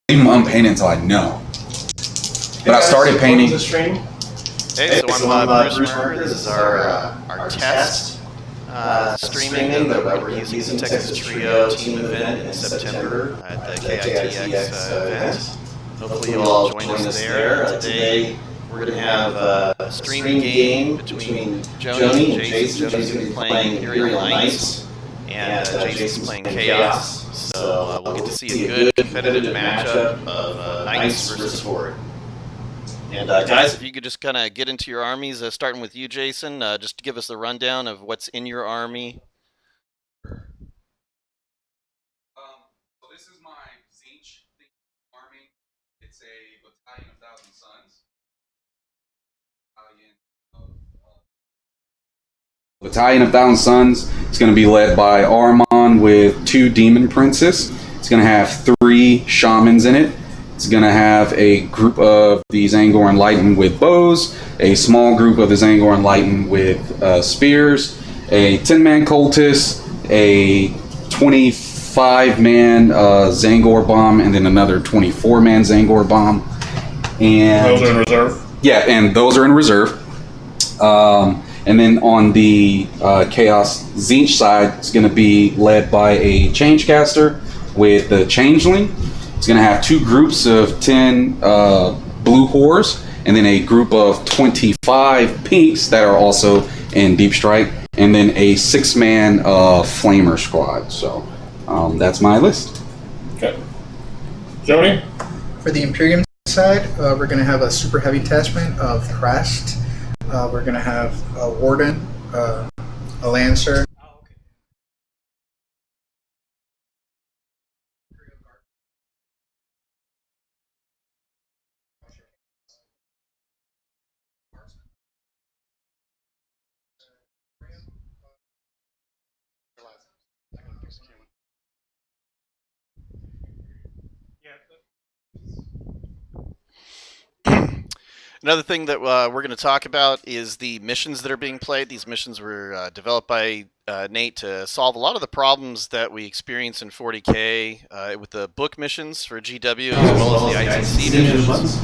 Leave them unpainted until I know. But I started painting. The stream. Hey, so I'm Bruce Marker. This is our test streaming that we're using the Texas Trio team event in September at the KITX event. Hopefully you all join us there. Today we're going to have a streaming game between Jony and Jayson. Jony's going to be playing Imperial Knights, and Jayson's playing Chaos. So we'll get to see a good competitive matchup of Knights versus Horde. And guys, if you could just kind of get into your armies, starting with you, Jayson, just to give us the rundown of what's in your army. So this is my Zinch army. It's a battalion of Thousand Suns. Battalion of Thousand Suns. It's going to be led by Armon with 2 Demon Princes. It's going to have 3 Shamans in it. It's going to have a group of the Zangor Enlightened with bows, a small group of the Zangor Enlightened with spears, a 10-man cultist, a 25-man Zangor bomb, and then another 24-man Zangor bomb. And those are in reserve? Yeah, and those are in reserve. And then on the Chaos Zinch side, it's going to be led by a Changecaster with the Changeling. It's going to have 2 groups of 10 blue whores, and then a group of 25 pinks that are also in Deep Strike, and then a 6-man Flamer squad. So that's my list. Okay. Jony? For the Imperium side, we're going to have a super heavy attachment of Thrust. We're going to have a Warden, a Lancer. Another thing that we're going to talk about is the missions that are being played. These missions were developed by Nate to solve a lot of the problems that we experience in 40k with the book missions for GW as well as the ITC missions.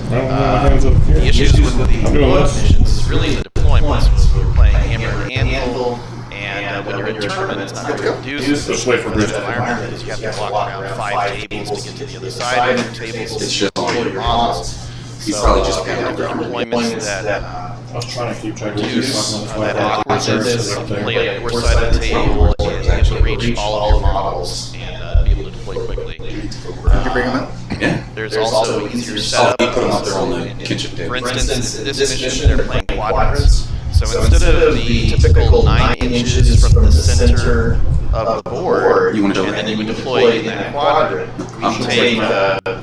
The issues with the book missions is really the deployments. When we're playing Hammer and Anvil, and when you're in tournament, it's not very conducive for that environment because you have to walk around 5 tables to get to the other side of the tables to deploy your models. He's probably just different deployments that I was trying to keep track of reduce that awkwardness of play on your side of the table and be able to reach all of your models and be able to deploy quickly. Did you bring them up? Yeah. There's also easier setup. Put them up there on the kitchen table. For instance, in this mission, they're playing quadrants. So instead of the typical 9 inches from the center of the board, and then you would deploy in that quadrant, you take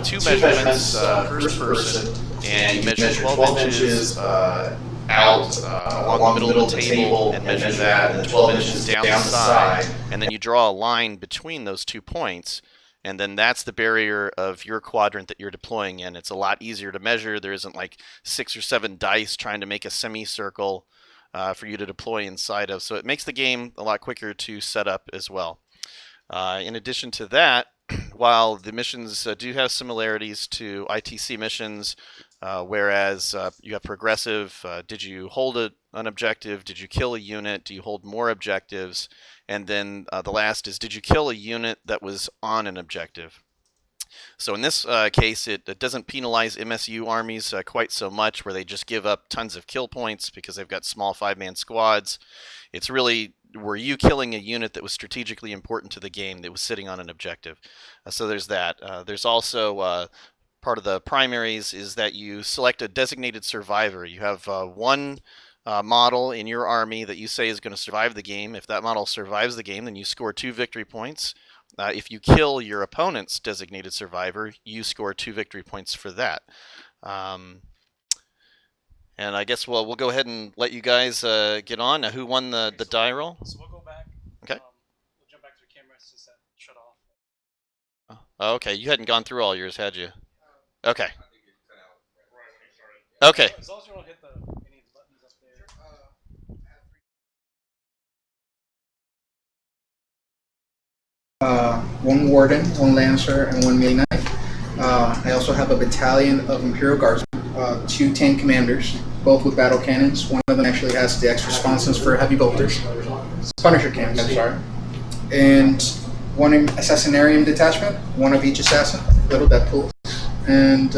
2 measurements first person, and you measure 12 inches out along the middle of the table and measure that, and then 12 inches down the side, and then you draw a line between those 2 points, and then that's the barrier of your quadrant that you're deploying in. It's a lot easier to measure. There isn't like 6 or 7 dice trying to make a semicircle for you to deploy inside of. So it makes the game a lot quicker to set up as well. In addition to that, while the missions do have similarities to ITC missions, whereas you have progressive, did you hold an objective, did you kill a unit, do you hold more objectives, and then the last is, did you kill a unit that was on an objective? So in this case, it doesn't penalize MSU armies quite so much, where they just give up tons of kill points because they've got small 5-man squads. It's really, were you killing a unit that was strategically important to the game that was sitting on an objective? So there's that. There's also part of the primaries is that you select a designated survivor. You have 1 model in your army that you say is going to survive the game. If that model survives the game, then you score 2 victory points. If you kill your opponent's designated survivor, you score 2 victory points for that. And I guess we'll go ahead and let you guys get on. Now, who won the die roll? So we'll go back. Okay. We'll jump back to the camera since that shut off. Oh, okay, you hadn't gone through all yours, had you? Okay. Okay. As long as you don't hit any of the buttons up there. One Warden, one Lancer, and one Melee Knight. I also have a battalion of Imperial Guardsmen, 2 tank commanders, both with battle cannons. One of them actually has the extra sponsons for heavy bolters. Punisher cannons, I'm sorry. And one Assassinarium detachment, one of each assassin, little Deadpool. And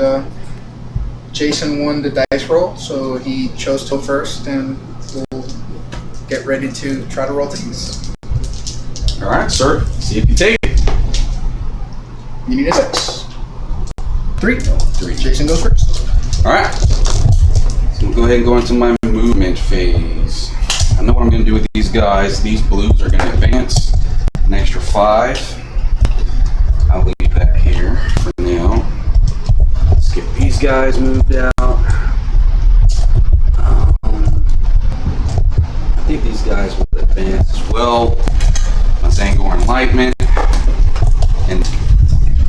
Jayson won the dice roll, so he chose to go first, and we'll get ready to try to roll these. All right, sir. See if you take it. You need a 6. 3. 3. Jayson goes first. All right. So we'll go ahead and go into my movement phase. I know what I'm going to do with these guys. These blues are going to advance an extra 5. I'll leave that here for now. Let's get these guys moved out. I think these guys will advance as well. My Zangor Enlightenment. And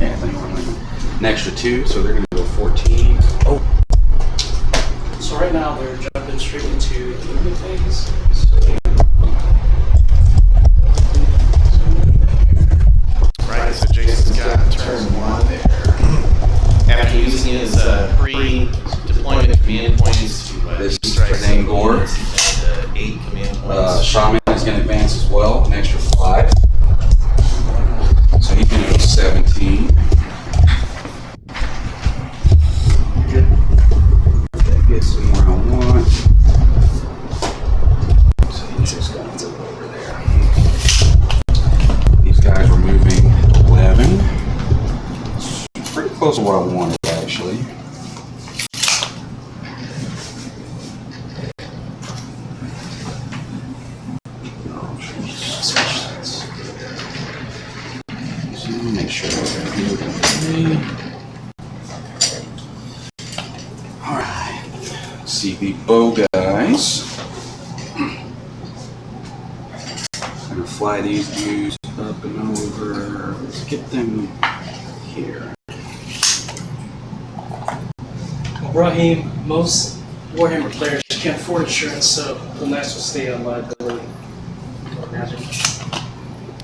yeah, Zangor Enlightenment. An extra 2, so they're going to go 14. Oh. So right now we're jumping straight into the movement phase. Right, so Jason's got turn 1 there. After using his pre-deployment command points to This strike Zangor. 8 command points. Shaman is going to advance as well, an extra 5. So he's going to go 17. That gets him where I want. So he just got it over there. These guys were moving 11. Pretty close to what I wanted, actually. Make sure alright. See the bow guys. I'm gonna fly these dudes up and over. Let's get them here. Well, Raheem, most Warhammer players can't afford insurance, so the Knights will stay on liability. Imagine.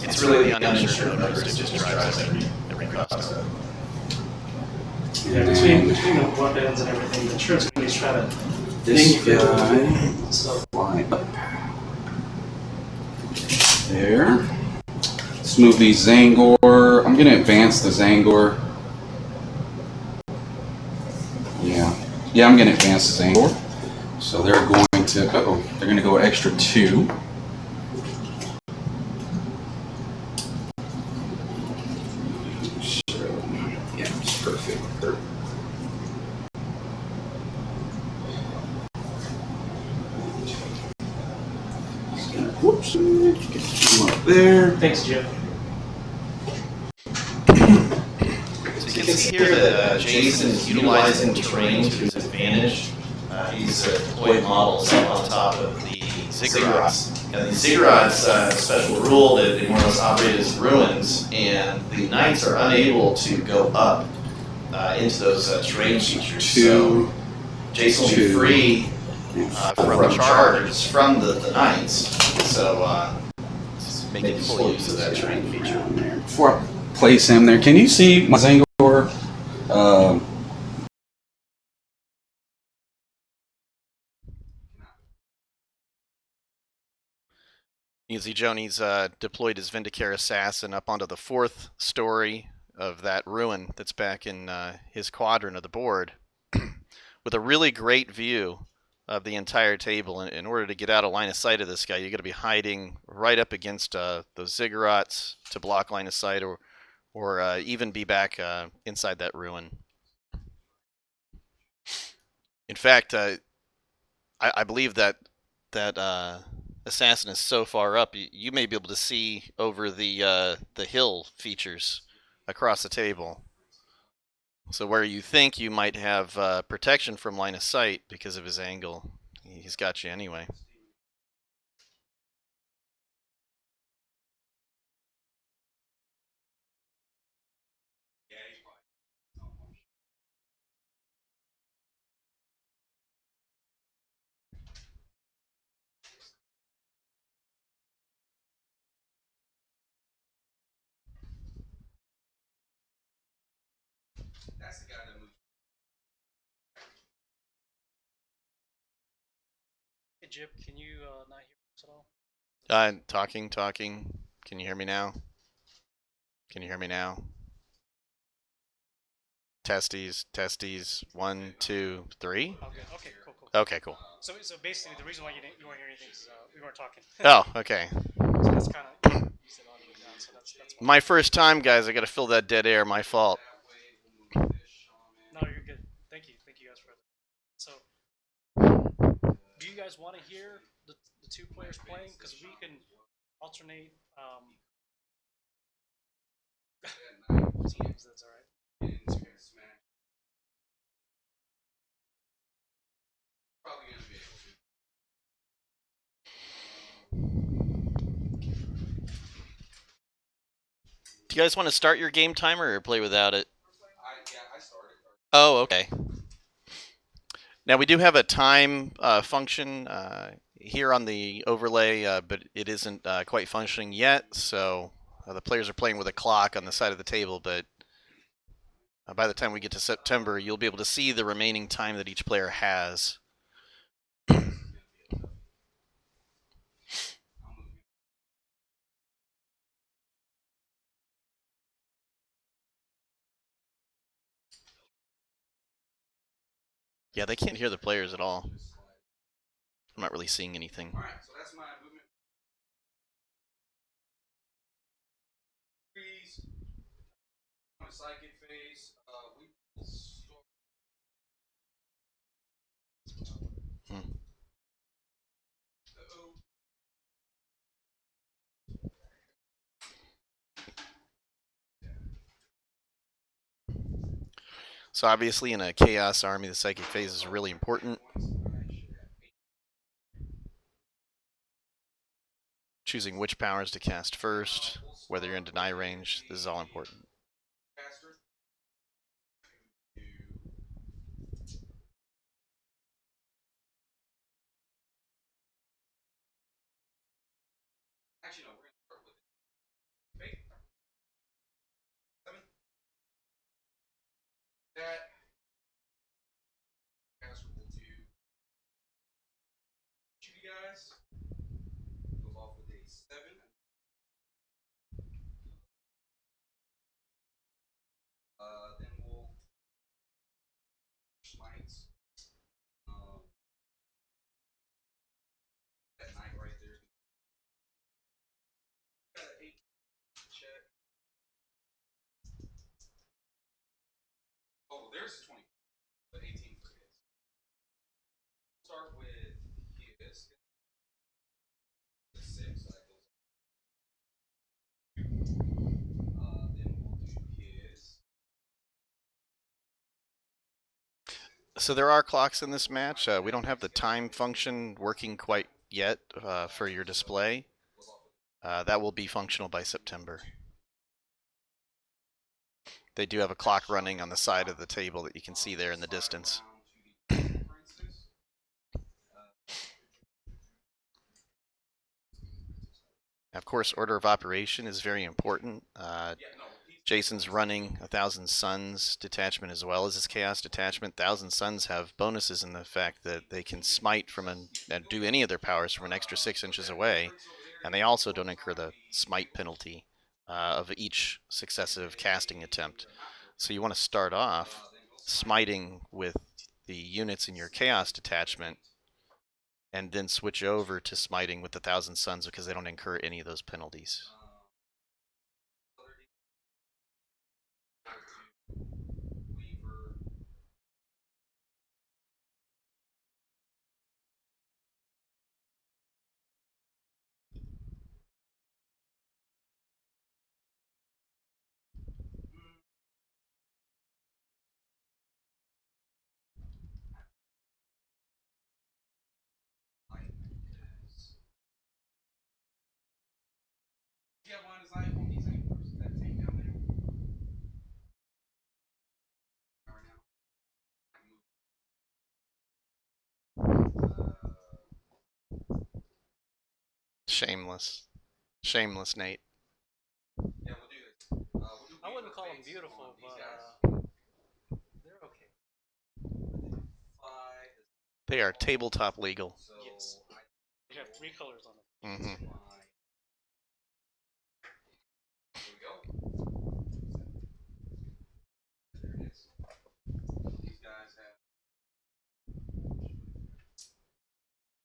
It's really the uninsured owners that just drives every cost. Yeah, between the weapons and everything, the insurance companies try to This ding you guy for so fly up there. Let's move these Zangor. I'm gonna advance the Zangor. Yeah, I'm gonna advance the Zangor. So they're going to. They're gonna go extra 2. Yeah, it's perfect. Whoops. Get them up there. thanks, Jim. So you can see here that Jayson is utilizing terrain to his advantage. He's deployed models up on top of the ziggurats. And the ziggurats, special rule that they more or less operate as ruins, and the knights are unable to go up into those terrain features. So Jayson will be free from charges from the knights. So making full use of that terrain feature. Before I place him there, can you see my Zangor? You can see Jony's deployed his Vindicare Assassin up onto the 4th story of that ruin that's back in his quadrant of the board with a really great view of the entire table. In order to get out of line of sight of this guy, you're going to be hiding right up against those ziggurats to block line of sight, or even be back inside that ruin. In fact, I believe that that assassin is so far up, you may be able to see over the hill features across the table. So where you think you might have protection from line of sight because of his angle, he's got you anyway. That's the guy that moved. Hey, Jip, can you not hear us at all? Talking. Can you hear me now? Can you hear me now? Testes. 1, 2, 3. Okay, cool. Okay, cool. So basically, the reason why you weren't hearing anything is we weren't talking. Oh, okay. So that's kind of you said audio down, so that's why. My first time, guys. I got to fill that dead air. My fault. No, you're good. Thank you guys for that. So, do you guys want to hear the two players playing? Because we can alternate. Sometimes that's all right. Do you guys want to start your game timer or play without it? I started. Oh, okay. Now we do have a time function here on the overlay, but it isn't quite functioning yet. So the players are playing with a clock on the side of the table, but by the time we get to September, you'll be able to see the remaining time that each player has. Yeah, they can't hear the players at all. I'm not really seeing anything. All right, so that's my movement. Freeze. On a psychic phase, we will start. So obviously in a Chaos army, the Psychic phase is really important. Choosing which powers to cast first, whether you're in deny range, this is all important. Actually, no, we're going to start with it. 7. That. Caster will do. You guys. Goes off with a 7. Then we'll. Smites. That knight right there. Got an 8 check. Oh, there's a 20. But 18 for his. Start with his. The 6 that goes. Then we'll do his. So there are clocks in this match. We don't have the time function working quite yet for your display. That will be functional by September. They do have a clock running on the side of the table that you can see there in the distance. Of course, order of operation is very important. Jayson's running 1,000 Suns detachment as well as his Chaos detachment. 1,000 Suns have bonuses in the fact that they can smite from and do any of their powers from an extra 6 inches away, and they also don't incur the smite penalty of each successive casting attempt. So you want to start off smiting with the units in your Chaos detachment, and then switch over to smiting with the 1,000 Suns because they don't incur any of those penalties. Shameless. Shameless, Nate. I wouldn't call them beautiful, but they're okay. They are tabletop legal. Yes. They have 3 colors on them. Mm-hmm.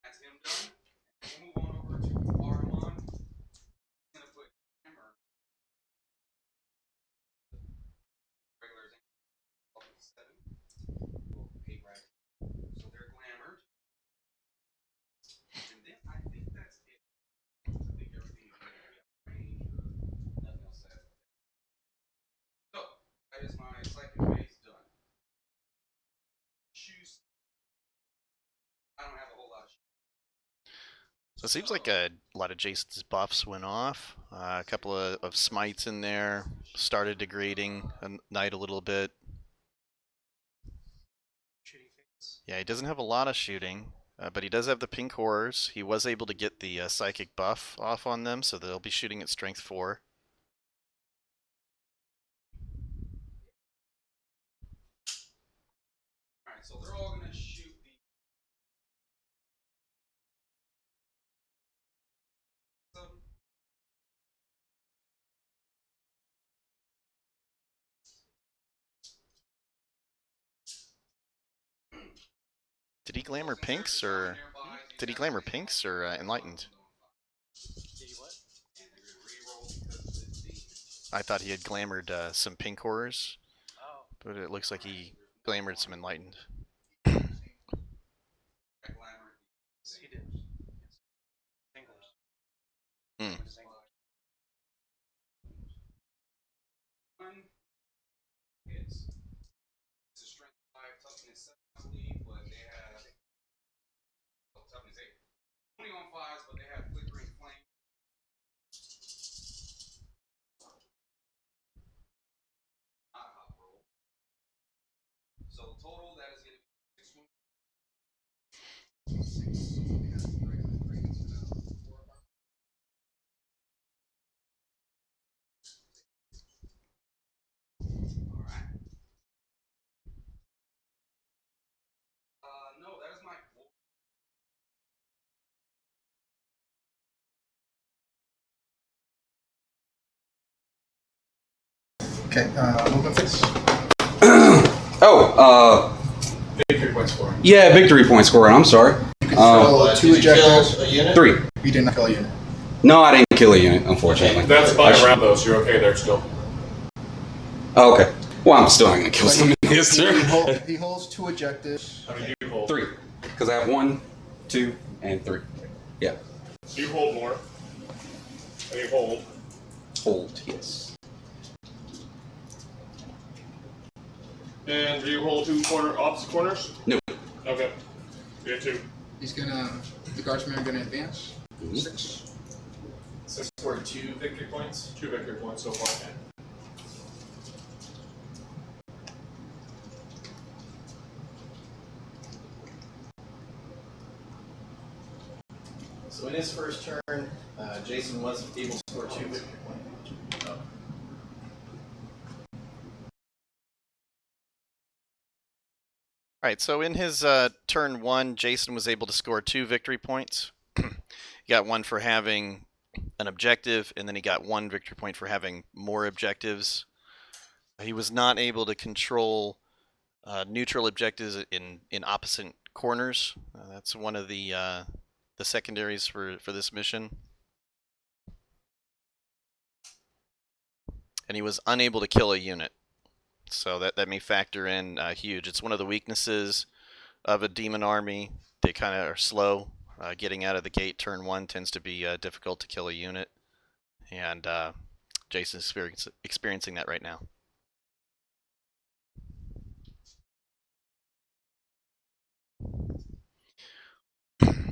That's him done. We'll move on over to Warhammer. He's gonna put hammer. Regular 7. 8 right. So they're glamored. And then I think that's it. I think everything is range. Nothing else said. So that is my second phase done. Shoes. I don't have a whole lot of shoes. So it seems like a lot of Jason's buffs went off. A couple of smites in there. Started degrading a knight a little bit. Shooting things. Yeah, he doesn't have a lot of shooting, but he does have the pink horrors. He was able to get the psychic buff off on them, so they'll be shooting at strength 4. Alright, so they're all gonna shoot the Did he glamour pinks or enlightened? Did you what? I thought he had glamored some pink horrors, Oh. but it looks like he glamored some enlightened. He did. Yes. Fingers. Hmm. It's a strength 5, toughness 7, I believe, but they have toughness 8. 20 on 5s, but they have flickering flame. Not a hot roll. So total that is going to be 6 wounds. Alright. No, that is my. Okay, movement phase. Victory point scoring. Yeah, victory point scoring. I'm sorry. So, 2 objectives. A unit? 3. You did not kill a unit. No, I didn't kill a unit, unfortunately. That's by round though, so you're okay there still. Oh, okay. Well, I'm still not gonna kill some in his turn. He holds 2 objectives. How many do you hold? 3, because I have 1, 2, and 3. Yeah. So you hold more. And you hold. Hold, yes. And do you hold 2 opposite corners? No. Okay. You get 2. He's gonna. The guardsmen are gonna advance. Mhm. 6. So score 2 victory points. 2 victory points so far. So in his first turn, Jayson was able to score 2 victory points. Oh. Alright, so in his turn 1, Jayson was able to score 2 victory points. He got 1 for having an objective, and then he got 1 victory point for having more objectives. He was not able to control neutral objectives in opposite corners. That's one of the secondaries for this mission. And he was unable to kill a unit. So that may factor in huge. It's one of the weaknesses of a demon army. They kind of are slow. Getting out of the gate turn 1 tends to be difficult to kill a unit. And Jayson's experiencing that right now.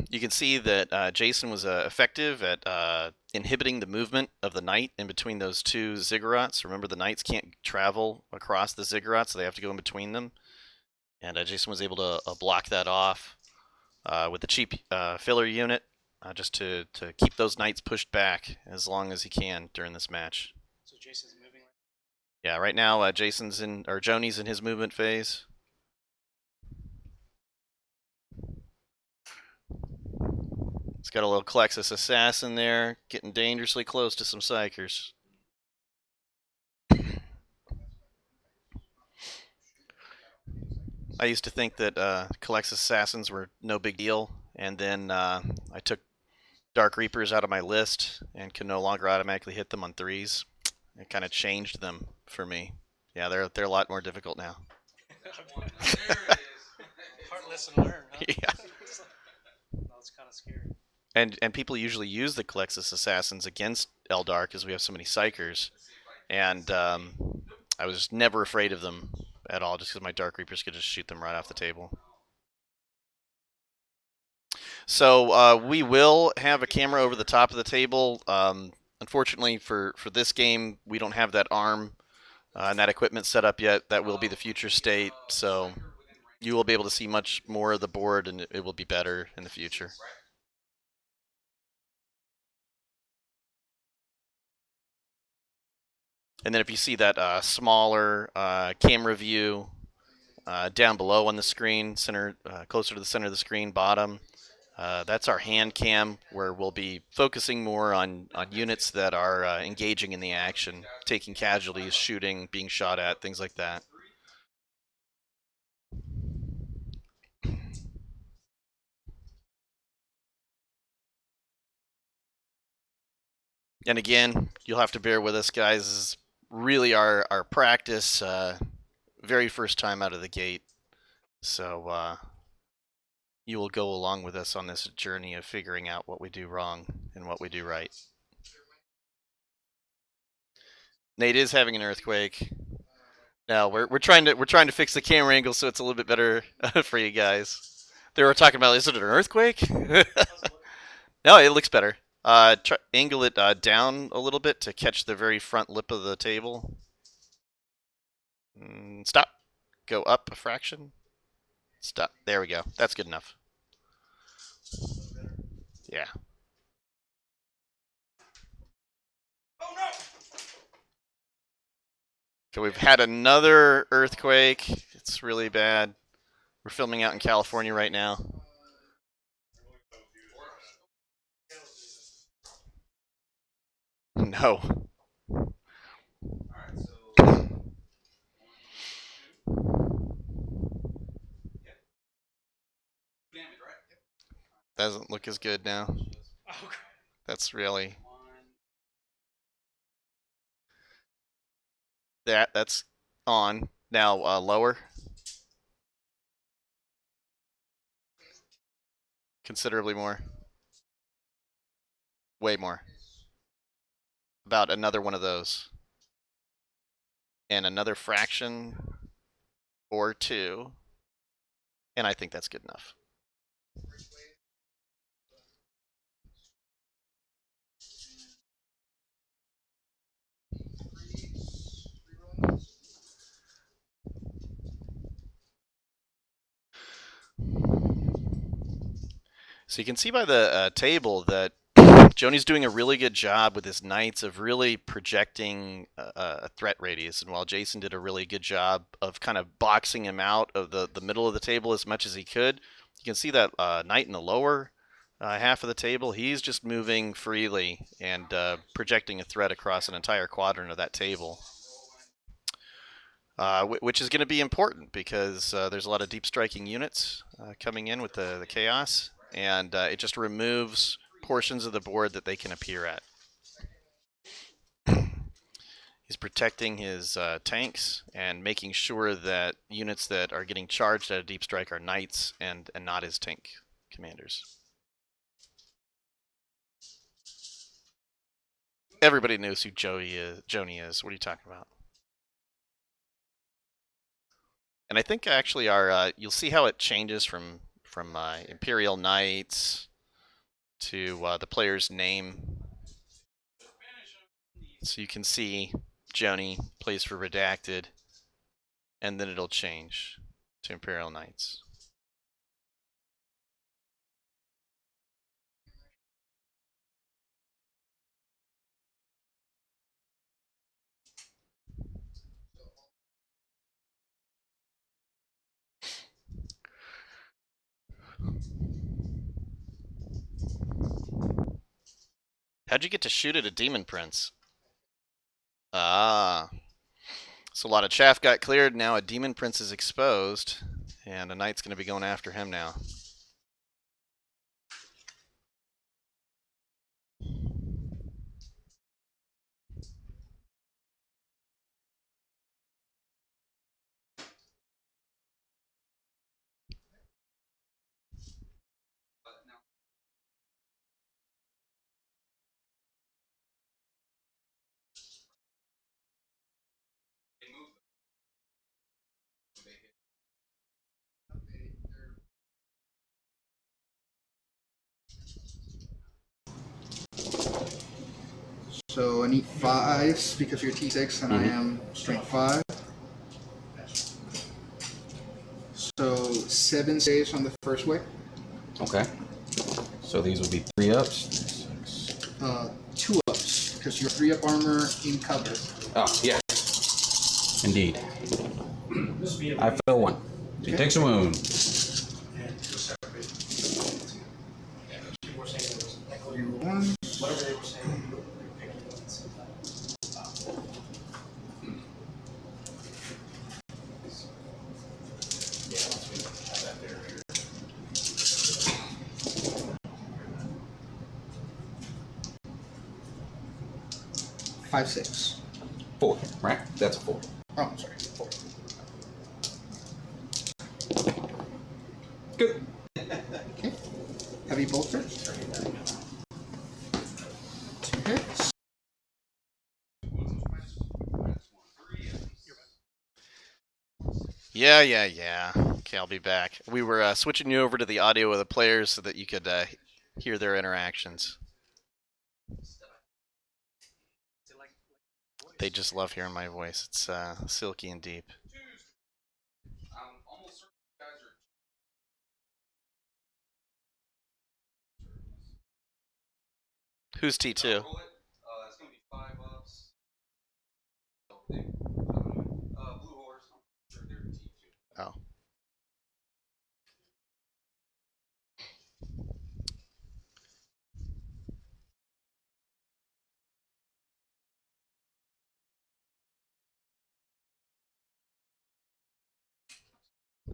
You can see that Jayson was effective at inhibiting the movement of the knight in between those two ziggurats. Remember, the knights can't travel across the ziggurats, so they have to go in between them. And Jayson was able to block that off with the cheap filler unit, just to keep those knights pushed back as long as he can during this match. So Jayson's moving. Yeah, right now Jony's in his movement phase. It's got a little Klexus assassin there, getting dangerously close to some psychers. I used to think that Klexus assassins were no big deal, and then I took Dark Reapers out of my list and can no longer automatically hit them on 3s. It kind of changed them for me. Yeah, they're a lot more difficult now. Hard lesson learned, huh? Yeah. That's kind of scary. And people usually use the Klexus assassins against Eldar because we have so many psychers, and I was never afraid of them at all, just because my Dark Reapers could just shoot them right off the table. So we will have a camera over the top of the table. Unfortunately for this game, we don't have that arm and that equipment set up yet. That will be the future state, so you will be able to see much more of the board, and it will be better in the future. And then if you see that smaller camera view down below on the screen, closer to the center of the screen, bottom, that's our hand cam, where we'll be focusing more on units that are engaging in the action, taking casualties, shooting, being shot at, things like that. And again, you'll have to bear with us, guys. This is really our practice, very first time out of the gate. So you will go along with us on this journey of figuring out what we do wrong and what we do right. Nate is having an earthquake. Now we're trying to fix the camera angle so it's a little bit better for you guys. They were talking about, is it an earthquake? No, it looks better. Angle it down a little bit to catch the very front lip of the table. Stop. Go up a fraction. Stop. There we go. That's good enough. Yeah. Oh no! Okay, we've had another earthquake. It's really bad. We're filming out in California right now. No. Doesn't look as good now. That's really... That's on. Now lower. Considerably more. Way more. About another one of those. And another fraction or two. And I think that's good enough. So you can see by the table that Jony's doing a really good job with his knights of really projecting a threat radius, and while Jayson did a really good job of kind of boxing him out of the middle of the table as much as he could, you can see that knight in the lower half of the table, he's just moving freely and projecting a threat across an entire quadrant of that table. Which is going to be important because there's a lot of deep striking units coming in with the chaos, and it just removes portions of the board that they can appear at. He's protecting his tanks and making sure that units that are getting charged at a deep strike are knights and not his tank commanders. Everybody knows who Jony is. What are you talking about? And I think actually you'll see how it changes from Imperial Knights to the player's name. So you can see Jony plays for Redacted, and then it'll change to Imperial Knights. How'd you get to shoot at a Demon Prince? Ah. So a lot of chaff got cleared. Now a Demon Prince is exposed, and a Knight's going to be going after him now. So I need 5s because you're T6 and I am strength 5. So 7 saves on the first wave. Okay. So these would be 3 ups. 2 ups because you're 3 up armor in cover. Oh, yeah. Indeed. I fell 1. He takes a wound. You 1. Five, 6. 4, right? That's a 4. Oh, I'm sorry. 4. Good. Okay. Heavy bolter. 2 hits. Yeah. Okay, I'll be back. We were switching you over to the audio of the players so that you could hear their interactions. They just love hearing my voice. It's silky and deep. Who's T2? It's going to be 5 ups. Blue Horse. I'm sure they're T2. Oh.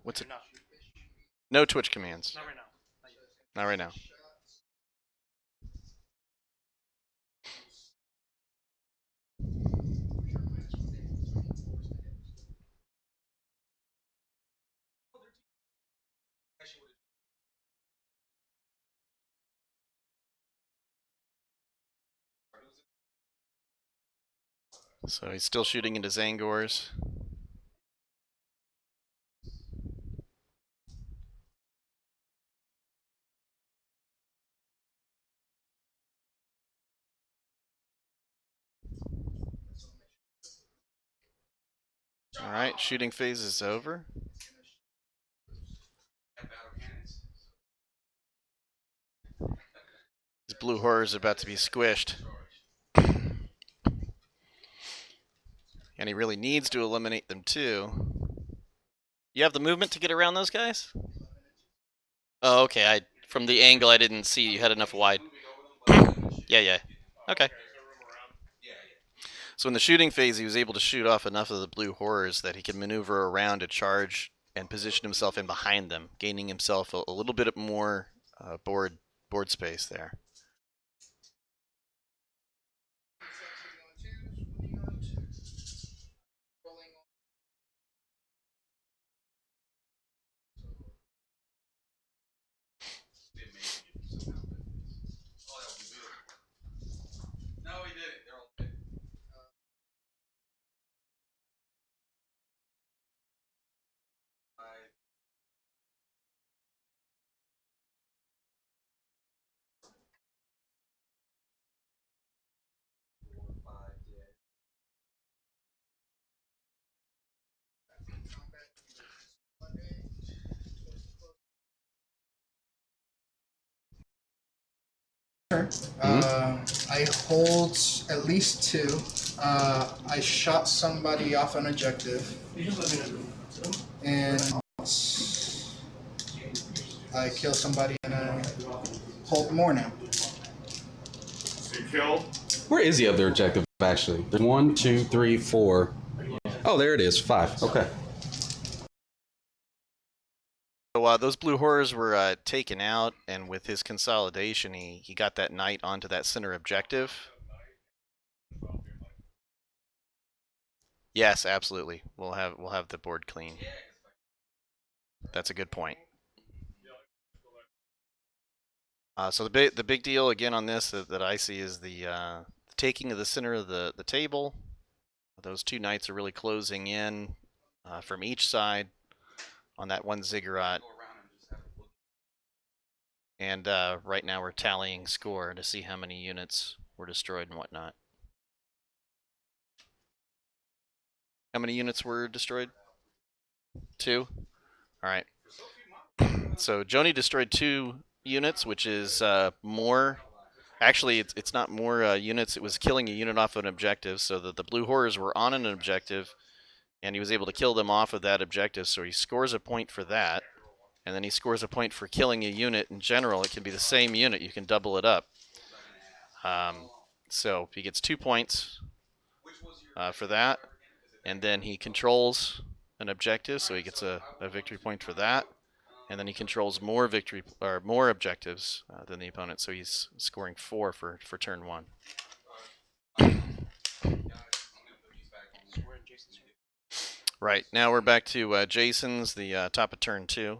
What's it? No Twitch commands. Not right now. Not right now. So he's still shooting into Zangors. All right, shooting phase is over. His blue horror is about to be squished. And he really needs to eliminate them too. You have the movement to get around those guys? Oh, okay. From the angle I didn't see you had enough wide. Yeah. Okay. So in the shooting phase, he was able to shoot off enough of the blue horrors that he could maneuver around to charge and position himself in behind them, gaining himself a little bit more board space there. turn. I hold at least 2. I shot somebody off an objective. And I kill somebody and I hold more now. So you killed. Where is the other objective, actually? There's 1, 2, 3, 4. Oh, there it is. 5. Okay. So those blue horrors were taken out, and with his consolidation, he got that knight onto that center objective. Yes, absolutely. We'll have the board clean. That's a good point. So the big deal again on this that I see is the taking of the center of the table. Those 2 knights are really closing in from each side on that one ziggurat. And right now we're tallying score to see how many units were destroyed and whatnot. How many units were destroyed? 2? All right. So Jony destroyed 2 units, which is more. Actually, it's not more units. It was killing a unit off of an objective, so that the blue horrors were on an objective, and he was able to kill them off of that objective, so he scores a point for that. And then he scores a point for killing a unit in general. It can be the same unit. You can double it up. So he gets 2 points for that. And then he controls an objective, so he gets a victory point for that. And then he controls more objectives than the opponent, so he's scoring 4 for turn 1. Right, now we're back to Jayson's, the top of turn 2.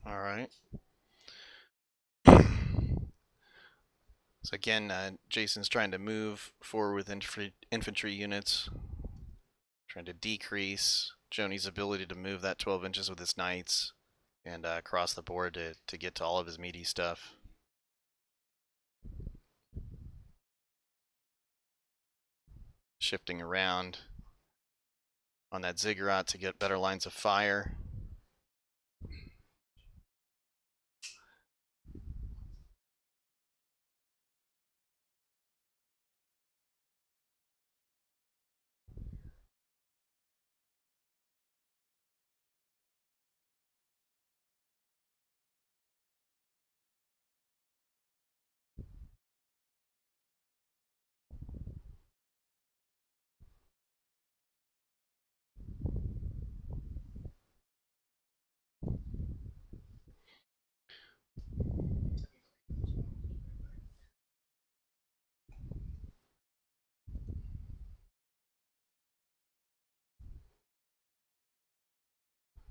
All right. So again, Jayson's trying to move forward with infantry units, trying to decrease Jony's ability to move that 12 inches with his knights and cross the board to get to all of his meaty stuff. Shifting around on that ziggurat to get better lines of fire.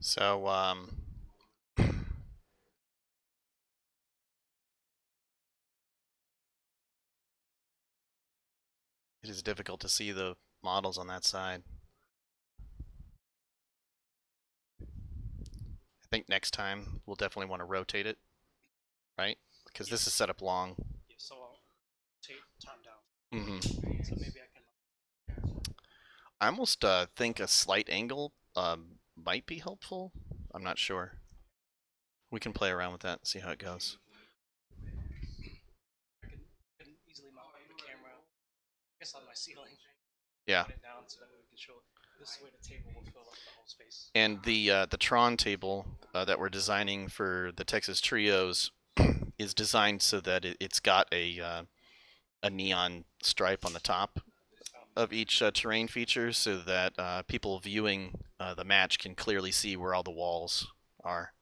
So, it is difficult to see the models on that side. I think next time we'll definitely want to rotate it, right? Because this is set up long. Yeah, so I'll take time down. Mm-hmm. So maybe I can. I almost think a slight angle might be helpful. I'm not sure. We can play around with that and see how it goes. I can easily mount the camera, I guess, on my ceiling. Yeah. Put it down so that we can show this way the table will fill up the whole space. And the Tron table that we're designing for the Texas Trios is designed so that it's got a neon stripe on the top of each terrain feature, so that people viewing the match can clearly see where all the walls are.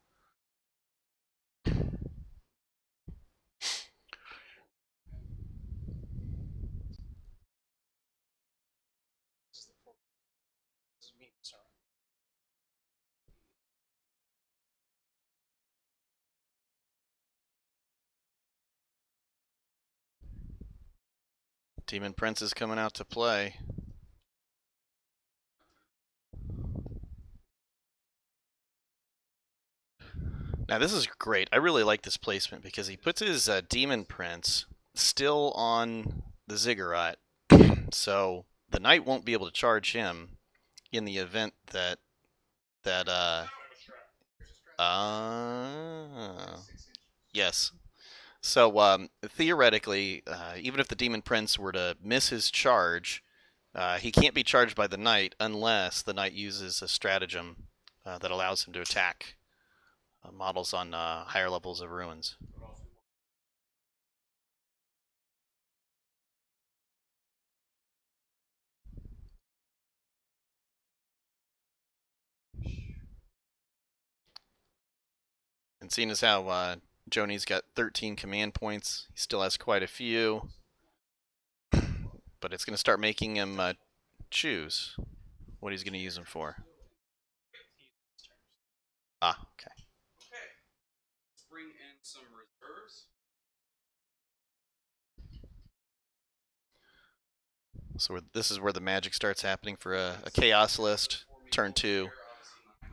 Demon Prince is coming out to play. Now this is great. I really like this placement because he puts his Demon Prince still on the Ziggurat, so the Knight won't be able to charge him in the event that yes. So theoretically, even if the Demon Prince were to miss his charge, he can't be charged by the Knight unless the Knight uses a stratagem that allows him to attack models on higher levels of ruins. And seeing as how Jony's got 13 command points, he still has quite a few. But it's going to start making him choose what he's going to use them for. Ah, okay. Okay. Let's bring in some reserves. So this is where the magic starts happening for a chaos list. Turn 2.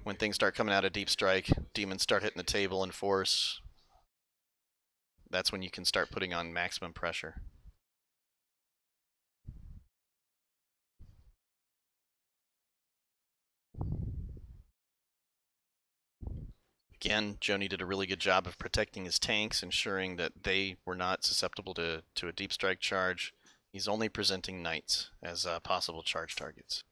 When things start coming out of Deep Strike, demons start hitting the table in force. That's when you can start putting on maximum pressure. Again, Jony did a really good job of protecting his tanks, ensuring that they were not susceptible to a Deep Strike charge. He's only presenting Knights as possible charge targets.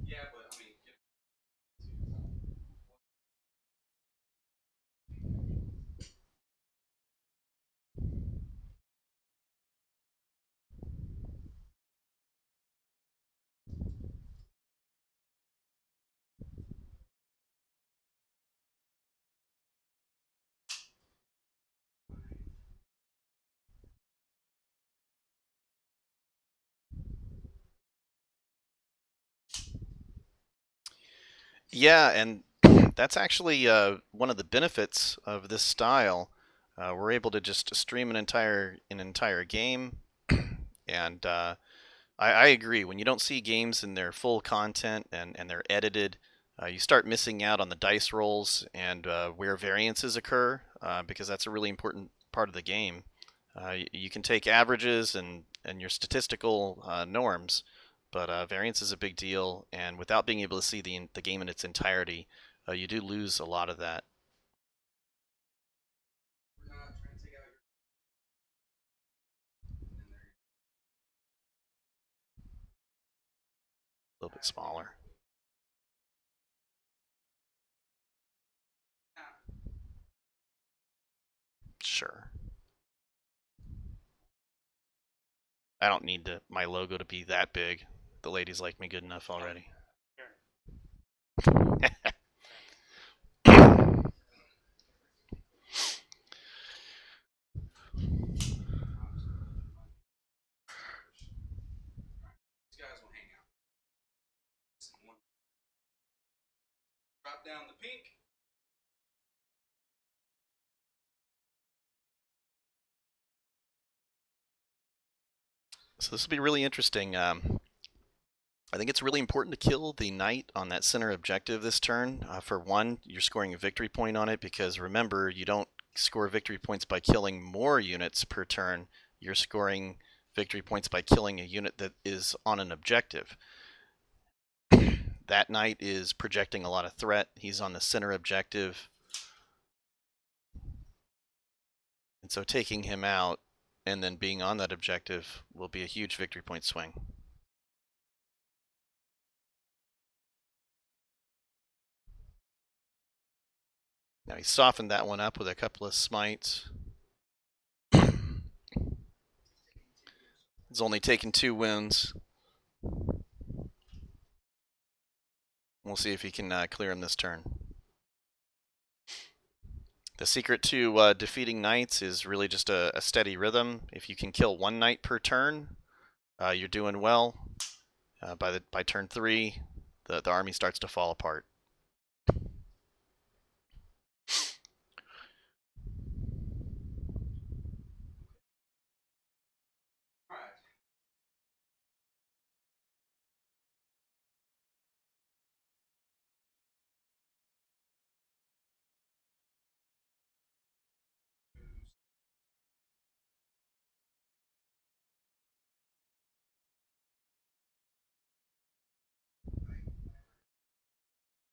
Yeah, but I mean. Yeah, and that's actually one of the benefits of this style. We're able to just stream an entire game, and I agree. When you don't see games in their full content and they're edited, you start missing out on the dice rolls and where variances occur, because that's a really important part of the game. You can take averages and your statistical norms, but variance is a big deal, and without being able to see the game in its entirety, you do lose a lot of that. A little bit smaller. Sure. I don't need my logo to be that big. The ladies like me good enough already. Drop down the pink. So this will be really interesting. I think it's really important to kill the knight on that center objective this turn. For one, you're scoring a victory point on it because remember, you don't score victory points by killing more units per turn. You're scoring victory points by killing a unit that is on an objective. That knight is projecting a lot of threat. He's on the center objective. And so taking him out and then being on that objective will be a huge victory point swing. Now he softened that one up with a couple of smites. He's only taken 2 wounds. We'll see if he can clear him this turn. The secret to defeating knights is really just a steady rhythm. If you can kill 1 knight per turn, you're doing well. By turn 3, the army starts to fall apart.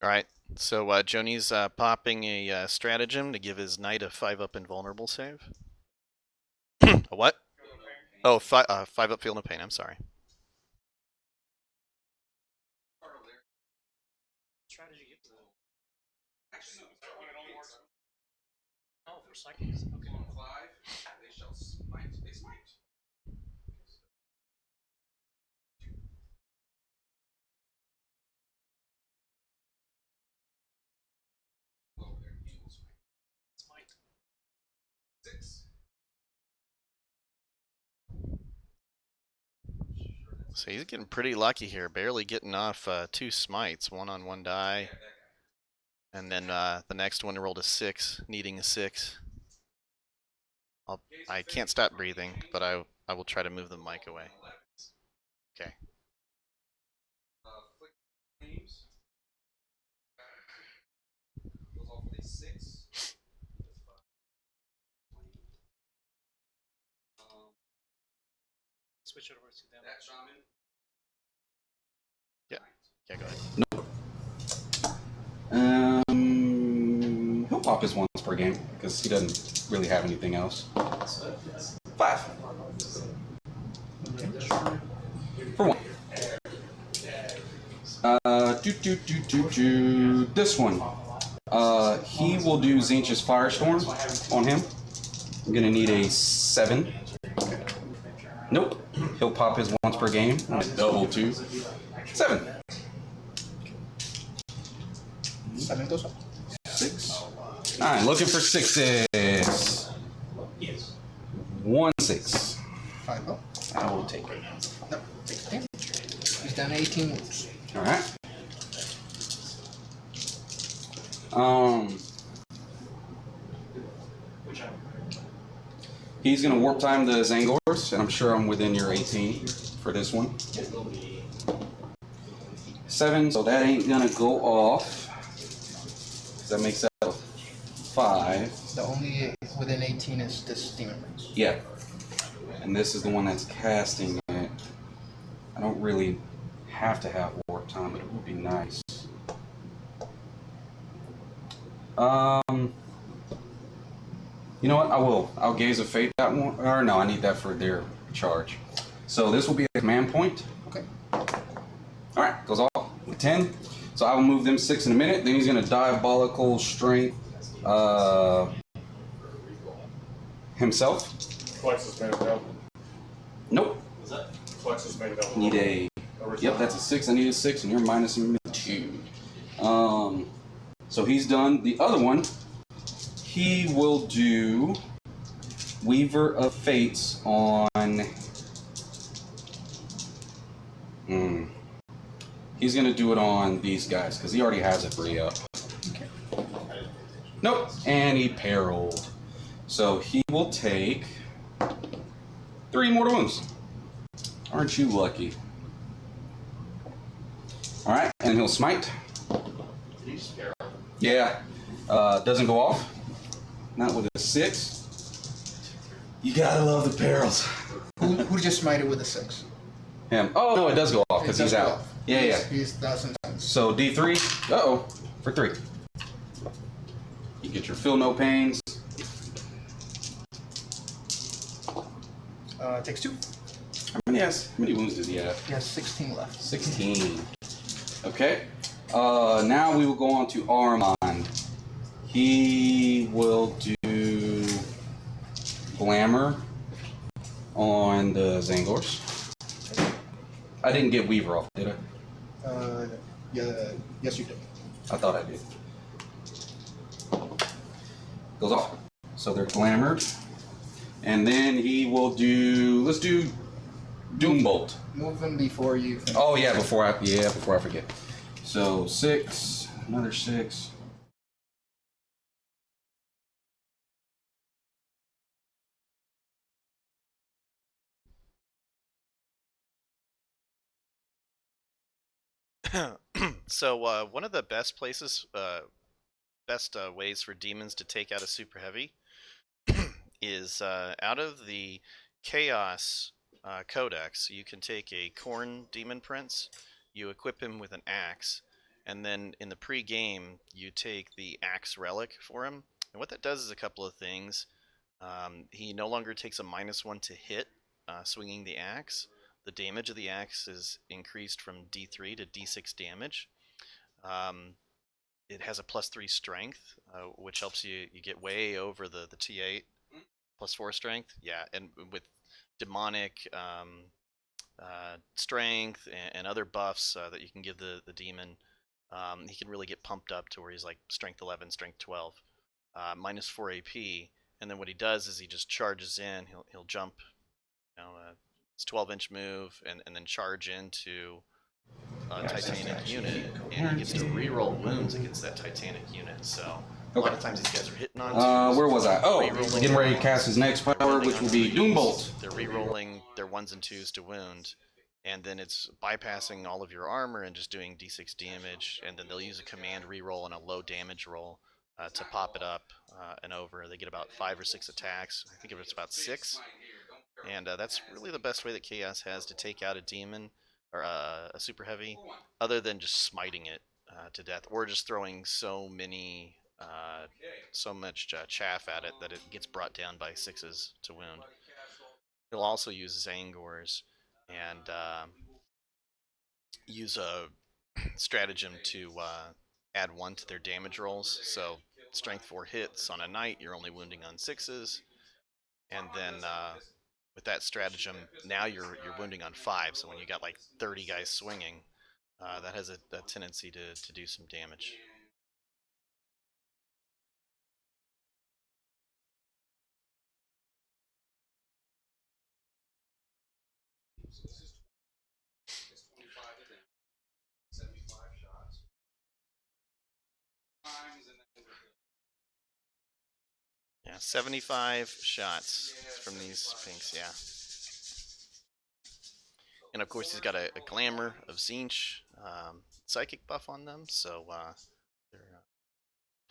Alright, so Jony's popping a stratagem to give his knight a 5-up invulnerable save. A what? Oh, 5-up feel no pain, I'm sorry. Strategy hit the Oh, for seconds. Okay. They shall smite. They smite. Smite. 6. So he's getting pretty lucky here, barely getting off 2 smites, 1 on 1 die. And then the next one rolled a 6, needing a 6. I can't stop breathing, but I will try to move the mic away. Okay. Switch it over to them. Yeah, go ahead. He'll pop his once per game because he doesn't really have anything else. 5. For 1. This one. He will do Zinch's Firestorm on him. I'm gonna need a 7. Nope. He'll pop his once per game. Double 2. 7. 7 goes up. 6. 9. Looking for 6s. 1 6. 5 up. I will take it. No, takes damage. He's down to 18 wounds. Alright. He's gonna warp time the Zangors, and I'm sure I'm within your 18 for this one. 7, so that ain't gonna go off. That makes that a 5. The only within 18 is this Demon Prince. Yeah. And this is the one that's casting it. I don't really have to have warp time, but it would be nice. You know what? I will. I'll Gaze of Fate that one. Or no, I need that for their charge. So this will be a command point. Okay. Alright, goes off with 10. So I will move them 6 in a minute. Then he's going to Diabolical Strength himself. Flex is made available. Nope. Flex is made available. Need a... Yep, that's a 6. I need a 6, and you're minus a 2. So he's done. The other one, he will do Weaver of Fates on... He's going to do it on these guys, because he already has a 3-up. Okay. Nope. And he perilled. So he will take 3 mortal wounds. Aren't you lucky? All right, and he'll smite. Did he just barrel? Yeah, doesn't go off. Not with a 6. You gotta love the perils. Who just smited with a 6? Him. Oh no, it does go off because he's out. Yeah. That's intense. So D3. For 3. You get your feel no pains. Takes 2. How many wounds does he have? He has 16 left. 16. Okay. Now we will go on to Armand. He will do Glamour on the Zangors. I didn't get Weaver off, did I? Yeah. Yes, you did. I thought I did. Goes off. So they're Glamored. And then he will do, let's do Doombolt. Move them before you finish. Oh yeah, before I forget. So 6, another 6. So one of the best places, ways for demons to take out a super heavy is out of the Chaos Codex. You can take a Khorne Demon Prince, you equip him with an axe, and then in the pre-game you take the axe relic for him. And what that does is a couple of things. He no longer takes a -1 to hit swinging the axe. The damage of the axe is increased from D3 to D6 damage. It has a +3 strength, which helps you get way over the T8. +4 strength, yeah, and with demonic strength and other buffs that you can give the demon, he can really get pumped up to where he's like strength 11, strength 12, -4 AP. And then what he does is he just charges in. He'll jump, his 12-inch move, and then charge into a Titanic unit, and he gets to reroll wounds against that Titanic unit. So a lot of times these guys are hitting on twos. Where was I? Oh, Rerolling getting ready to cast his next power, which will be Doombolt. They're rerolling their 1s and 2s to wound, and then it's bypassing all of your armor and just doing D6 damage, and then they'll use a command reroll and a low damage roll to pop it up and over. They get about 5 or 6 attacks. I think it's about 6. And that's really the best way that Chaos has to take out a demon or a super heavy, other than just smiting it to death, or just throwing so much chaff at it that it gets brought down by 6s to wound. He'll also use Zangors and use a stratagem to add 1 to their damage rolls. So strength 4 hits on a knight, you're only wounding on 6s, and then with that stratagem, now you're wounding on 5. So when you got like 30 guys swinging, that has a tendency to do some damage. It's 25 to them. 75 shots. Yeah, 75 shots from these pinks, yeah. And of course he's got a Glamour of Tzeentch psychic buff on them, so they're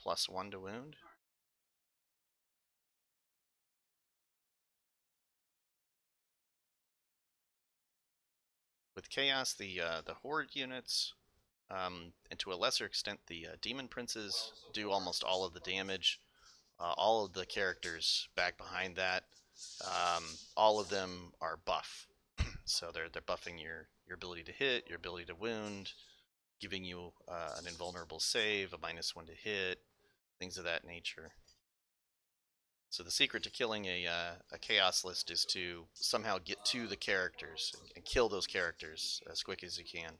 +1 to wound. With Chaos, the Horde units, and to a lesser extent the Demon Princes, do almost all of the damage. All of the characters back behind that, all of them are buff. So they're buffing your ability to hit, your ability to wound, giving you an invulnerable save, a -1 to hit, things of that nature. So the secret to killing a Chaos list is to somehow get to the characters and kill those characters as quick as you can.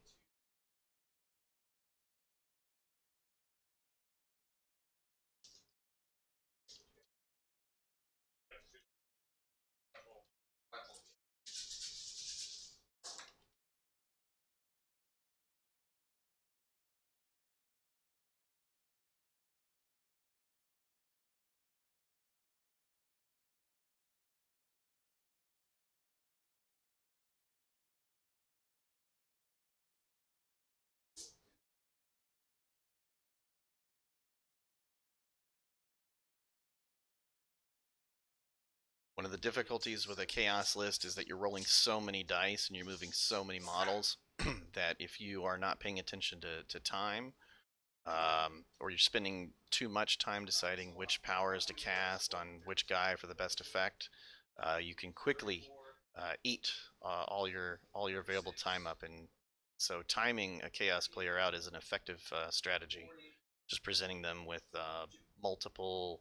One of the difficulties with a chaos list is that you're rolling so many dice and you're moving so many models that if you are not paying attention to time, or you're spending too much time deciding which powers to cast on which guy for the best effect, you can quickly eat all your available time up. And so timing a chaos player out is an effective strategy. Just presenting them with multiple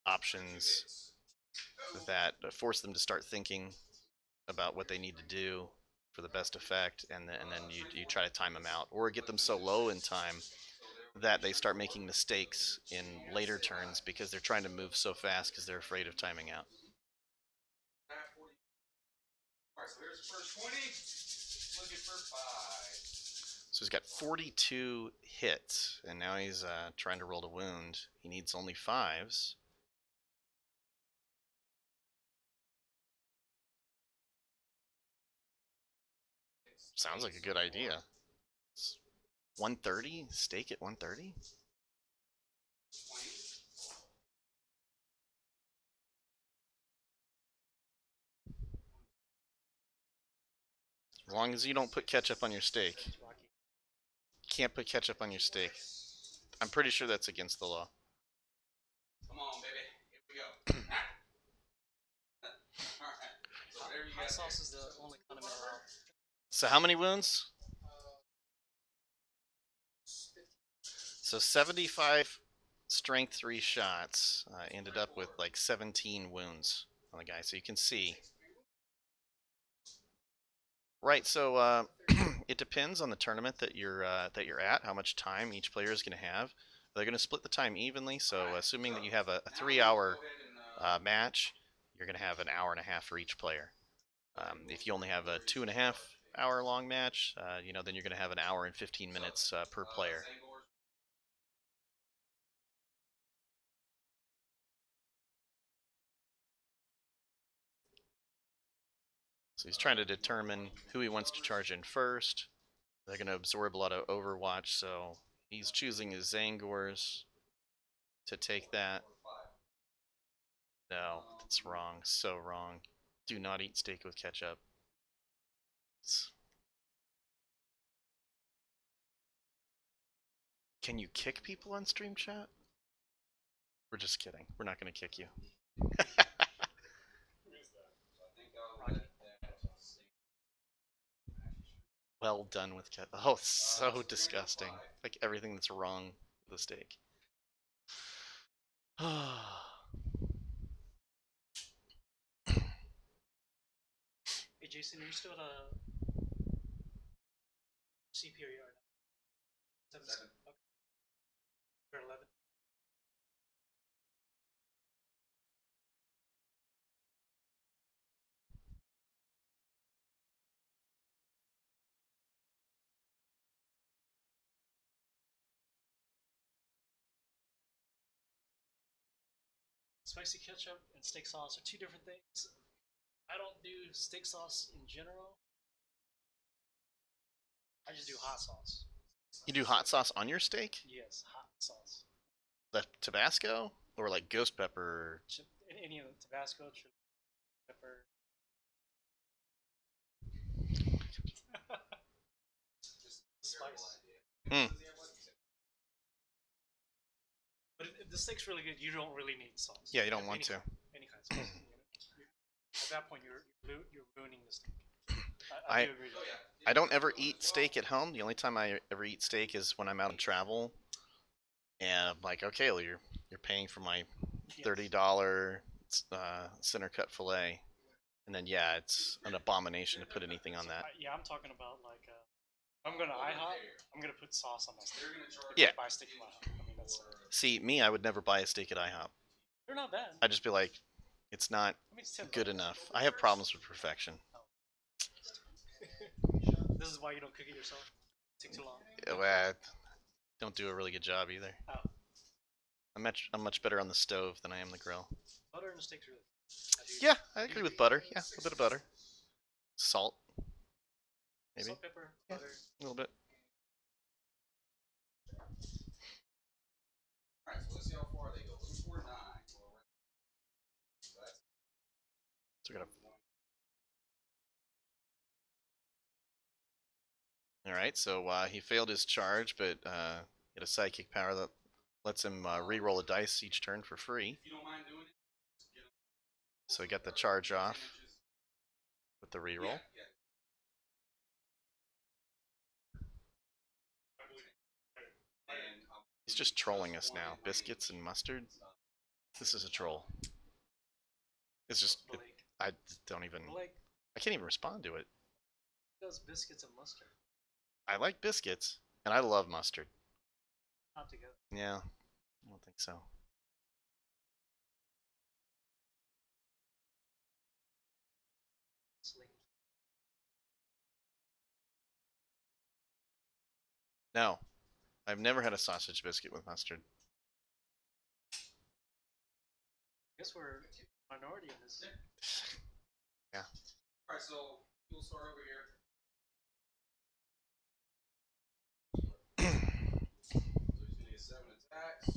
options that force them to start thinking about what they need to do for the best effect, and then you try to time them out, or get them so low in time that they start making mistakes in later turns because they're trying to move so fast because they're afraid of timing out. So he's got 42 hits, and now he's trying to roll to wound. He needs only 5s. Sounds like a good idea. 130? Stake at 130? As long as you don't put ketchup on your steak. Can't put ketchup on your steak. I'm pretty sure that's against the law. Come on, baby. Here we go. Alright. So there you Hot go. sauce is the only condiment allowed. So how many wounds? So 75 strength 3 shots. Ended up with like 17 wounds on the guy. So you can see. Right, so it depends on the tournament that you're at, how much time each player is going to have. They're going to split the time evenly, so assuming that you have a 3-hour match, you're going to have an hour and a half for each player. If you only have a 2.5-hour long match, then you're going to have an hour and 15 minutes per player. So he's trying to determine who he wants to charge in first. They're going to absorb a lot of Overwatch, so he's choosing his Zangors to take that. No, that's wrong. So wrong. Do not eat steak with ketchup. Can you kick people on stream chat? We're just kidding. We're not going to kick you. Well done with ketchup. Oh, so disgusting. Like everything that's wrong with the steak. Hey Jayson, are you still at a CP or you are now? 7. Okay. You're 11. Spicy ketchup and steak sauce are 2 different things. I don't do steak sauce in general. I just do hot sauce. You do hot sauce on your steak? Yes, hot sauce. The Tabasco? Or like ghost pepper? Any of the Tabasco, chili pepper. Spice. But if the steak's really good, you don't really need sauce. Yeah, you don't want to. Any kind of sauce. At that point, you're ruining the steak. I do agree with you. I don't ever eat steak at home. The only time I ever eat steak is when I'm out on travel. And I'm like, okay, well, you're paying for my $30 center cut fillet, and then yeah, it's an abomination to put anything on that. Yeah, I'm talking about like I'm gonna IHOP. I'm gonna put sauce on my steak. Yeah. Buy steak from IHOP. I mean, that's. See, me, I would never buy a steak at IHOP. They're not bad. I'd just be like, it's not It's good enough. I have problems with perfection. This is why you don't cook it yourself. Take too long. Well, I don't do a really good job either. Oh. I'm much better on the stove than I am the grill. Butter and the steak's really. Yeah, I agree with butter. Yeah, a bit of butter. Salt. Maybe. Salt, pepper, Yeah, butter. a little bit. Alright, so let's see how far they go. 249. All right, so he failed his charge, but he had a psychic power that lets him re-roll a dice each turn for free. So he got the charge off with the re-roll. He's just trolling us now. Biscuits and mustard? This is a troll. It's just... I don't even... I can't even respond to it. Does biscuits and mustard? I like biscuits, and I love mustard. Not together. Yeah, I don't think so. No, I've never had a sausage biscuit with mustard. I guess we're minority in this. Yeah. Alright, so you'll start over here. So he's gonna get 7 attacks.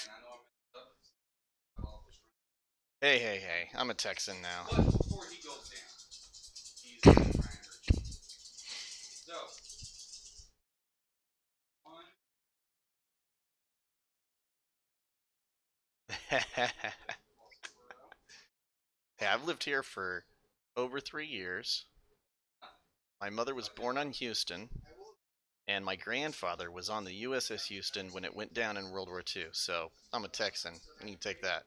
And I know I messed up. Hey, I'm a Texan now. But before he goes down, he's gonna try and hurt you. So 1. Hey, I've lived here for over 3 years. My mother was born on Houston, and my grandfather was on the USS Houston when it went down in World War II. So I'm a Texan, and you take that.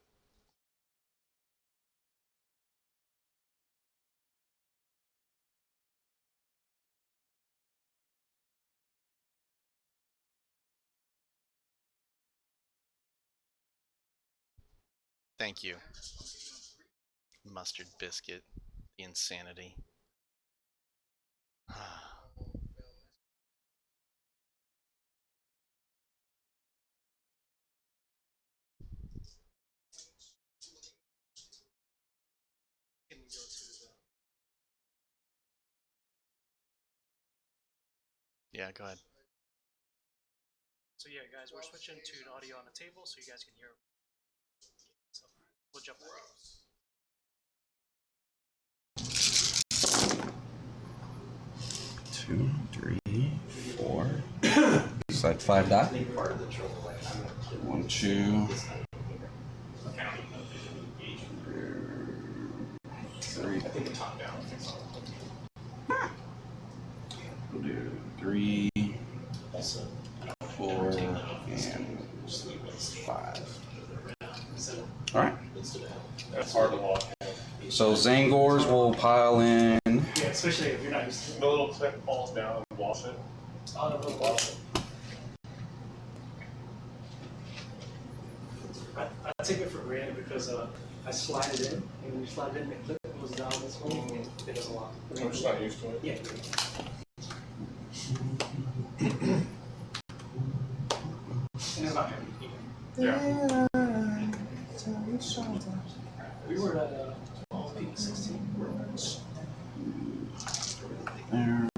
Thank you. Mustard biscuit. The insanity. Can go to the... Yeah, go ahead. So yeah, guys, we're switching to an audio on the table so you guys can hear. So we'll jump back. 2, 3, 4. It's like 5 die. 1, 2, 3. We'll do 3, 4, and 5. All right. That's hard to walk. So Zangors will pile in. Yeah, especially if you're not used to The little clip falls down and wash it. I take it for granted because I slide it in, and when you slide it in, the clip goes down this way, and it does a lot. I'm just not used to it. Yeah. And it's not heavy. Yeah. We were at 16. There.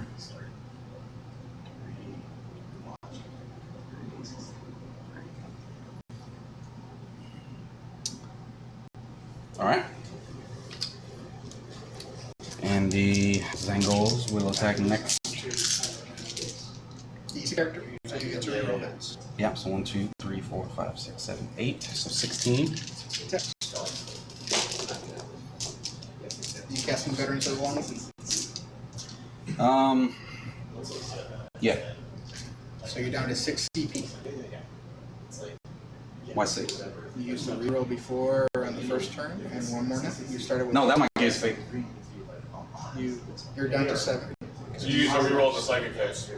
All right. And the Zangols will attack next. Easy character. So you get to reroll that. Yep, so 1, 2, 3, 4, 5, 6, 7, 8. So 16. You casting Veterans of the Long? Yeah. So you're down to 6 CP. Why 6? You used the reroll before on the first turn, and one more now. You started with No, that might be his fate. You're down to 7. So you use a reroll the psychic phase.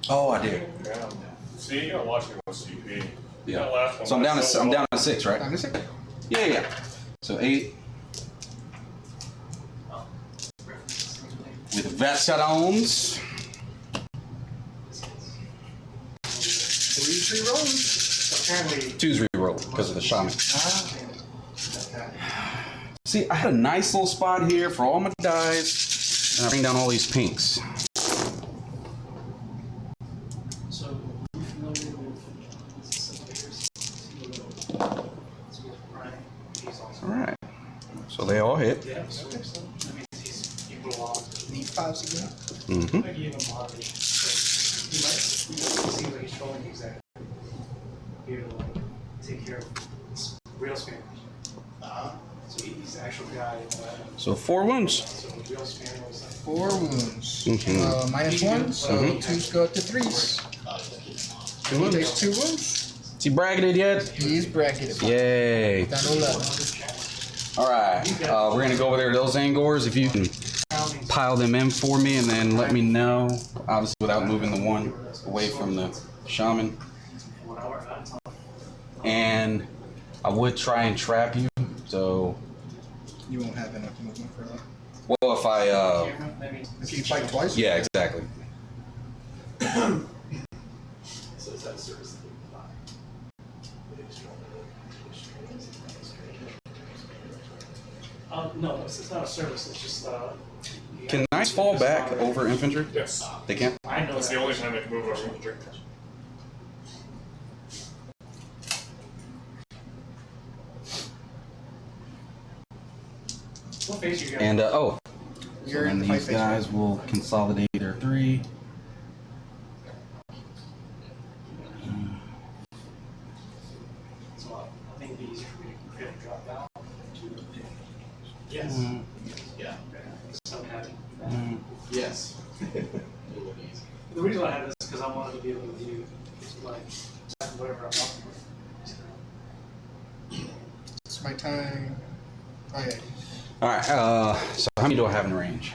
Oh, I did. Yeah. See, I'm watching with CP. That Yeah. last one So I'm down went to I'm well. down to 6, right? Down to 6. Yeah. So 8. With veterans. 3 rerolls. Apparently, 2's reroll because of the shaman. See, I had a nice little spot here for all my dice, and I bring down all these pinks. so are you familiar with All right. So they all hit. yeah, so that means he's equal along. The 5s again. Mm-hmm. I gave him moderate. He might see what he's trolling exactly. Be able to like take care of real spammers. So he's the actual guy. So 4 wounds. So real spammers. 4 wounds. Mhm. -1, so Mhm. 2s go up to 3s. 2 He wounds. takes 2 wounds. Is he bracketed yet? He's bracketed. Yay. Down to 11. All right. We're going to go over there to those Angors. If you can pile them in for me and then let me know, obviously without moving the one away from the shaman. And I would try and trap you, so... You won't have enough movement for that. Well, if I... If you fight twice? Yeah, exactly. So is that a service that you buy? No, it's not a service. It's just. Can knights fall back over infantry? Yes. They can? I know That's the only time they can move over infantry. What phase you guys? And, oh. You're So in then the fight these phase. guys will consolidate their 3. So I think it'd be easier for me to get a drop down to. Yes. Mm, Yeah. So happy. Yes. The reason why I have this is because I wanted to be able to view like whatever I'm talking about. It's my time. Oh yeah. All right. So how many do I have in range?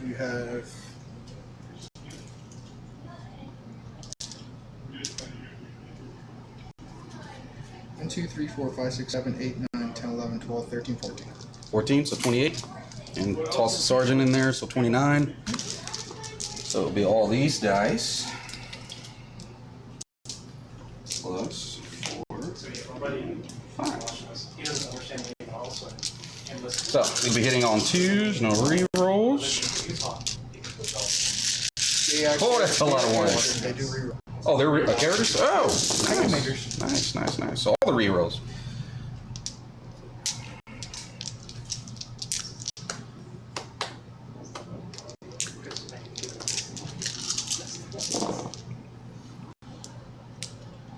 You have. One, 2, 3, 4, 5, 6, 7, 8, 9, 10, 11, 12, 13, 14. 14, so 28. And toss the sergeant in there, so 29. So it'll be all these dice. Plus 4, So yeah, nobody 5. he doesn't understand me at all, so and listen. So we'll be hitting on 2s, no re-rolls. You talk. Oh, that's a lot of ones. They do reroll. Oh, they're characters? Oh, Item nice. makers. Nice, nice, nice. So all the re-rolls.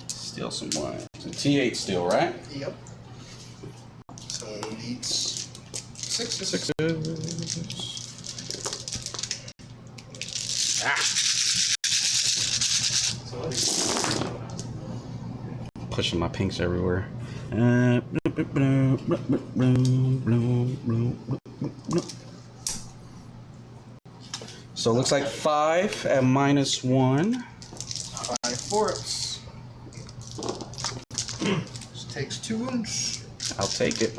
Still some ones. So T8 still, right? Yep. So it needs 6 6. Pushing my pinks everywhere. So it looks like 5 at -1. 5 forts. This takes 2 wounds. I'll take it.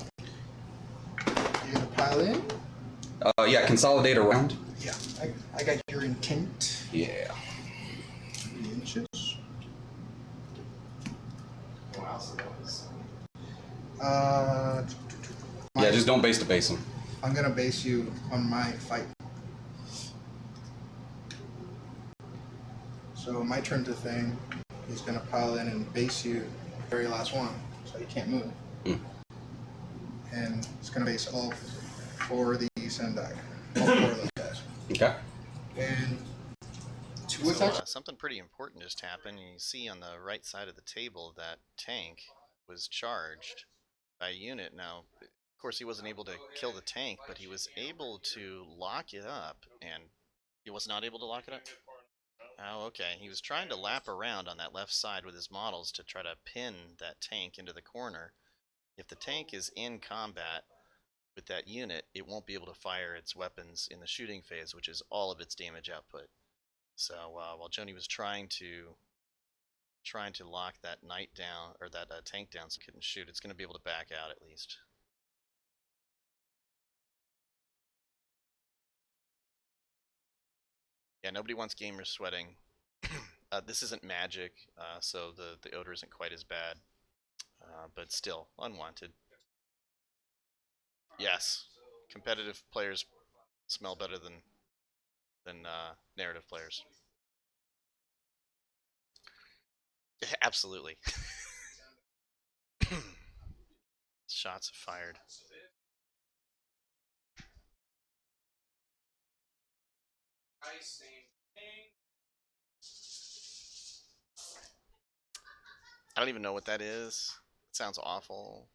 You're gonna pile in? Yeah, consolidate around. Yeah. I got your intent. Yeah. 3 inches. Wow, so that was. Yeah, just don't base to base them. I'm gonna base you on my fight. So my turn to thing, he's gonna pile in and base you the very last one, so you can't move. And it's gonna base all 4 of these and die. All 4 of those guys. Okay. And 2 So, attacks. something pretty important just happened. You see on the right side of the table that tank was charged by a unit. Now, of course, he wasn't able to kill the tank, but he was able to lock it up, and he was not able to lock it up? Oh, okay. He was trying to lap around on that left side with his models to try to pin that tank into the corner. If the tank is in combat with that unit, it won't be able to fire its weapons in the shooting phase, which is all of its damage output. So while Jony was trying to lock that knight down, or that tank down so it couldn't shoot, it's going to be able to back out at least. Yeah, nobody wants gamers sweating. This isn't magic, so the odor isn't quite as bad, but still unwanted. Yes, competitive players smell better than narrative players. Absolutely. Shots fired. I don't even know what that is. It sounds awful.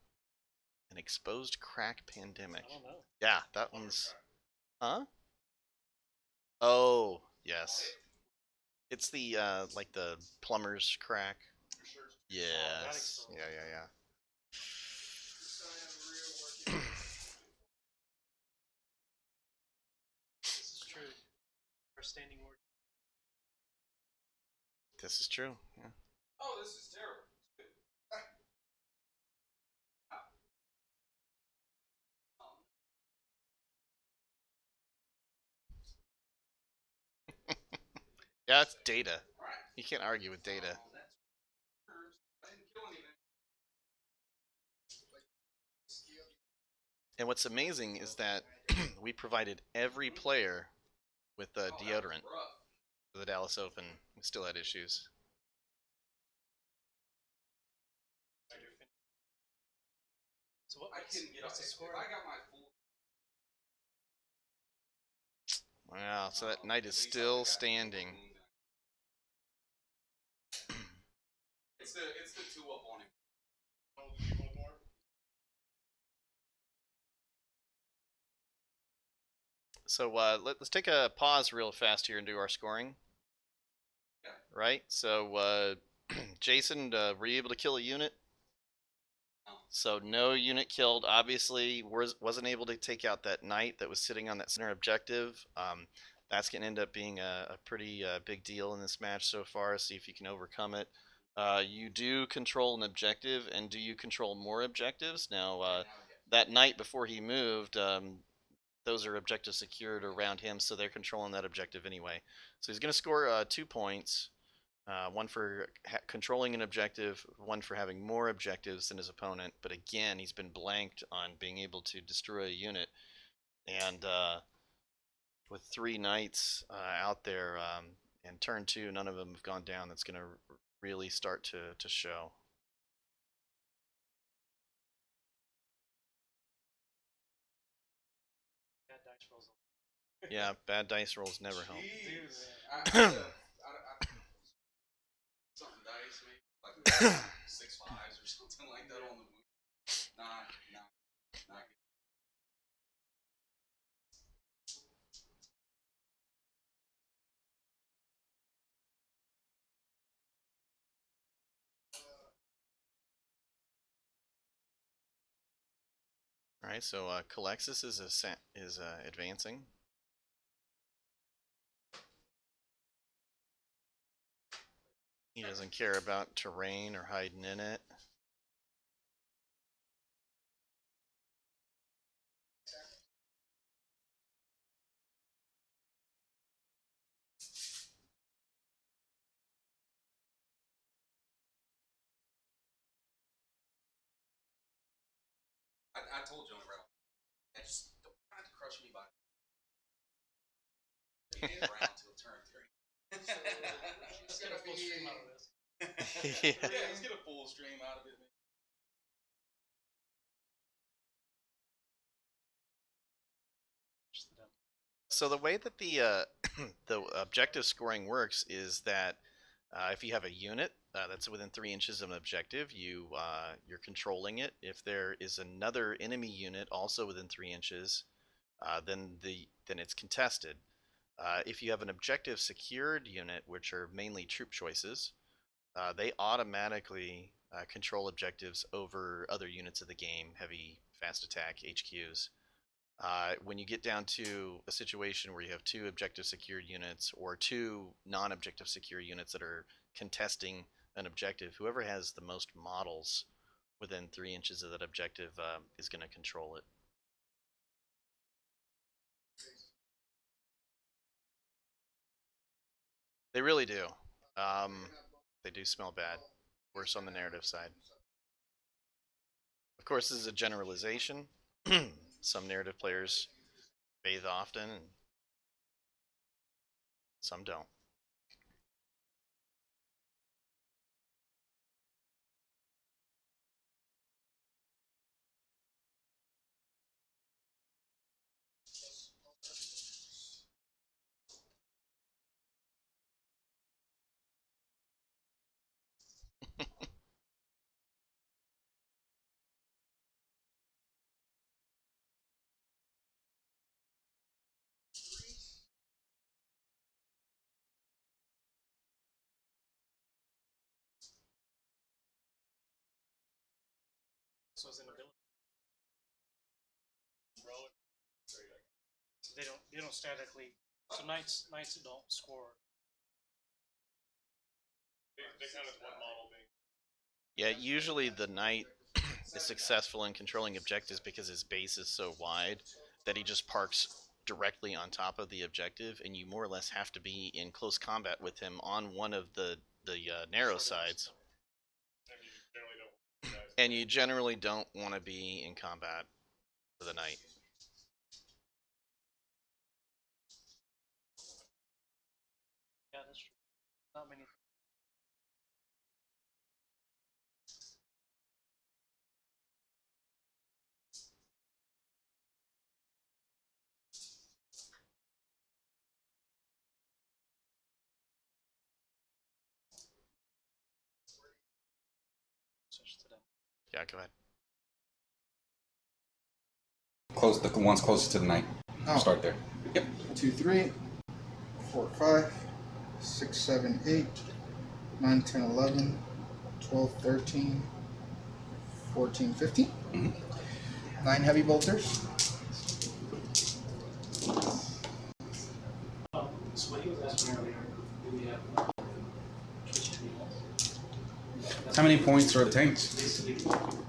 An exposed crack pandemic. I don't know. Yeah, that one's. Huh? Oh, yes. It's the like the plumber's crack. Yes. Yeah, yeah, yeah. This is true. Our standing order. This is true. Yeah. Oh, this is terrible. Yeah, it's data. You can't argue with data. And what's amazing is that we provided every player with deodorant for the Dallas Open. We still had issues. So what's the score? Wow, so that knight is still standing. It's the 2-up on him. So let's take a pause real fast here and do our scoring. Yeah. Right? So Jayson, were you able to kill a unit? No. So no unit killed. Obviously, wasn't able to take out that knight that was sitting on that center objective. That's going to end up being a pretty big deal in this match so far. See if you can overcome it. You do control an objective, and do you control more objectives? Now, that knight before he moved, those are objectives secured around him, so they're controlling that objective anyway. So he's going to score 2 points. One for controlling an objective, one for having more objectives than his opponent. But again, he's been blanked on being able to destroy a unit. And with 3 knights out there, and turn 2, none of them have gone down. That's going to really start to show. Bad dice rolls. Yeah, bad dice rolls never help. Something dice, maybe like 6 5s or something like that on the move. Not good. All right, so Calexis is advancing. He doesn't care about terrain or hiding in it. I told Jony right off. I just don't try to crush me by. Around till turn 3. Let's get a full stream out of this. Yeah, let's get a full stream out of it, man. So the way that the the objective scoring works is that if you have a unit that's within 3 inches of an objective, you're controlling it. If there is another enemy unit also within 3 inches, then it's contested. If you have an objective secured unit, which are mainly troop choices, they automatically control objectives over other units of the game, heavy, fast attack, HQs. When you get down to a situation where you have 2 objective secured units or 2 non-objective secure units that are contesting an objective, whoever has the most models within 3 inches of that objective is going to control it. They really do. They do smell bad. Worse on the narrative side. Of course, this is a generalization. Some narrative players bathe often, and some don't. So it's an ability. Roll it. They don't statically. So knights don't score. They count as one model being. Yeah, usually the knight is successful in controlling objectives because his base is so wide that he just parks directly on top of the objective, and you more or less have to be in close combat with him on one of the narrow sides. And you generally don't. And you generally don't want to be in combat with a knight. Yeah, that's true. Not many. Switch to them. Yeah, go ahead. Close the ones closest to the knight. Oh. Start there. Yep. 2, 3, 4, 5, 6, 7, 8, 9, 10, 11, 12, 13, 14, 15. 9 heavy bolters. So what he was asking earlier, do we have Twitch TV? How many points are the tanks? Basically,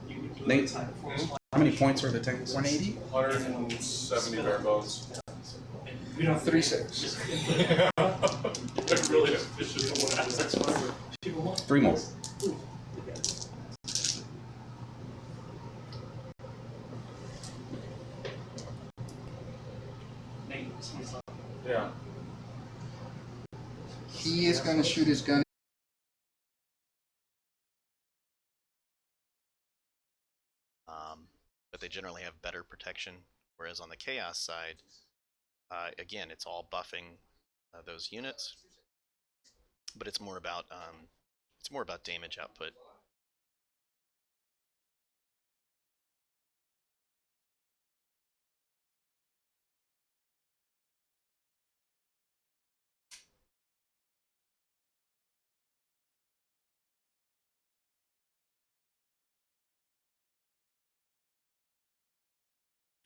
you would do Nate? it time before it's How many points are the tanks? 180, 170 bare bones. we don't 3, 6. They're really efficient. That's why people want. 3 more. Nate, he's like, Yeah. He is going to shoot his gun. But they generally have better protection, whereas on the Chaos side, again, it's all buffing those units, but it's more about damage output.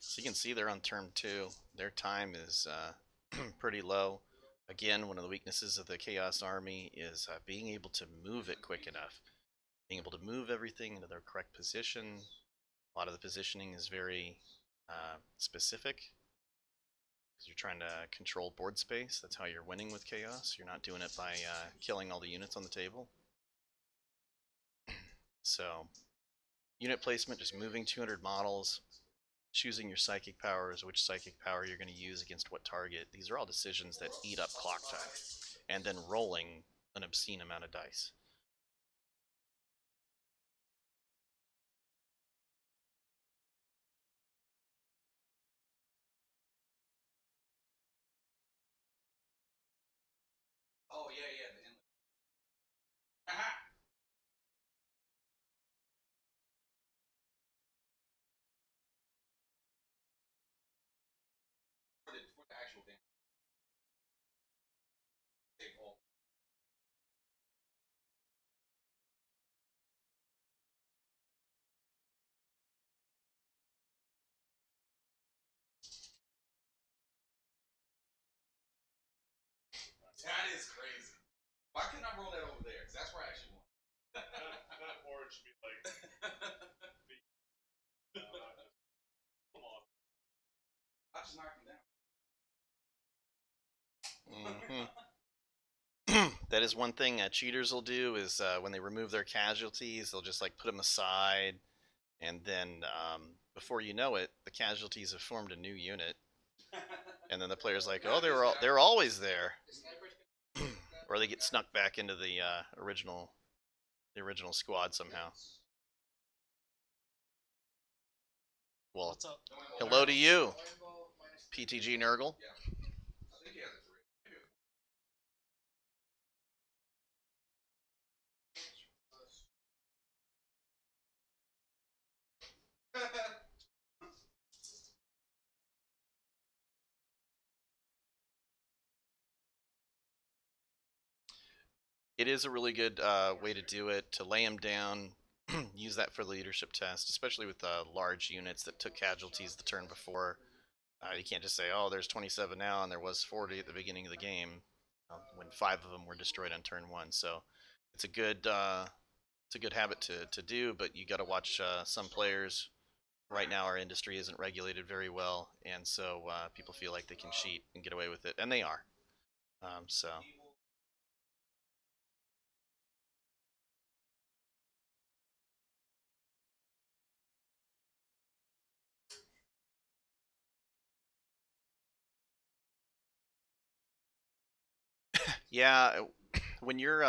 So you can see they're on turn 2. Their time is pretty low. Again, one of the weaknesses of the Chaos Army is being able to move it quick enough. Being able to move everything into their correct position. A lot of the positioning is very specific, because you're trying to control board space. That's how you're winning with Chaos. You're not doing it by killing all the units on the table. So, unit placement, just moving 200 models, choosing your psychic powers, which psychic power you're going to use against what target. These are all decisions that eat up clock time, and then rolling an obscene amount of dice. Oh, yeah, yeah. The inlet. Aha! For the actual damage. Take all. That is crazy. Why couldn't I roll that over there? Because that's where I actually want. That board should be like. Come on. I just knocked him down. That is one thing cheaters will do, is when they remove their casualties, they'll just like put them aside, and then before you know it, the casualties have formed a new unit, and then the player's like, oh, they're always there, or they get snuck back into the original squad somehow. Well, what's up? hello to you, PTG Nurgle. I think he has a 3. Maybe a 4. It is a really good way to do it, to lay them down use that for the leadership test, especially with large units that took casualties the turn before. You can't just say, oh, there's 27 now and there was 40 at the beginning of the game, when 5 of them were destroyed on turn 1. So it's a good habit to do, but you got to watch some players. Right now, our industry isn't regulated very well, and so people feel like they can cheat and get away with it, and they are. So. Yeah, when you're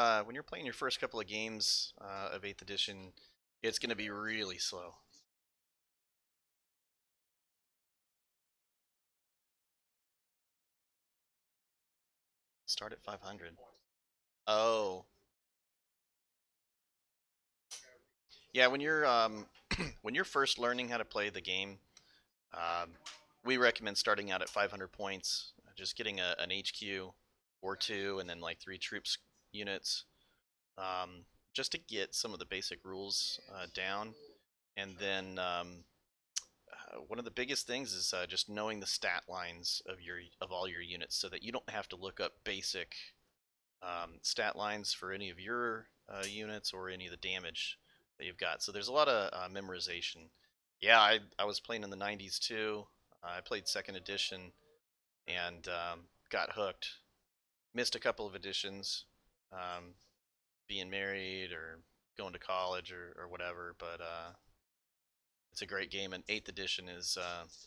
playing your first couple of games of 8th edition, it's going to be really slow. Start at 500. Oh. Yeah, when you're when you're first learning how to play the game, um, we recommend starting out at 500 points, just getting an HQ or 2, and then like 3 troops units, just to get some of the basic rules down. And then one of the biggest things is just knowing the stat lines of all your units, so that you don't have to look up basic stat lines for any of your units or any of the damage that you've got. So there's a lot of memorization. Yeah, I was playing in the 90s too. I played 2nd edition and got hooked. Missed a couple of editions, being married or going to college or whatever, but it's a great game, and 8th edition is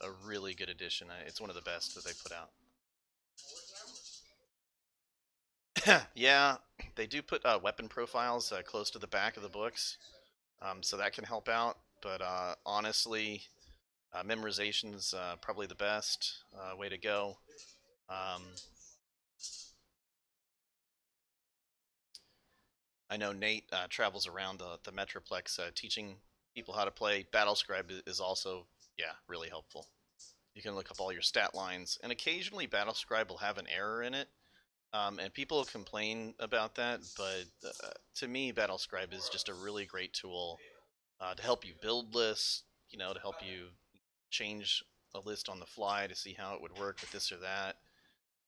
a really good edition. It's one of the best that they put out. Yeah, they do put weapon profiles close to the back of the books, so that can help out. But honestly, memorization's probably the best way to go. I know Nate travels around the Metroplex teaching people how to play. Battlescribe is also, yeah, really helpful. You can look up all your stat lines, and occasionally Battlescribe will have an error in it. And people complain about that, but to me, Battlescribe is just a really great tool to help you build lists, to help you change a list on the fly to see how it would work with this or that.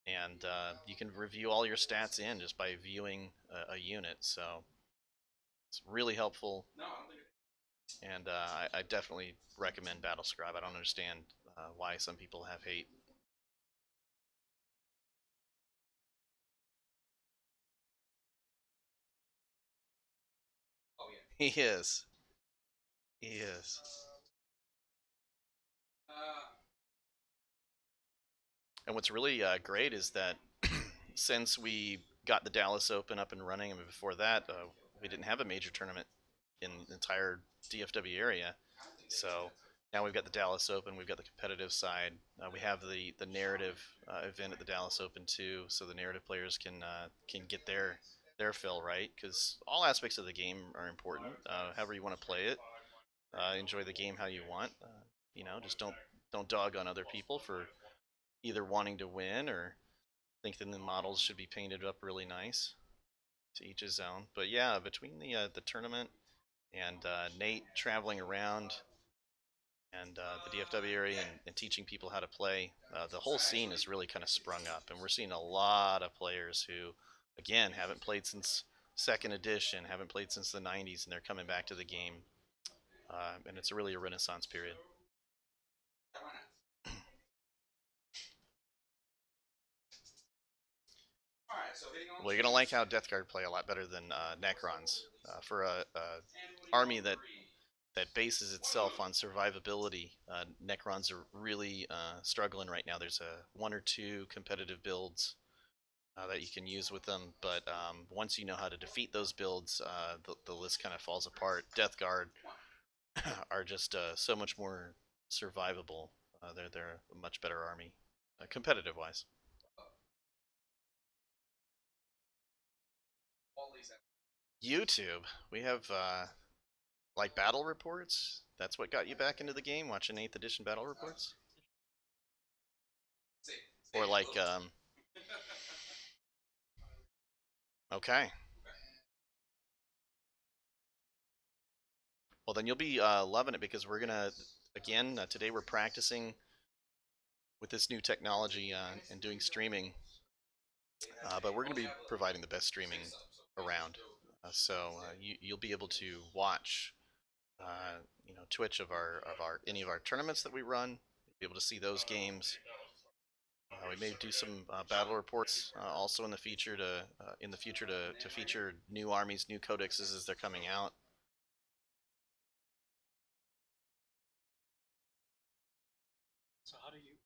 And you can review all your stats in just by viewing a unit. So it's really helpful. And I definitely recommend Battlescribe. I don't understand why some people have hate. He is. He is. And what's really great is that since we got the Dallas Open up and running, I mean, before that, we didn't have a major tournament in the entire DFW area. So now we've got the Dallas Open, we've got the competitive side, we have the narrative event at the Dallas Open too, so the narrative players can get their fill, right, because all aspects of the game are important. However you want to play it, enjoy the game how you want. Just don't dog on other people for either wanting to win or think that the models should be painted up really nice. To each his own. But yeah, between the tournament and Nate traveling around and the DFW area and teaching people how to play, the whole scene has really kind of sprung up, and we're seeing a lot of players who, again, haven't played since 2nd edition, haven't played since the 90s, and they're coming back to the game, and it's really a renaissance period. Well, you're gonna like how Death Guard play a lot better than Necrons. For a army that bases itself on survivability, Necrons are really struggling right now. There's 1 or 2 competitive builds that you can use with them, but once you know how to defeat those builds, the list kind of falls apart. Death Guard are just so much more survivable. They're a much better army, competitive wise. YouTube, we have like battle reports. That's what got you back into the game, watching 8th edition battle reports, or like okay. Well, then you'll be loving it, because we're gonna again today we're practicing with this new technology and doing streaming. But we're going to be providing the best streaming around. You'll be able to watch, Twitch of our any of our tournaments that we run. You'll be able to see those games. We may do some battle reports also in the future to feature new armies, new codexes as they're coming out. So how do you?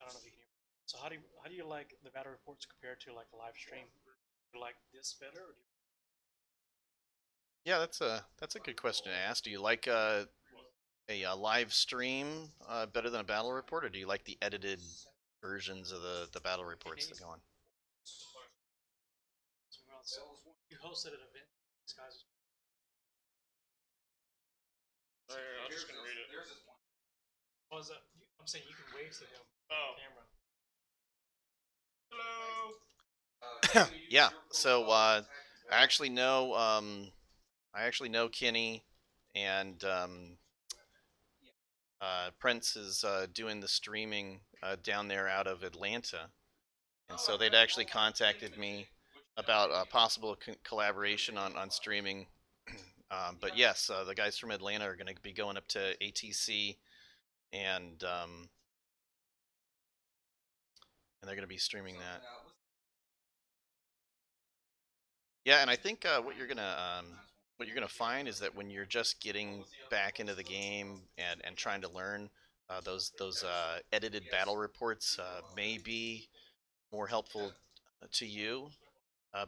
I don't know if you can hear. So how do you like the battle reports compared to like a live stream? Do you like this better? Or do you... Yeah, that's a good question to ask. Do you like a live stream better than a battle report, or do you like the edited versions of the battle reports that go on? So you hosted an event. These guys. I'm just gonna read it. Was that? I'm saying you can wave to him Oh. on camera. Hello. Yeah. So I actually know Kenny, and Prince is doing the streaming down there out of Atlanta, and so they'd actually contacted me about a possible collaboration on streaming. But yes, the guys from Atlanta are going to be going up to ATC, and they're going to be streaming that. Yeah, and I think what you're gonna find is that when you're just getting back into the game and trying to learn, those edited battle reports may be more helpful to you.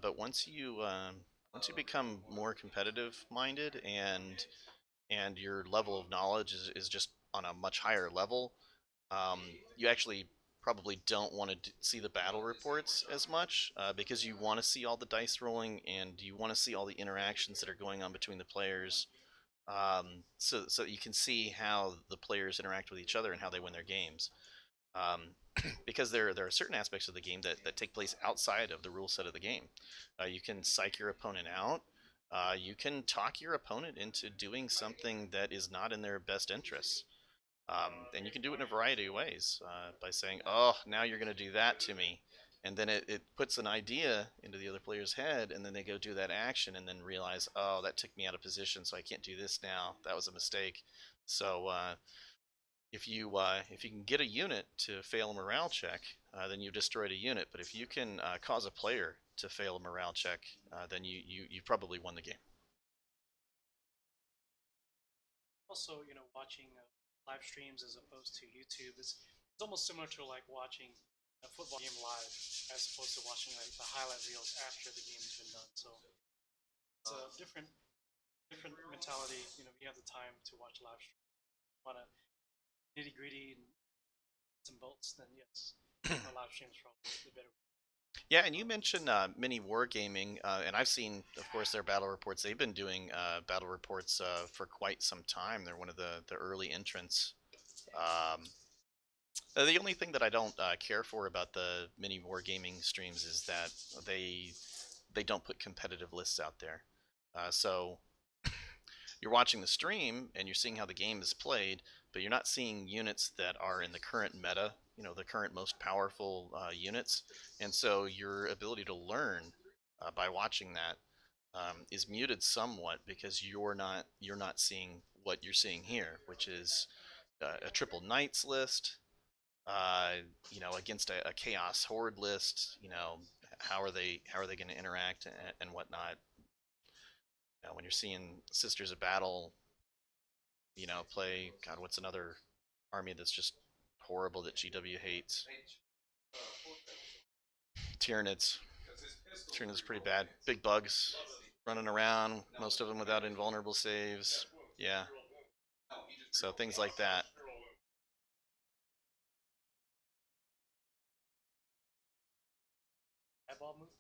But once you become more competitive minded, and your level of knowledge is just on a much higher level, you actually probably don't want to see the battle reports as much, because you want to see all the dice rolling, and you want to see all the interactions that are going on between the players, so you can see how the players interact with each other and how they win their games. Because there are certain aspects of the game that take place outside of the rule set of the game. You can psych your opponent out. You can talk your opponent into doing something that is not in their best interests. And you can do it in a variety of ways, by saying, "Oh, now you're going to do that to me," and then it puts an idea into the other player's head, and then they go do that action, and then realize, "Oh, that took me out of position, so I can't do this now. That was a mistake." So if you can get a unit to fail a morale check, then you've destroyed a unit. But if you can cause a player to fail a morale check, then you probably won the game. Also, watching live streams as opposed to YouTube is it's almost similar to like watching a football game live as opposed to watching like the highlight reels after the game's been done. So it's a different mentality. If you have the time to watch live stream, want to nitty gritty and some bolts, then yes, a live stream is probably the better. Yeah, and you mentioned Mini Wargaming, and I've seen, of course, their battle reports. They've been doing battle reports for quite some time. They're one of the early entrants. The only thing that I don't care for about the Mini Wargaming streams is that they don't put competitive lists out there. So you're watching the stream and you're seeing how the game is played, but you're not seeing units that are in the current meta, the current most powerful units. And so your ability to learn by watching that is muted somewhat, because you're not seeing what you're seeing here, which is a triple knights list, against a chaos horde list. How are they going to interact and whatnot. When you're seeing Sisters of Battle, play, God, what's another army that's just horrible that GW hates? Tyranids. Tyranids pretty bad. Big bugs running around, most of them without invulnerable saves. Yeah. So things like that. Eyeball movement.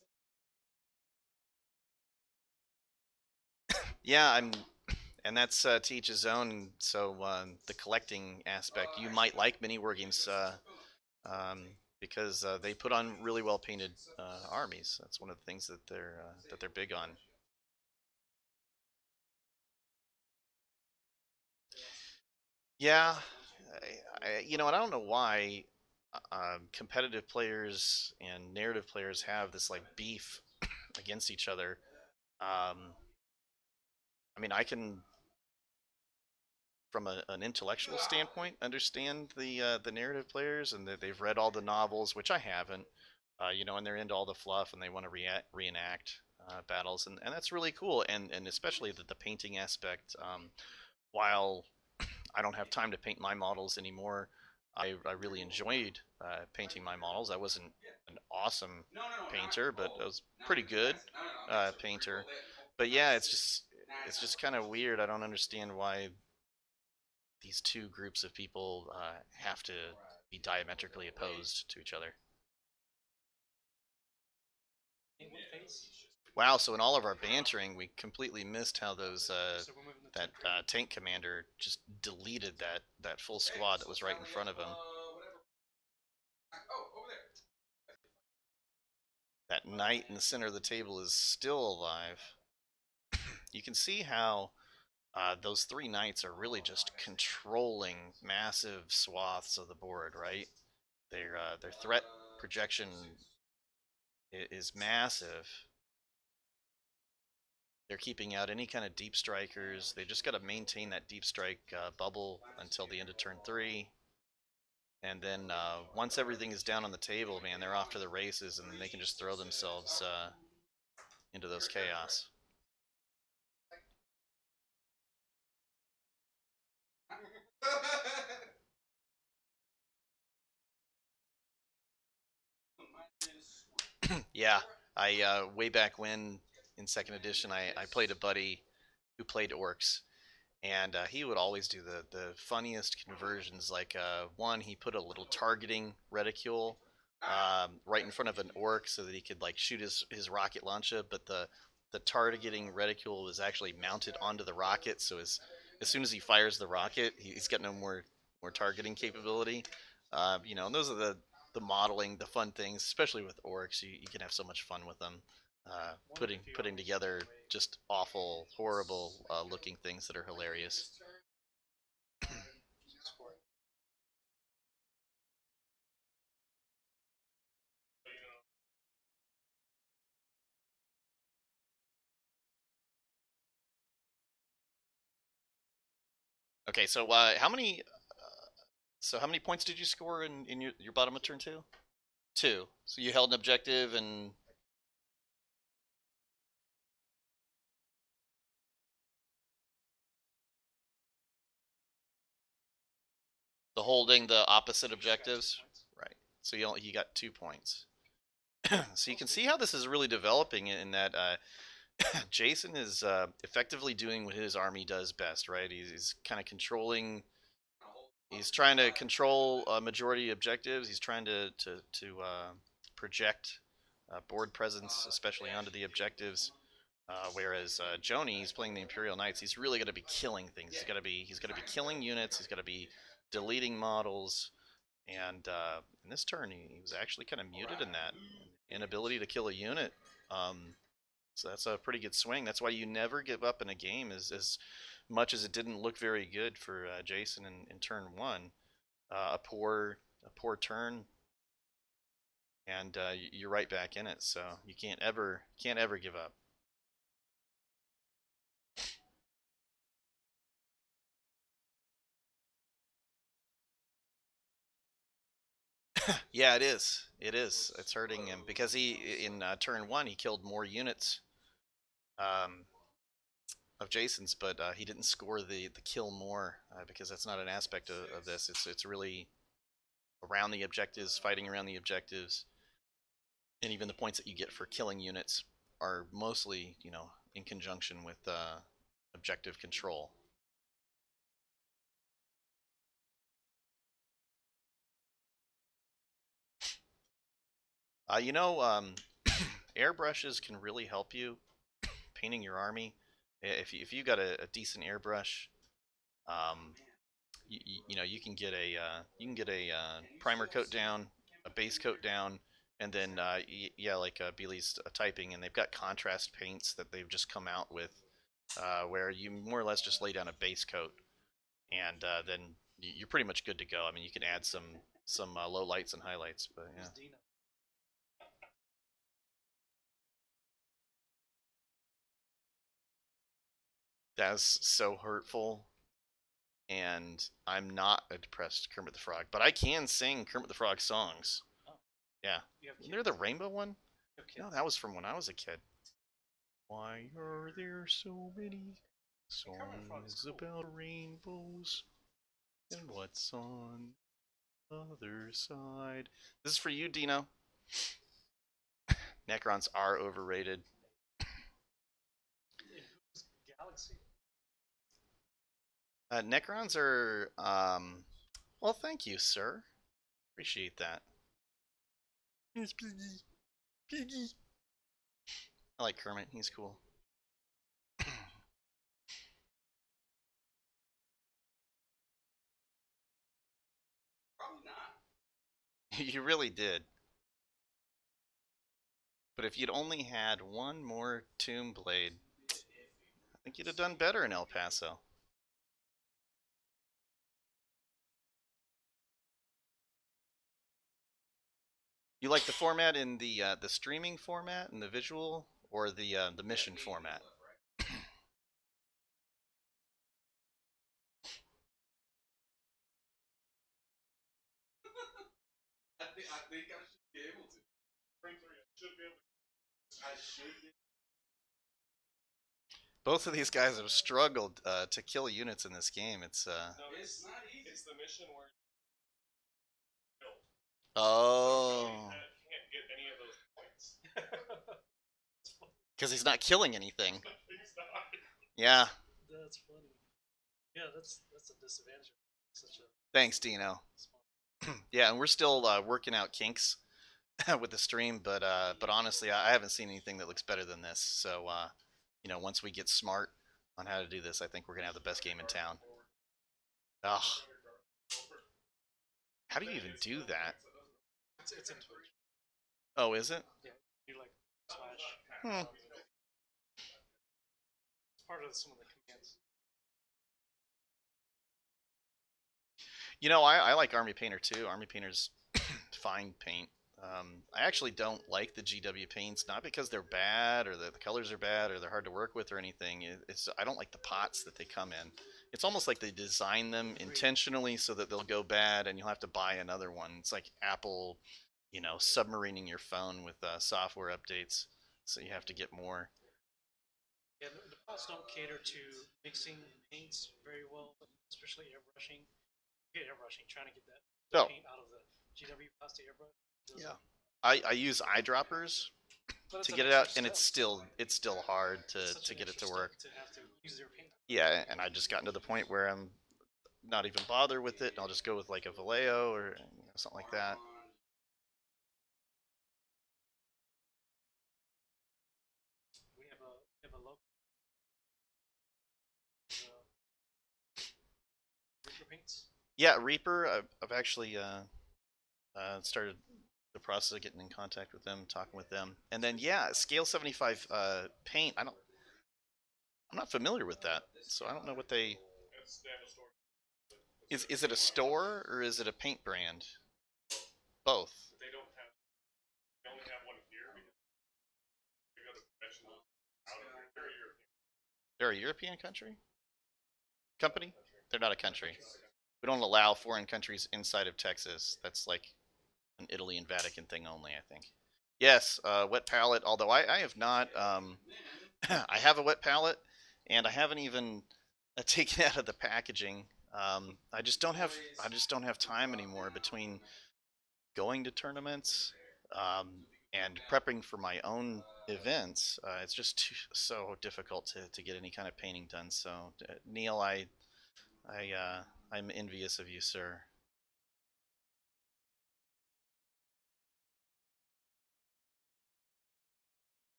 Yeah, and that's to each his own. So the collecting aspect, you might like mini war games because they put on really well painted armies. That's one of the things that they're big on. Yeah, you know, and I don't know why competitive players and narrative players have this like beef against each other. I mean, I can, from an intellectual standpoint, understand the narrative players and that they've read all the novels, which I haven't. You know, and they're into all the fluff and they want to reenact battles, and that's really cool. And especially the painting aspect. While I don't have time to paint my models anymore, I really enjoyed painting my models. I wasn't an awesome painter, but I was pretty good painter. But yeah, it's just kind of weird. I don't understand why these two groups of people have to be diametrically opposed to each other. Wow, so in all of our bantering, we completely missed how those that tank commander just deleted that full squad that was right in front of him. That knight in the center of the table is still alive. You can see how those three knights are really just controlling massive swaths of the board, right? Their threat projection is massive. They're keeping out any kind of deep strikers. They just got to maintain that deep strike bubble until the end of turn 3. And then once everything is down on the table, man, they're off to the races, and they can just throw themselves into those chaos. Yeah, I way back when in second edition, I played a buddy who played orcs, and he would always do the funniest conversions. Like one, he put a little targeting reticule right in front of an orc so that he could like shoot his rocket launcher, but the targeting reticule was actually mounted onto the rocket, so as soon as he fires the rocket, he's got no more targeting capability. You know, and those are the modeling, the fun things, especially with orcs. You can have so much fun with them. Putting together just awful, horrible looking things that are hilarious. Okay, so how many points did you score in your bottom of turn 2? 2. So you held an objective and the holding the opposite objectives, right? So you got 2 points. So you can see how this is really developing in that Jayson is effectively doing what his army does best, right? He's kind of controlling. He's trying to control majority objectives. He's trying to project board presence, especially onto the objectives. Whereas Jony, he's playing the Imperial Knights. He's really going to be killing things. He's got to be killing units. He's got to be deleting models. And in this turn, he was actually kind of muted in that inability to kill a unit. So that's a pretty good swing. That's why you never give up in a game, as much as it didn't look very good for Jayson in turn 1. A poor turn, and you're right back in it. So you can't ever give up. Yeah, it is. It is. It's hurting him because in turn 1 he killed more units um, of Jayson's, but he didn't score the kill more because that's not an aspect of this. It's really around the objectives, fighting around the objectives, and even the points that you get for killing units are mostly, you know, in conjunction with objective control. You know, airbrushes can really help you painting your army. If you got a decent airbrush, um, you know you can get a primer coat down, a base coat down, and then yeah, like Beely's typing, and they've got contrast paints that they've just come out with, where you more or less just lay down a base coat, and then you're pretty much good to go. I mean, you can add some low lights and highlights, but yeah. Who's Dino? That's so hurtful. And I'm not a depressed Kermit the Frog, but I can sing Kermit the Frog songs. Oh. Yeah. You have kids? They're the rainbow one? You have kids? No, that was from when I was a kid. Why are there so many songs about rainbows? And what's on the other side? This is for you, Dino. Necrons are overrated. In whose galaxy? Necrons are, well, thank you, sir. Appreciate that. Yes, Piggy. Piggy. I like Kermit. He's cool. Probably not. You really did. But if you'd only had one more Tomb Blade, I think you'd have done better in El Paso. You like the format in the streaming format and the visual, or the mission format? I think I should be able to. I should be. Both of these guys have struggled to kill units in this game. It's No, It's not easy. It's the mission where oh, can't get any of those points. because he's not killing anything. He's not. Yeah. That's funny. Yeah, that's a disadvantage. Such a Thanks, Dino. Yeah, and we're still working out kinks with the stream, but honestly, I haven't seen anything that looks better than this. So, you know, once we get smart on how to do this, I think we're gonna have the best game in town. Ugh. How do you even do that? it's in Twitch. Oh, is it? Yeah, you like slash. Hmm. It's part of some of the commands. You know, I like Army Painter too. Army Painter's fine paint. I actually don't like the GW paints, not because they're bad or the colors are bad or they're hard to work with or anything. It's I don't like the pots that they come in. It's almost like they design them intentionally so that they'll go bad and you'll have to buy another one. It's like Apple, you know, submarining your phone with software updates, so you have to get more. Yeah, the pots don't cater to mixing paints very well, especially airbrushing. Airbrushing, trying to get that Oh. paint out of the GW pots to airbrush. Yeah. I use eyedroppers But it's to an get it out, extra and it's still hard Such to an get it extra to step work. to have to use their paint. Yeah, and I just gotten to the point where I'm not even bother with it, and I'll just go with like a Vallejo or something like that. We have a local Reaper paints. Yeah, Reaper. I've actually started the process of getting in contact with them, talking with them, and then yeah, Scale 75 paint. I'm not familiar with that, so I don't know what they. They have a store. Is it a store or is it a paint brand? Both. But they don't have. They only have one here because they go to professional out of here. They're European. They're a European company. They're not a country. We don't allow foreign countries inside of Texas. That's like an Italy and Vatican thing only, I think. Yes, wet palette. Although I have not. I have a wet palette, and I haven't even taken it out of the packaging. I just don't have time anymore between going to tournaments and prepping for my own events. It's just so difficult to get any kind of painting done. So Neil, I'm envious of you, sir.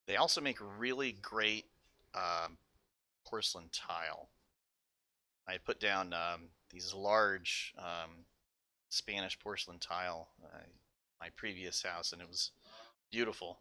They also make really great porcelain tile. I put down these large Spanish porcelain tile my previous house, and it was beautiful.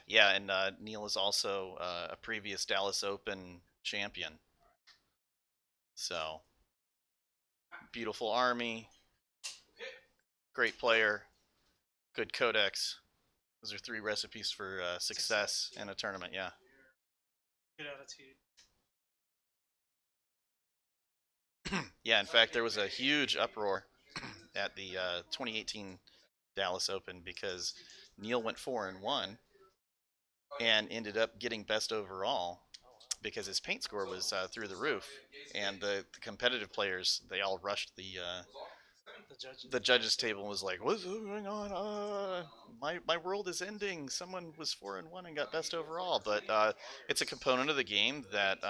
Yeah, and Neil is also a previous Dallas Open champion. So, beautiful army, great player, good codex. Those are 3 recipes for success in a tournament, yeah. Good attitude. Yeah, in fact, there was a huge uproar at the 2018 Dallas Open because Neil went 4-1 and ended up getting best overall because his paint score was through the roof, and the competitive players, they all rushed the judges table and was like, "What's going on? My world is ending. Someone was 4-1 and got best overall." But it's a component of the game that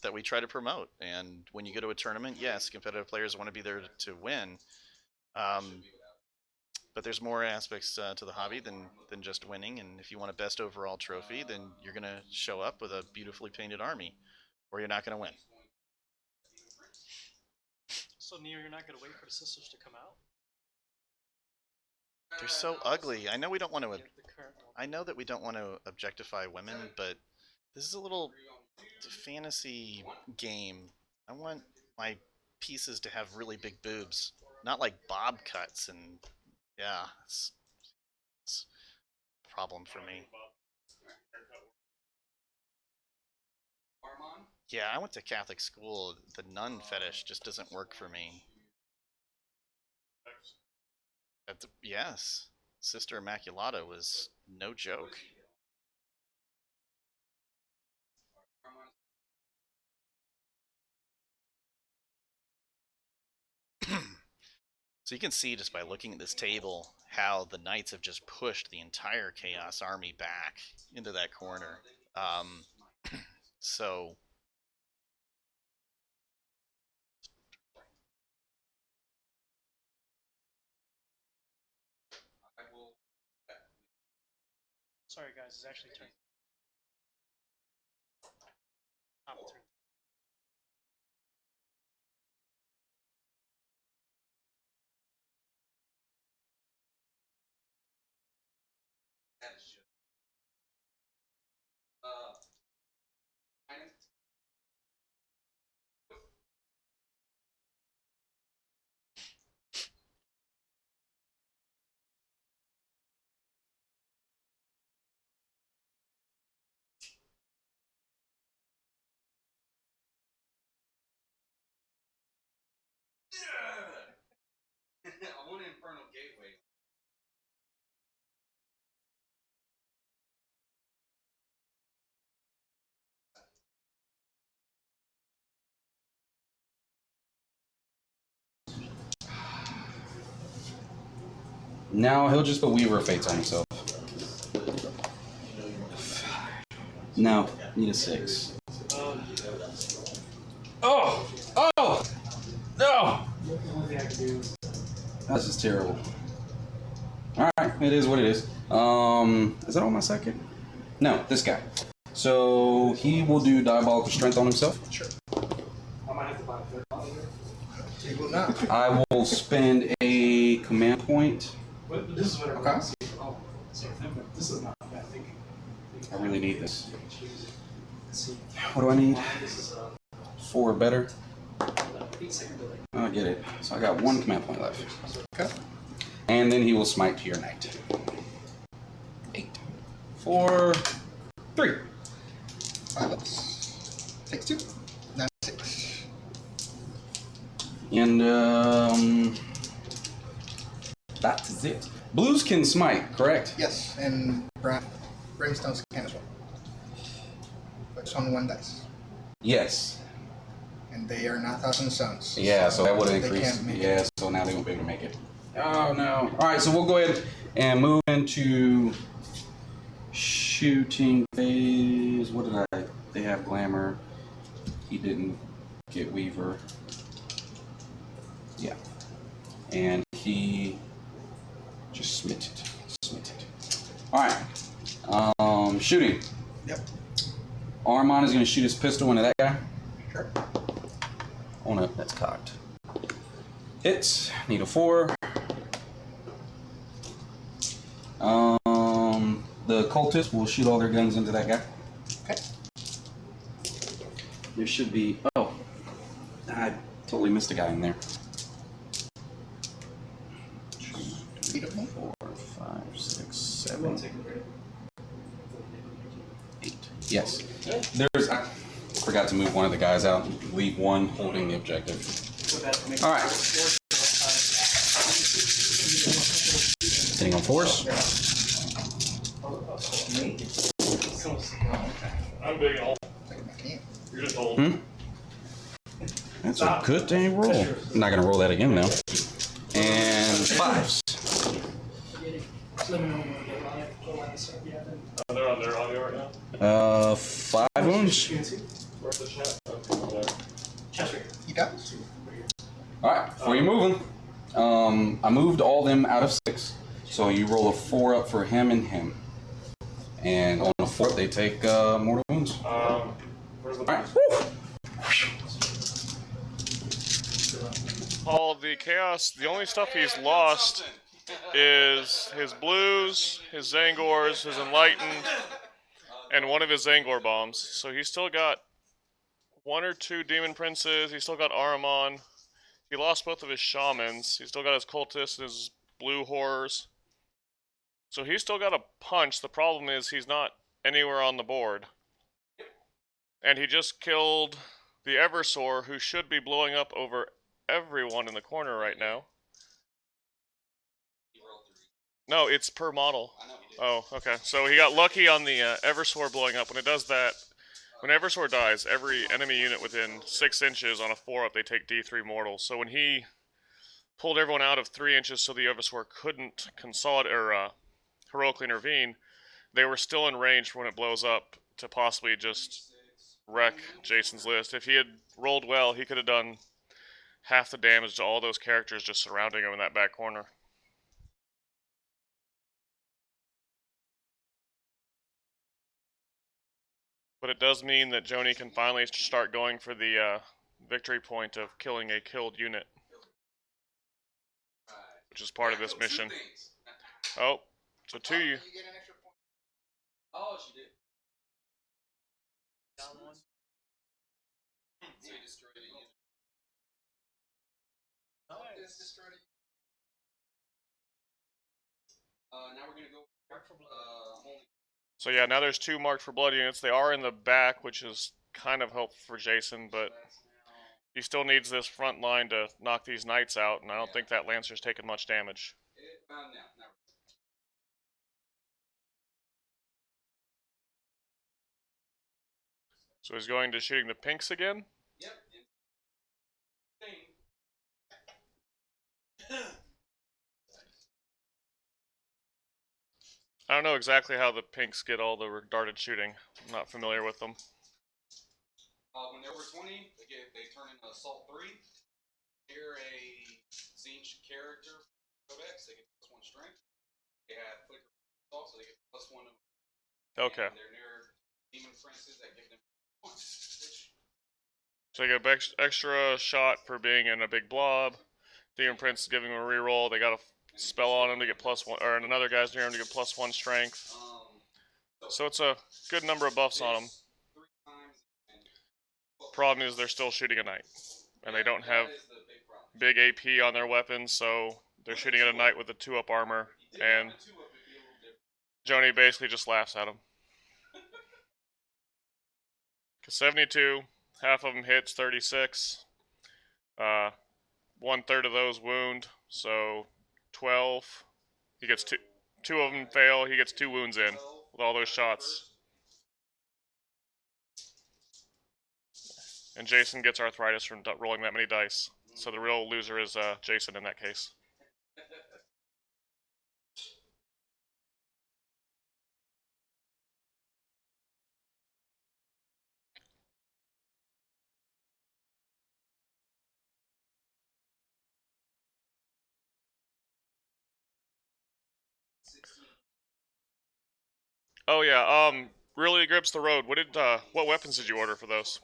that we try to promote. And when you go to a tournament, yes, competitive players want to be there to win. But there's more aspects to the hobby than just winning. And if you want a best overall trophy, then you're going to show up with a beautifully painted army, or you're not going to win. So, Neo, you're not going to wait for the sisters to come out? They're so ugly. I know we don't want to. The current one. I know that we don't want to objectify women, but this is a little fantasy game. I want my pieces to have really big boobs, not like bob cuts. And yeah, it's a problem for me. Yeah, I went to Catholic school. The nun fetish just doesn't work for me. Yes, Sister Immaculata was no joke. So you can see just by looking at this table how the Knights have just pushed the entire Chaos army back into that corner. So Sorry, guys, it's actually turned. Top turn. I want Infernal Gateway. Now he'll just put Weaver of Fates on himself. No, need a 6. Oh! Oh! No! That's just terrible. Alright, it is what it is. Is that on my second? No, this guy. So he will do Diabolical Strength on himself. Sure. I might have to buy a third bottle here. You will not. I will spend a command point. But this is what Okay. Oh, same thing, but this is not a bad thing. I really need this. See, What do I need? this is 4 better. 8-second delay. I get it. So I got 1 command point left. Okay. And then he will smite to your knight. 8. 4. 3. 5 ups. Takes 2. Now 6. And that is it. Blues can smite, correct? Yes, and Brimstones can as well. But it's on 1 dice. Yes. And they are not Thousand Suns. Yeah, so that would they increase. can't make it. Yeah, so now they won't be able to make it. Oh no. Alright, so we'll go ahead and move into shooting phase. What did I? They have Glamour. He didn't get Weaver. Yeah. And he just smitted. Alright. Shooting. Yep. Armand is going to shoot his pistol into that guy. Sure. Oh no, that's cocked. Hits. Need a 4. The cultists will shoot all their guns into that guy. Okay. There should be. Oh, I totally missed a guy in there. 4, 5, 6, 7, 8. Yes. There's. I forgot to move one of the guys out. Leave one holding the objective. All right. Hitting on force. I'm big old. You're just old. That's a good dang roll. I'm not gonna roll that again though. And 5s. They're on their audio right now. 5 wounds. Where's the chat? You got it. All right, before you move them, I moved all them out of 6. So you roll a 4 up for him and him. And on a 4, they take mortal wounds. Where's the All right. All the chaos, the only stuff he's lost is his blues, his Zangors, his Enlightened, and one of his Zangor bombs. So he's still got 1 or 2 Demon Princes, he's still got Ahriman, he lost both of his Shamans, he's still got his Cultists and his Blue Horrors. So he's still got a punch, the problem is he's not anywhere on the board. And he just killed the Eversor, who should be blowing up over everyone in the corner right now. No, it's per model. Oh, okay. So he got lucky on the Eversor blowing up. When it does that, when Eversor dies, every enemy unit within 6 inches on a 4-up, they take D3 mortals. So when he pulled everyone out of 3 inches so the Eversor couldn't consolidate or heroically intervene, they were still in range for when it blows up to possibly just wreck Jayson's list. If he had rolled well, he could have done half the damage to all those characters just surrounding him in that back corner. But it does mean that Jony can finally start going for the victory point of killing a killed unit, which is part of this mission. Oh, so 2 you. Oh, she did. Now we're gonna go. So yeah, now there's 2 marked for blood units. They are in the back, which is kind of helpful for Jayson, but he still needs this front line to knock these knights out, and I don't think that Lancer's taken much damage. So he's going to shooting the pinks again? Yep. I don't know exactly how the pinks get all the darted shooting. I'm not familiar with them. When they're over 20, they turn into Assault 3. They're a Zinch character, Codex, they get +1 strength. They have Flicker Assault, so they get +1. Okay. And they're near Demon Princes that give them 1. So they get extra shot for being in a big blob. Demon Prince is giving them a reroll. They got a spell on him to get +1, or another guy's near him to get +1 strength. So it's a good number of buffs on him. Problem is they're still shooting a knight, and they don't have big AP on their weapons, so they're shooting at a knight with a 2-up armor, and Jony basically just laughs at him. 72, half of them hits, 36. 1/3 of those wound, so 12. He gets 2 of them fail, he gets 2 wounds in with all those shots. And Jayson gets arthritis from rolling that many dice. So the real loser is Jayson in that case. Oh yeah, really grips the road. What weapons did you order for those?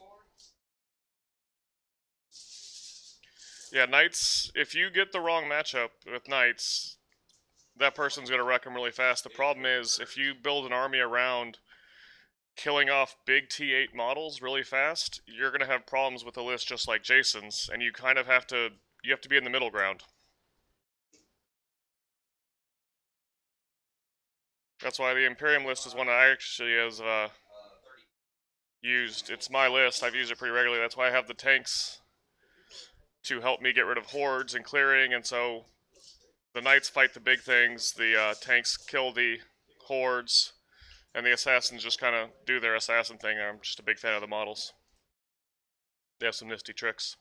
Yeah, Knights, if you get the wrong matchup with Knights, that person's going to wreck them really fast. The problem is, if you build an army around killing off big T8 models really fast, you're going to have problems with the list just like Jayson's, and you kind of have to be in the middle ground. That's why the Imperium list is one I actually has used. It's my list. I've used it pretty regularly. That's why I have the tanks to help me get rid of hordes and clearing, and so the knights fight the big things, the tanks kill the hordes, and the assassins just kind of do their assassin thing. I'm just a big fan of the models. They have some nifty tricks.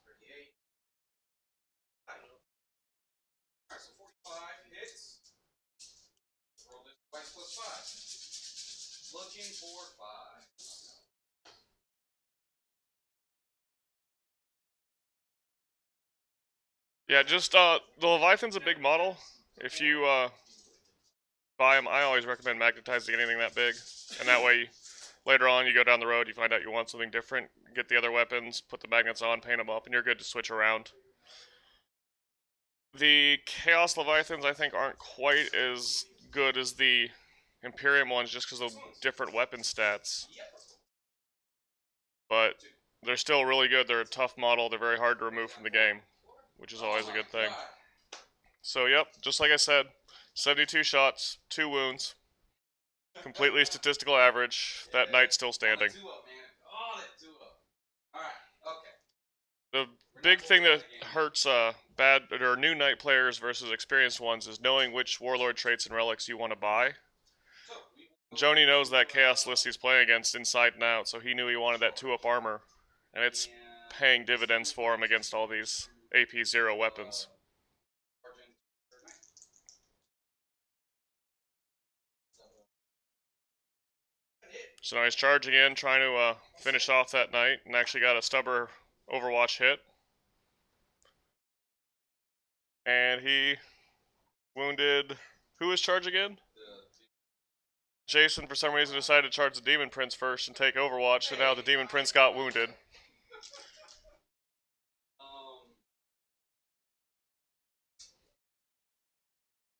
Looking for 5. Yeah, just the Leviathan's a big model. If you buy them, I always recommend magnetizing anything that big, and that way later on you go down the road, you find out you want something different, get the other weapons, put the magnets on, paint them up, and you're good to switch around. The Chaos Leviathans I think aren't quite as good as the Imperium ones just because of different weapon stats. But they're still really good. They're a tough model. They're very hard to remove from the game, which is always a good thing. So, yep, just like I said, 72 shots, 2 wounds, completely statistical average. That knight's still standing. The big thing that hurts bad or new knight players versus experienced ones is knowing which warlord traits and relics you want to buy. Jony knows that chaos list he's playing against inside and out, so he knew he wanted that 2-up armor, and it's paying dividends for him against all these AP 0 weapons. So now he's charging in, trying to finish off that knight, and actually got a stubber Overwatch hit. And he wounded... Who was charging in? Jayson, for some reason, decided to charge the Demon Prince first and take Overwatch, so now the Demon Prince got wounded.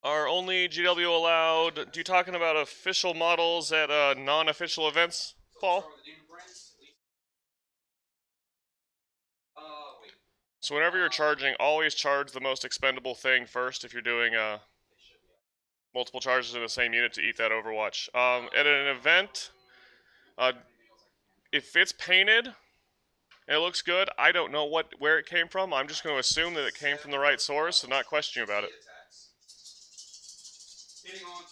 Are only GW allowed... Do you talking about official models at non-official events, Paul? So whenever you're charging, always charge the most expendable thing first if you're doing multiple charges in the same unit to eat that Overwatch. At an event, if it's painted and it looks good, I don't know where it came from. I'm just going to assume that it came from the right source and not question you about it.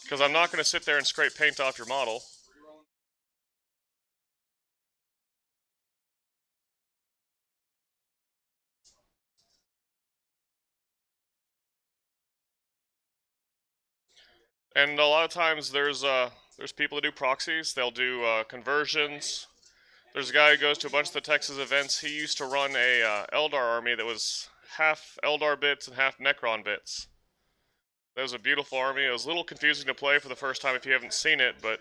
Because I'm not going to sit there and scrape paint off your model. And a lot of times there's people that do proxies. They'll do conversions. There's a guy who goes to a bunch of the Texas events. He used to run a Eldar army that was half Eldar bits and half Necron bits. That was a beautiful army. It was a little confusing to play for the first time if you haven't seen it, but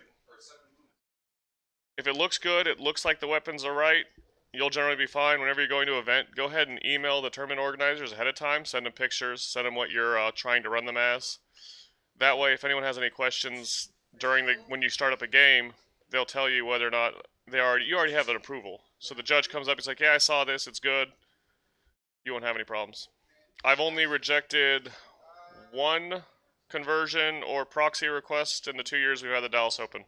if it looks good, it looks like the weapons are right, you'll generally be fine. Whenever you're going to an event, go ahead and email the tournament organizers ahead of time. Send them pictures. Send them what you're trying to run them as. That way, if anyone has any questions when you start up a game, they'll tell you whether or not you already have an approval. So the judge comes up, he's like, yeah, I saw this, it's good. You won't have any problems. I've only rejected 1 conversion or proxy request in the 2 years we've had the Dallas Open.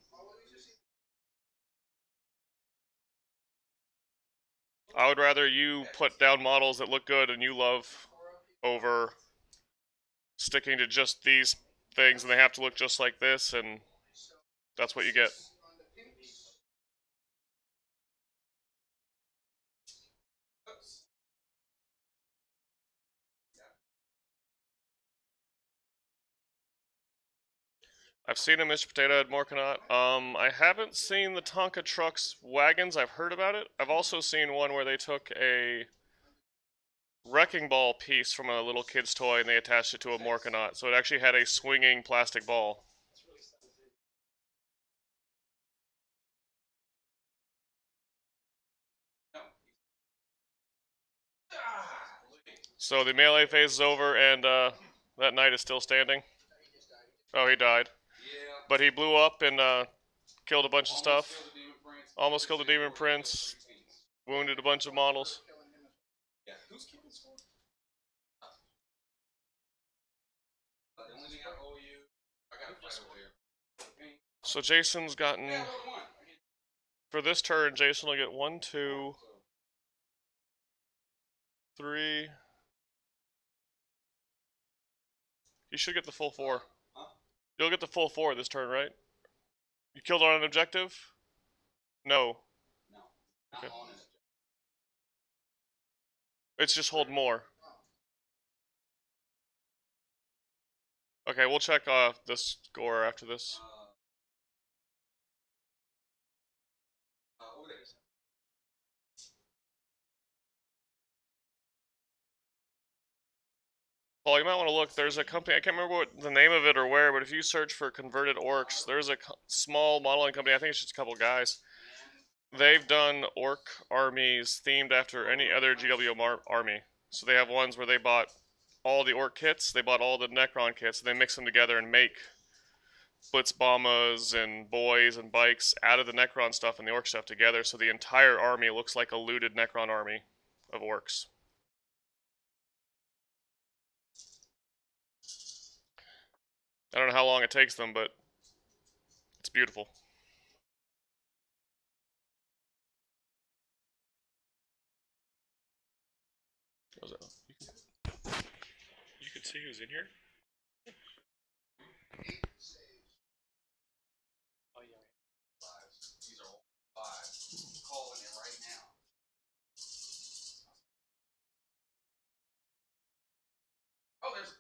I would rather you put down models that look good and you love over sticking to just these things and they have to look just like this, and that's what you get. I've seen a Mr. Potato at Morkanot. I haven't seen the Tonka Trucks wagons. I've heard about it. I've also seen one where they took a wrecking ball piece from a little kid's toy and they attached it to a Morkanot. So it actually had a swinging plastic ball. So the melee phase is over and that knight is still standing. Oh, he died. But he blew up and killed a bunch of stuff. Almost killed the Demon Prince. Wounded a bunch of models. So Jayson's gotten... For this turn, Jayson will get 1, 2, 3... You should get the full 4. You'll get the full 4 this turn, right? You killed on an objective? No. Okay. It's just hold more. Okay, we'll check the score after this. Paul, you might want to look. There's a company, I can't remember what the name of it or where, but if you search for converted orcs, there's a small modeling company, I think it's just a couple guys. They've done orc armies themed after any other GW army. So they have ones where they bought all the orc kits, they bought all the Necron kits, and they mix them together and make Blitzbombas and boys and bikes out of the Necron stuff and the orc stuff together, so the entire army looks like a looted Necron army of orcs. I don't know how long it takes them, but it's beautiful. What was that? You can see who's in here? Oh yeah. These are all 5. Calling it right now. Oh, there's...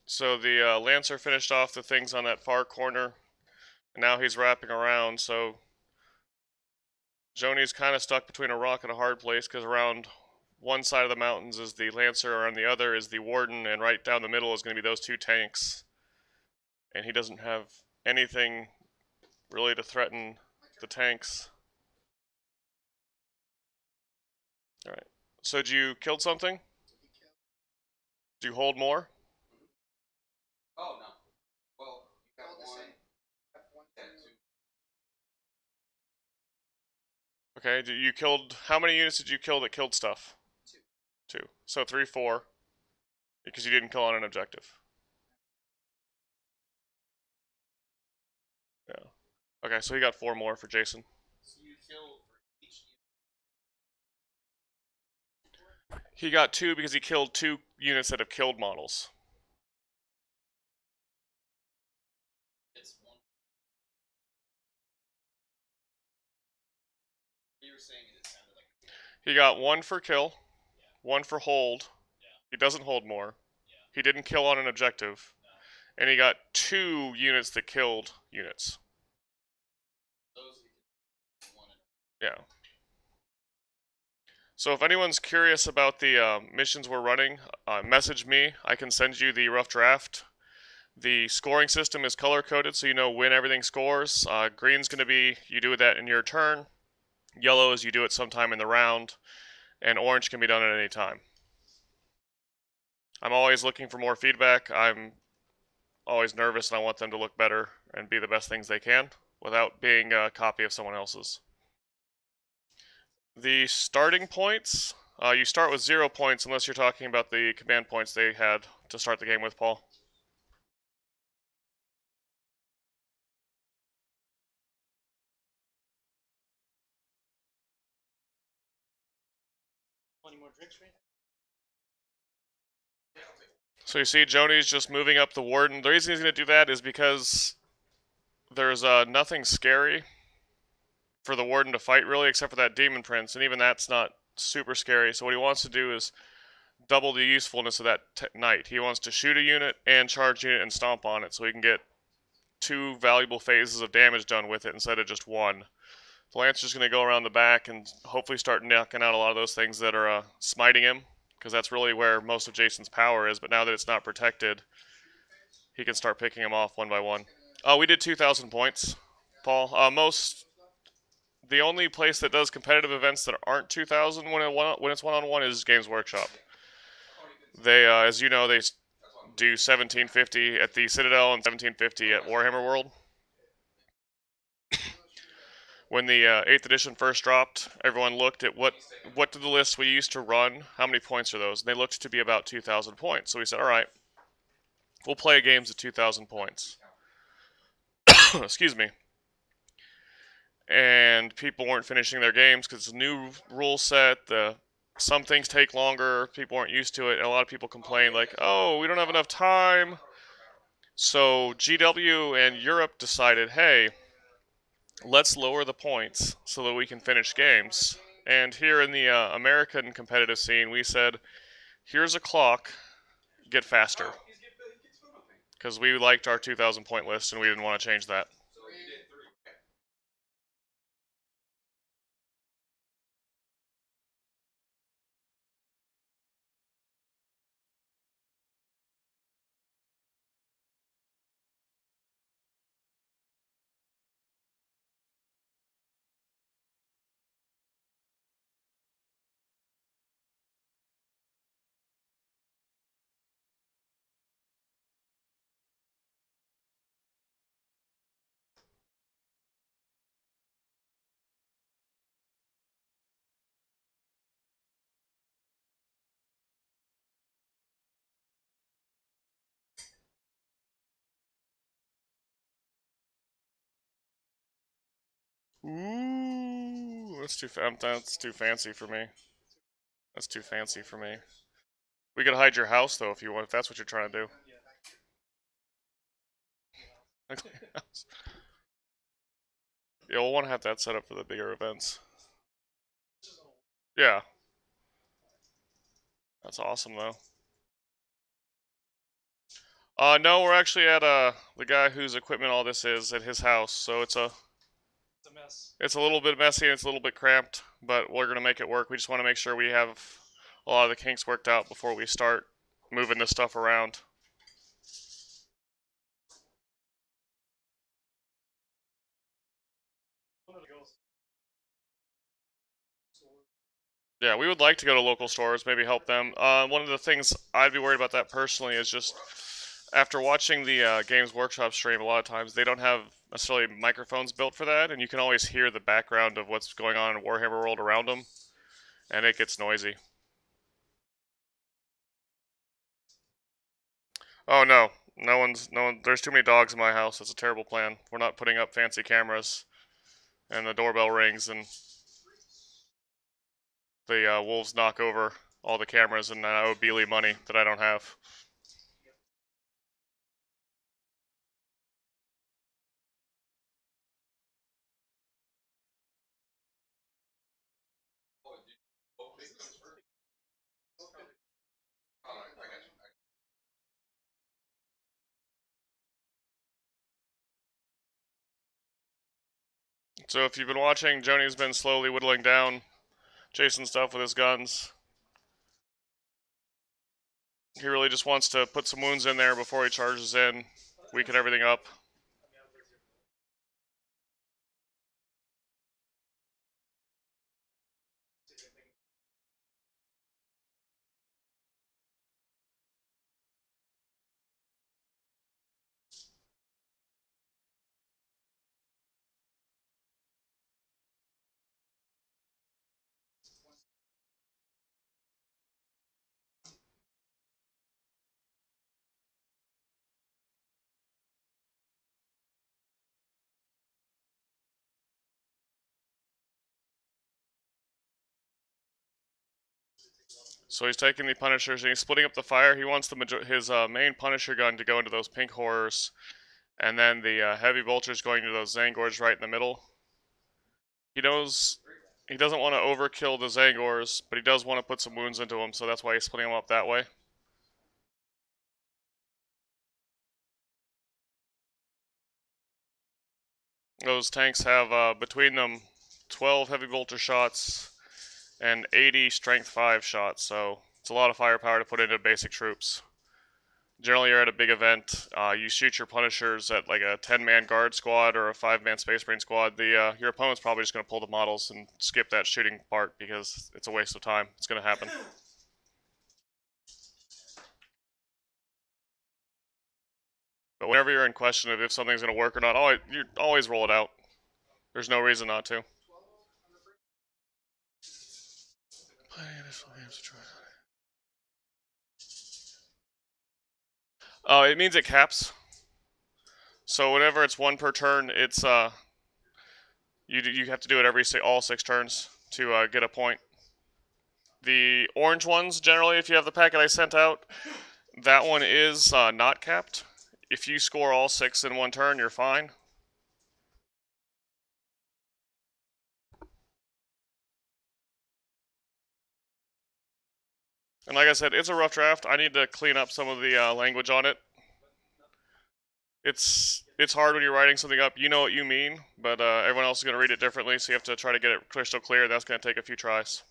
So the Lancer finished off the things on that far corner, and now he's wrapping around, so Jony's kind of stuck between a rock and a hard place, because around one side of the mountains is the Lancer, and on the other is the Warden, and right down the middle is going to be those 2 tanks. And he doesn't have anything really to threaten the tanks. Alright, so did you kill something? Do you hold more? Oh, no. Well, you got 1. Okay, you killed... How many units did you kill that killed stuff? 2. So 3, 4. Because you didn't kill on an objective. Yeah. Okay, so he got 4 more for Jayson. So you killed for each unit? He got 2 because he killed 2 units that have killed models. It's 1. You were saying it sounded like... He got 1 for kill, 1 for hold. He doesn't hold more. He didn't kill on an objective. And he got 2 units that killed units. Yeah. So if anyone's curious about the missions we're running, message me. I can send you the rough draft. The scoring system is color-coded, so you know when everything scores. Green's going to be, you do that in your turn. Yellow is you do it sometime in the round. And orange can be done at any time. I'm always looking for more feedback. I'm always nervous and I want them to look better and be the best things they can without being a copy of someone else's. The starting points, you start with 0 points unless you're talking about the command points they had to start the game with, Paul. Any more drinks, right? So you see Jony's just moving up the Warden. The reason he's going to do that is because there's nothing scary for the Warden to fight, really, except for that Demon Prince, and even that's not super scary. So what he wants to do is double the usefulness of that Knight. He wants to shoot a unit and charge a unit and stomp on it, so he can get 2 valuable phases of damage done with it instead of just 1. The Lancer's going to go around the back and hopefully start knocking out a lot of those things that are smiting him, because that's really where most of Jayson's power is, but now that it's not protected, he can start picking them off one by one. We did 2,000 points, Paul. The only place that does competitive events that aren't 2,000 when it's one-on-one is Games Workshop. They, as you know, they do 1750 at the Citadel and 1750 at Warhammer World. When the 8th edition first dropped, everyone looked at what did the lists we used to run, how many points are those, and they looked to be about 2,000 points. So we said, all right, we'll play games at 2,000 points. Excuse me. And people weren't finishing their games because it's a new rule set. Some things take longer. People weren't used to it. And a lot of people complained like, oh, we don't have enough time. So GW and Europe decided, hey, let's lower the points so that we can finish games. And here in the American competitive scene, we said, here's a clock, get faster. Because we liked our 2,000 point list and we didn't want to change that. Ooh, that's too fancy for me. That's too fancy for me. We could hide your house though if you want. If that's what you're trying to do. Yeah, we'll want to have that set up for the bigger events. Yeah. That's awesome though. No, we're actually at the guy whose equipment all this is at his house, so it's a mess. It's a little bit messy and it's a little bit cramped, but we're gonna make it work. We just want to make sure we have a lot of the kinks worked out before we start moving this stuff around. Yeah, we would like to go to local stores, maybe help them. One of the things I'd be worried about that personally is just after watching the Games Workshop stream, a lot of times they don't have necessarily microphones built for that, and you can always hear the background of what's going on in Warhammer World around them, and it gets noisy. Oh no, no one. There's too many dogs in my house. That's a terrible plan. We're not putting up fancy cameras, and the doorbell rings, and the wolves knock over all the cameras, and I owe Beely money that I don't have. So if you've been watching, Jony's been slowly whittling down Jayson's stuff with his guns. He really just wants to put some wounds in there before he charges in, weaken everything up. So he's taking the Punishers and he's splitting up the fire. He wants his main Punisher gun to go into those pink horrors, and then the heavy vultures going to those Zangors right in the middle. He knows he doesn't want to overkill the Zangors, but he does want to put some wounds into them, so that's why he's splitting them up that way. Those tanks have between them 12 heavy bolter shots and 80 strength 5 shots, so it's a lot of firepower to put into basic troops. Generally, you're at a big event. You shoot your Punishers at like a 10-man guard squad or a 5-man Space Marine squad. Your opponent's probably just going to pull the models and skip that shooting part because it's a waste of time. It's going to happen. But whenever you're in question of if something's going to work or not, you always roll it out. There's no reason not to. It means it caps. So whenever it's 1 per turn, it's you have to do it all 6 turns to get a point. The orange ones, generally, if you have the packet I sent out, that one is not capped. If you score all 6 in 1 turn, you're fine. And like I said, it's a rough draft. I need to clean up some of the language on it. It's hard when you're writing something up. You know what you mean, but everyone else is going to read it differently, so you have to try to get it crystal clear. That's going to take a few tries.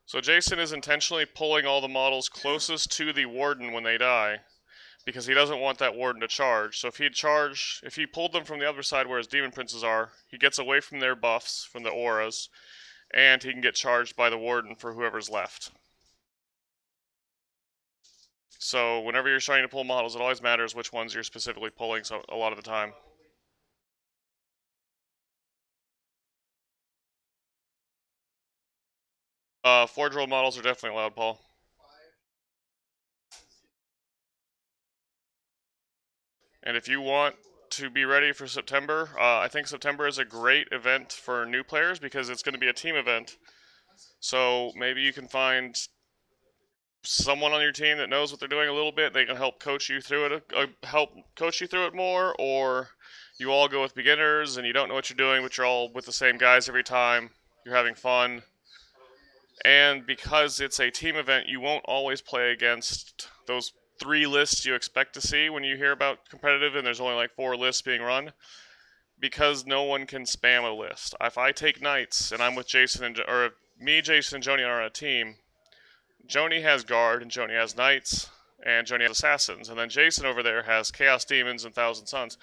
So Jayson is intentionally pulling all the models closest to the Warden when they die, because he doesn't want that Warden to charge. So if he pulled them from the other side where his Demon Princes are, he gets away from their buffs, from the auras, and he can get charged by the Warden for whoever's left. So whenever you're trying to pull models, it always matters which ones you're specifically pulling a lot of the time. Forge roll models are definitely allowed, Paul. And if you want to be ready for September, I think September is a great event for new players because it's going to be a team event. So maybe you can find someone on your team that knows what they're doing a little bit. They can help coach you through it, more, or you all go with beginners and you don't know what you're doing, but you're all with the same guys every time. You're having fun. And because it's a team event, you won't always play against those 3 lists you expect to see when you hear about competitive and there's only like 4 lists being run, because no one can spam a list. If I take Knights and I'm with Jayson or me, Jayson, and Jony are on a team, Jony has Guard and Jony has Knights and Jony has Assassins, and then Jayson over there has Chaos Demons and Thousand Suns.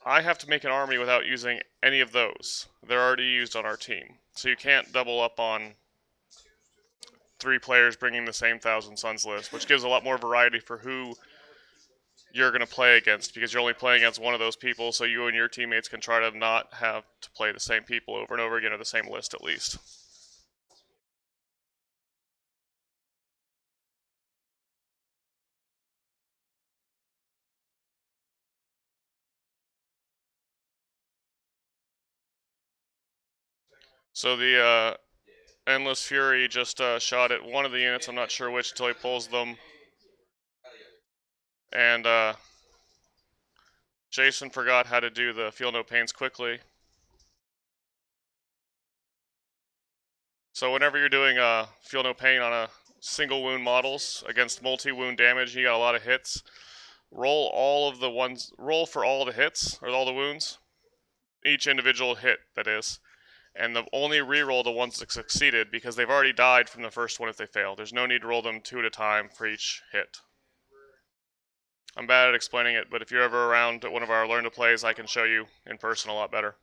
I have to make an army without using any of those. They're already used on our team. So you can't double up on 3 players bringing the same Thousand Suns list, which gives a lot more variety for who you're going to play against, because you're only playing against one of those people, so you and your teammates can try to not have to play the same people over and over again, or the same list at least. So the Endless Fury just shot at one of the units, I'm not sure which until he pulls them. And Jayson forgot how to do the Feel No Pains quickly. So whenever you're doing Feel No Pain on a single wound models against multi-wound damage, you got a lot of hits, roll for all the hits, or all the wounds. Each individual hit, that is. And only re-roll the ones that succeeded, because they've already died from the first one if they fail. There's no need to roll them 2 at a time for each hit. I'm bad at explaining it, but if you're ever around at one of our Learn to Plays, I can show you in person a lot better.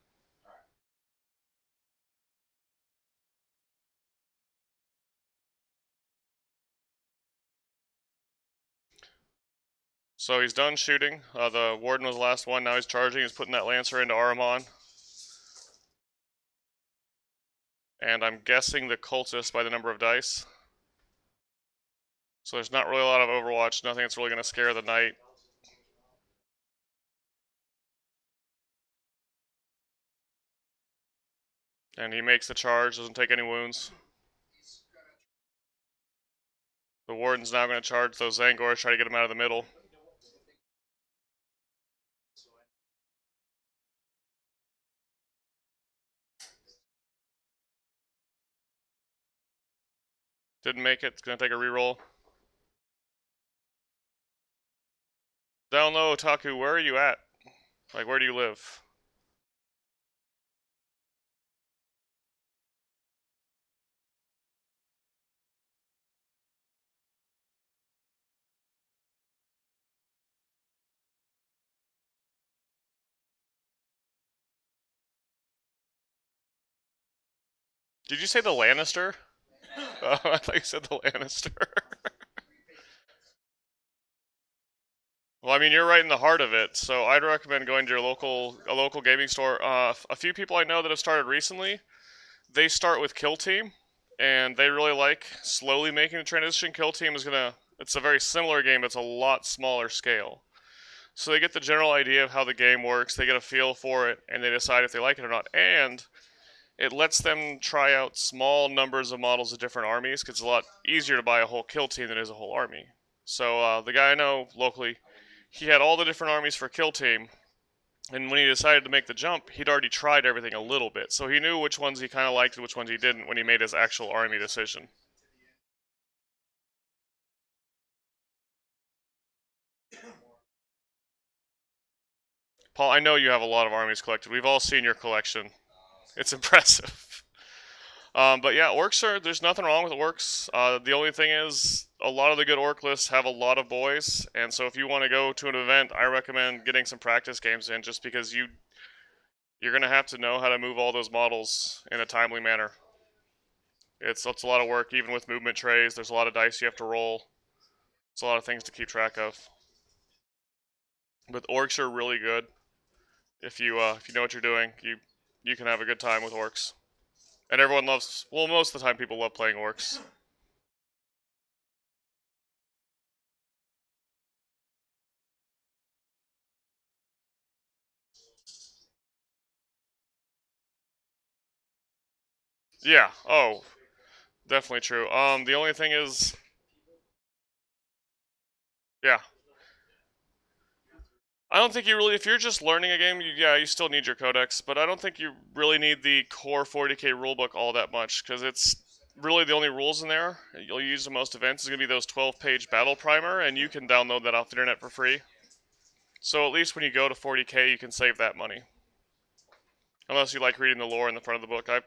So he's done shooting. The Warden was the last one. Now he's charging. He's putting that Lancer into Ahriman. And I'm guessing the Cultist by the number of dice. So there's not really a lot of Overwatch. Nothing that's really going to scare the Knight. And he makes the charge. Doesn't take any wounds. The Warden's now going to charge those Zangors, try to get him out of the middle. Didn't make it. It's going to take a reroll. Down low, Otaku, where are you at? Like, where do you live? Did you say the Lannister? Oh, I thought you said the Lannister. Well, I mean, you're right in the heart of it, so I'd recommend going to your local gaming store. A few people I know that have started recently, they start with Kill Team, and they really like slowly making the transition. Kill Team is it's a very similar game, but it's a lot smaller scale. So they get the general idea of how the game works, they get a feel for it, and they decide if they like it or not. And it lets them try out small numbers of models of different armies, because it's a lot easier to buy a whole Kill Team than it is a whole army. So the guy I know locally, he had all the different armies for Kill Team, and when he decided to make the jump, he'd already tried everything a little bit, so he knew which ones he kind of liked and which ones he didn't when he made his actual army decision. Paul, I know you have a lot of armies collected. We've all seen your collection. It's impressive. But yeah, there's nothing wrong with orcs. The only thing is, a lot of the good orc lists have a lot of boys, and so if you want to go to an event, I recommend getting some practice games in, just because you're going to have to know how to move all those models in a timely manner. It's a lot of work, even with movement trays. There's a lot of dice you have to roll. It's a lot of things to keep track of. But orcs are really good. If you know what you're doing, you can have a good time with orcs. And everyone loves, well, most of the time people love playing orcs. Yeah, oh, definitely true. The only thing is, yeah. I don't think you really, if you're just learning a game, you still need your codex, but I don't think you really need the core 40k rulebook all that much, because it's really the only rules in there you'll use in most events is going to be those 12-page battle primer, and you can download that off the internet for free. So at least when you go to 40k, you can save that money. Unless you like reading the lore in the front of the book. I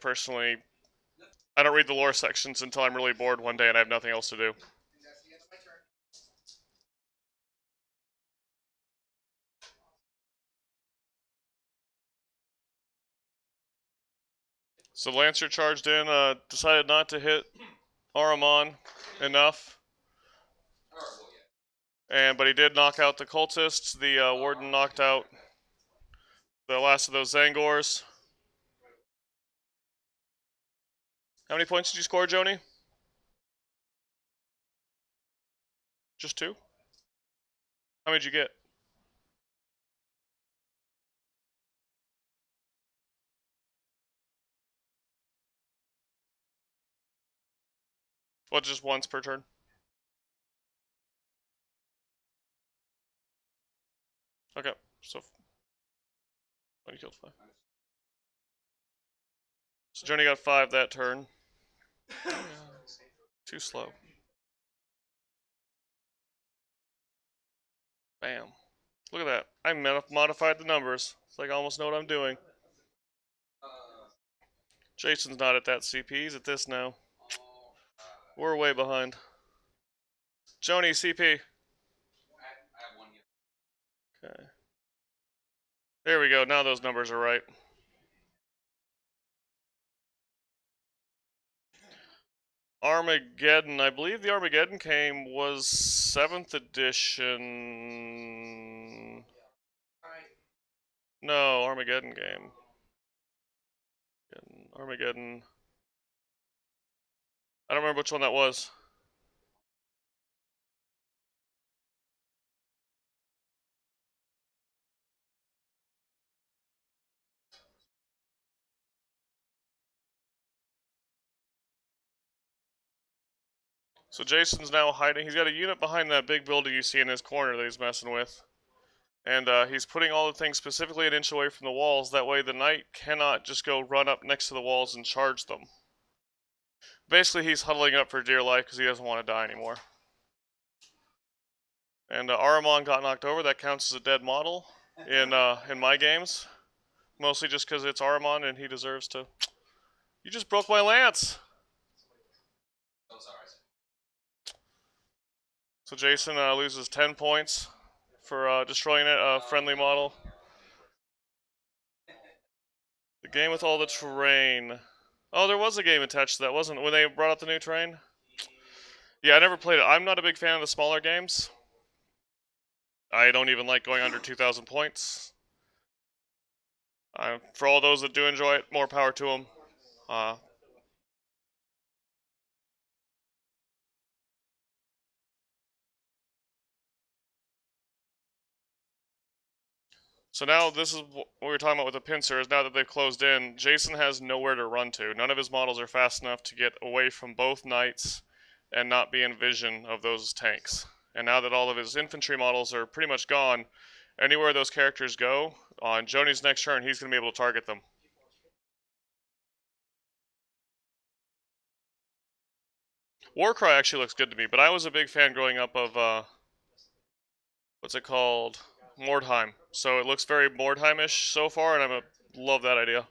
don't read the lore sections until I'm really bored one day and I have nothing else to do. So Lancer charged in, decided not to hit Ahriman enough. But he did knock out the cultists. The warden knocked out the last of those Zangors. How many points did you score, Jony? Just 2? How many did you get? What, just once per turn? Okay, so when you killed 5. So Jony got 5 that turn. Too slow. Bam. Look at that. I modified the numbers. It's like I almost know what I'm doing. Jayson's not at that CP. He's at this now. We're way behind. Jony, CP. Okay. There we go. Now those numbers are right. Armageddon. I believe the Armageddon game was 7th edition. No, Armageddon game. Armageddon. I don't remember which one that was. So Jayson's now hiding. He's got a unit behind that big building you see in his corner that he's messing with. And he's putting all the things specifically an inch away from the walls. That way the knight cannot just go run up next to the walls and charge them. Basically, he's huddling up for dear life because he doesn't want to die anymore. And Ahriman got knocked over. That counts as a dead model in my games. Mostly just because it's Ahriman and he deserves to... You just broke my lance! So Jayson loses 10 points for destroying a friendly model. The game with all the terrain. Oh, there was a game attached to that, wasn't it? When they brought out the new terrain? Yeah, I never played it. I'm not a big fan of the smaller games. I don't even like going under 2,000 points. For all those that do enjoy it, more power to them. So now this is what we were talking about with the pincers. Now that they've closed in, Jayson has nowhere to run to. None of his models are fast enough to get away from both knights and not be in vision of those tanks. And now that all of his infantry models are pretty much gone, anywhere those characters go, on Jony's next turn, he's going to be able to target them. Warcry actually looks good to me, but I was a big fan growing up of, what's it called? Mordheim. So it looks very Mordheim-ish so far, and I love that idea.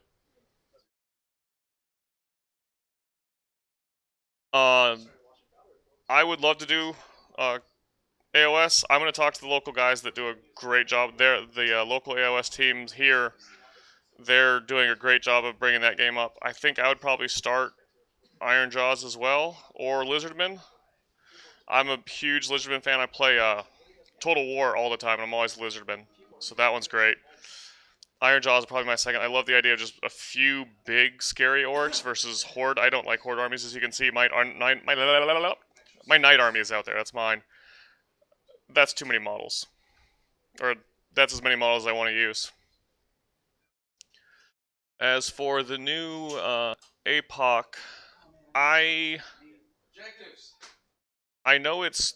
I would love to do AOS. I'm going to talk to the local guys that do a great job. The local AOS teams here, they're doing a great job of bringing that game up. I think I would probably start Iron Jaws as well, or Lizardman. I'm a huge Lizardman fan. I play Total War all the time, and I'm always Lizardman. So that one's great. Iron Jaws is probably my second. I love the idea of just a few big, scary orcs versus Horde. I don't like Horde armies, as you can see. My Knight army is out there. That's mine. That's too many models. Or that's as many models as I want to use. As for the new APOC, I know it's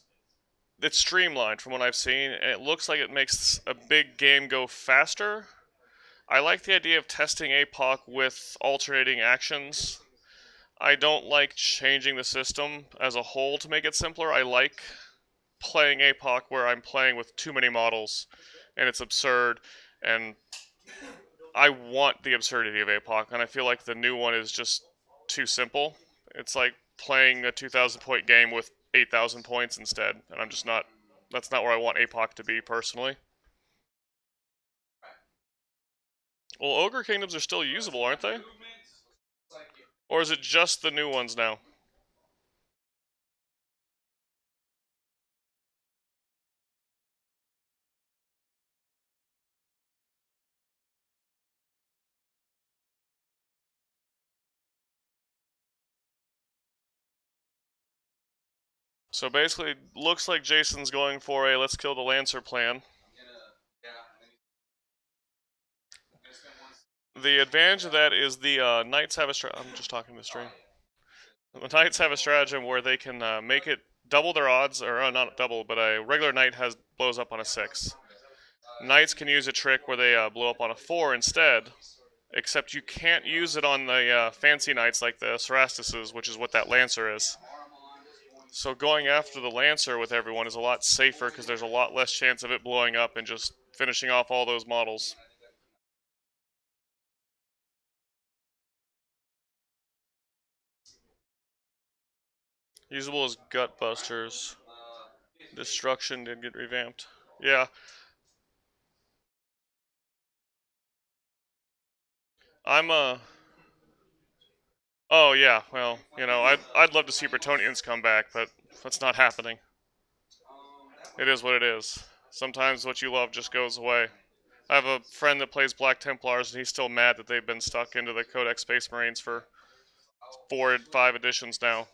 streamlined from what I've seen, and it looks like it makes a big game go faster. I like the idea of testing APOC with alternating actions. I don't like changing the system as a whole to make it simpler. I like playing APOC where I'm playing with too many models, and it's absurd, and I want the absurdity of APOC, and I feel like the new one is just too simple. It's like playing a 2,000 point game with 8,000 points instead, and I'm just not. That's not where I want APOC to be personally. Well, Ogre Kingdoms are still usable, aren't they? Or is it just the new ones now? So basically, looks like Jayson's going for a let's kill the Lancer plan. The advantage of that is the Knights have a I'm just talking to the stream. The Knights have a stratagem where they can make it double their odds, or not double, but a regular Knight blows up on a 6. Knights can use a trick where they blow up on a 4 instead, except you can't use it on the fancy Knights like the Cerastuses, which is what that Lancer is. So going after the Lancer with everyone is a lot safer because there's a lot less chance of it blowing up and just finishing off all those models. Usable as Gutbusters. Destruction did get revamped. Yeah. Oh yeah, well, you know, I'd love to see Bretonians come back, but that's not happening. It is what it is. Sometimes what you love just goes away. I have a friend that plays Black Templars, and he's still mad that they've been stuck into the Codex Space Marines for 4 or 5 editions now.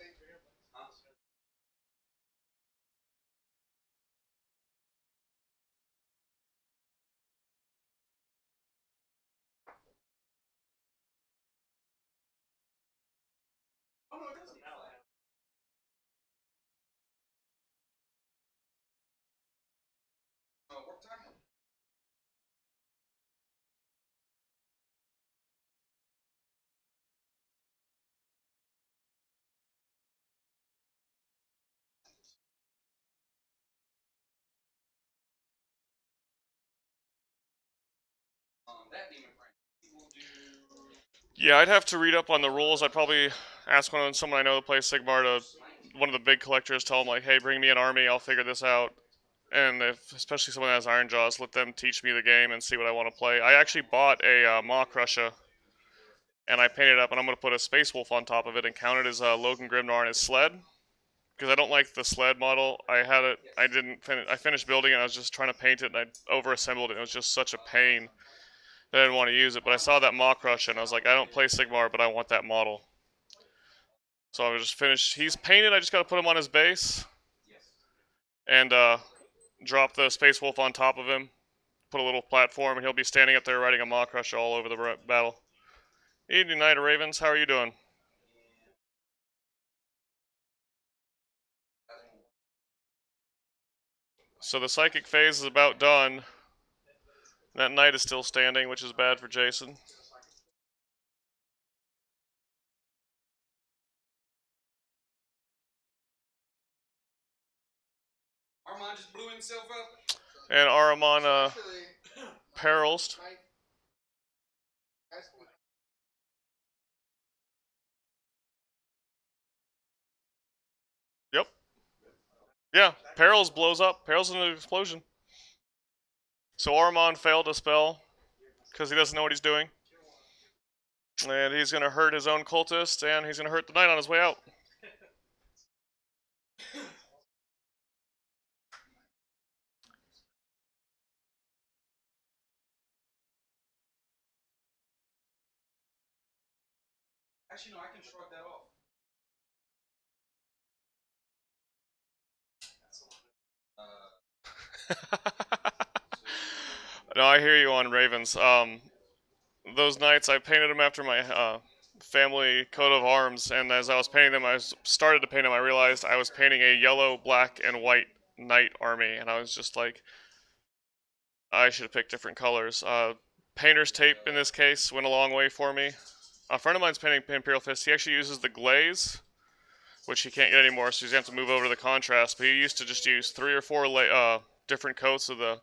Yeah, I'd have to read up on the rules. I'd probably ask someone I know that plays Sigmar one of the big collectors, tell them like, hey, bring me an army, I'll figure this out. And especially someone that has Iron Jaws, let them teach me the game and see what I want to play. I actually bought a Maw Crusher and I painted it up, and I'm going to put a Space Wolf on top of it and count it as Logan Grimnar and his sled. Because I don't like the sled model. I had it, I didn't finish, I finished building it, and I was just trying to paint it, and I over-assembled it, and it was just such a pain that I didn't want to use it. But I saw that Maw Crush, and I was like, I don't play Sigmar, but I want that model. So I just finished, he's painted, I just got to put him on his base, and drop the Space Wolf on top of him, put a little platform, and he'll be standing up there riding a Maw Crush all over the battle. Evening, Night of Ravens, how are you doing? So the Psychic phase is about done. That Knight is still standing, which is bad for Jayson. Armand just blew himself up. And Aramon perils. Yep. Yeah, Perils blows up. Perils in an explosion. So Aramon failed a spell because he doesn't know what he's doing. And he's going to hurt his own cultist, and he's going to hurt the knight on his way out. Actually, no, I can shrug that off. No, I hear you on Ravens. Those knights, I painted them after my family coat of arms, and as I was painting them, started to paint them, I realized I was painting a yellow, black, and white knight army, and I was just like, I should have picked different colors. Painter's tape, in this case, went a long way for me. A friend of mine's painting Imperial Fist. He actually uses the glaze, which he can't get anymore, so he's going to have to move over to the contrast. But he used to just use 3 or 4 different coats of the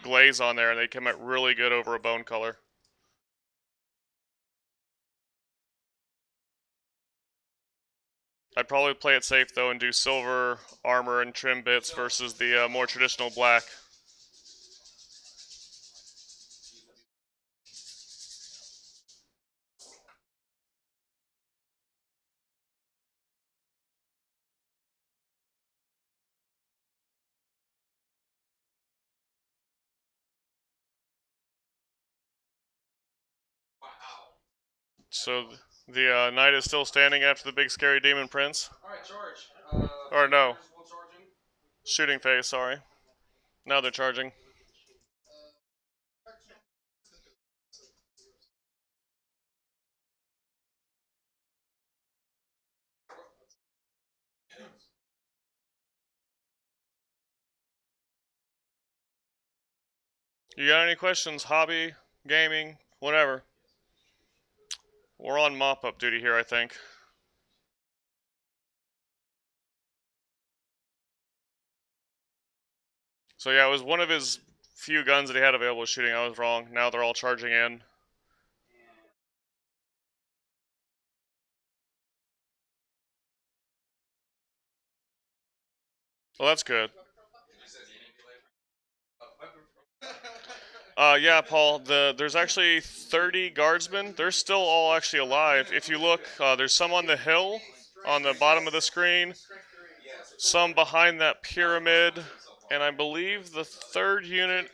glaze on there, and they came out really good over a bone color. I'd probably play it safe, though, and do silver armor and trim bits versus the more traditional black. So the knight is still standing after the big scary demon prince. Alright, charge. Or no. We'll charge him. Shooting phase, sorry. Now they're charging. You got any questions? Hobby, gaming, whatever. We're on mop-up duty here, I think. So yeah, it was one of his few guns that he had available shooting. I was wrong. Now they're all charging in. Well, that's good. Yeah, Paul, there's actually 30 guardsmen. They're still all actually alive. If you look, there's some on the hill on the bottom of the screen, some behind that pyramid, and I believe the third unit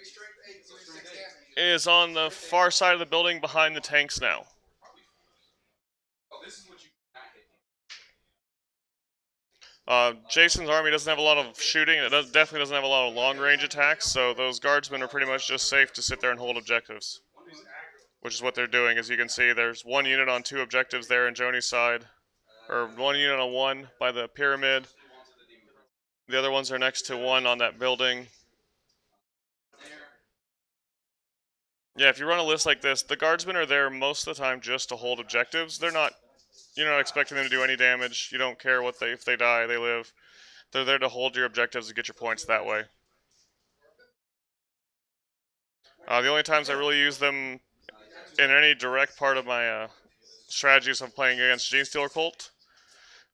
is on the far side of the building behind the tanks now. Jayson's army doesn't have a lot of shooting. It definitely doesn't have a lot of long-range attacks, so those guardsmen are pretty much just safe to sit there and hold objectives. Which is what they're doing. As you can see, there's one unit on 2 objectives there in Jony's side. Or one unit on 1 by the pyramid. The other ones are next to one on that building. Yeah, if you run a list like this, the guardsmen are there most of the time just to hold objectives. You're not expecting them to do any damage. You don't care if they die, they live. They're there to hold your objectives and get your points that way. The only times I really use them in any direct part of my strategies, I'm playing against Genestealer Cult.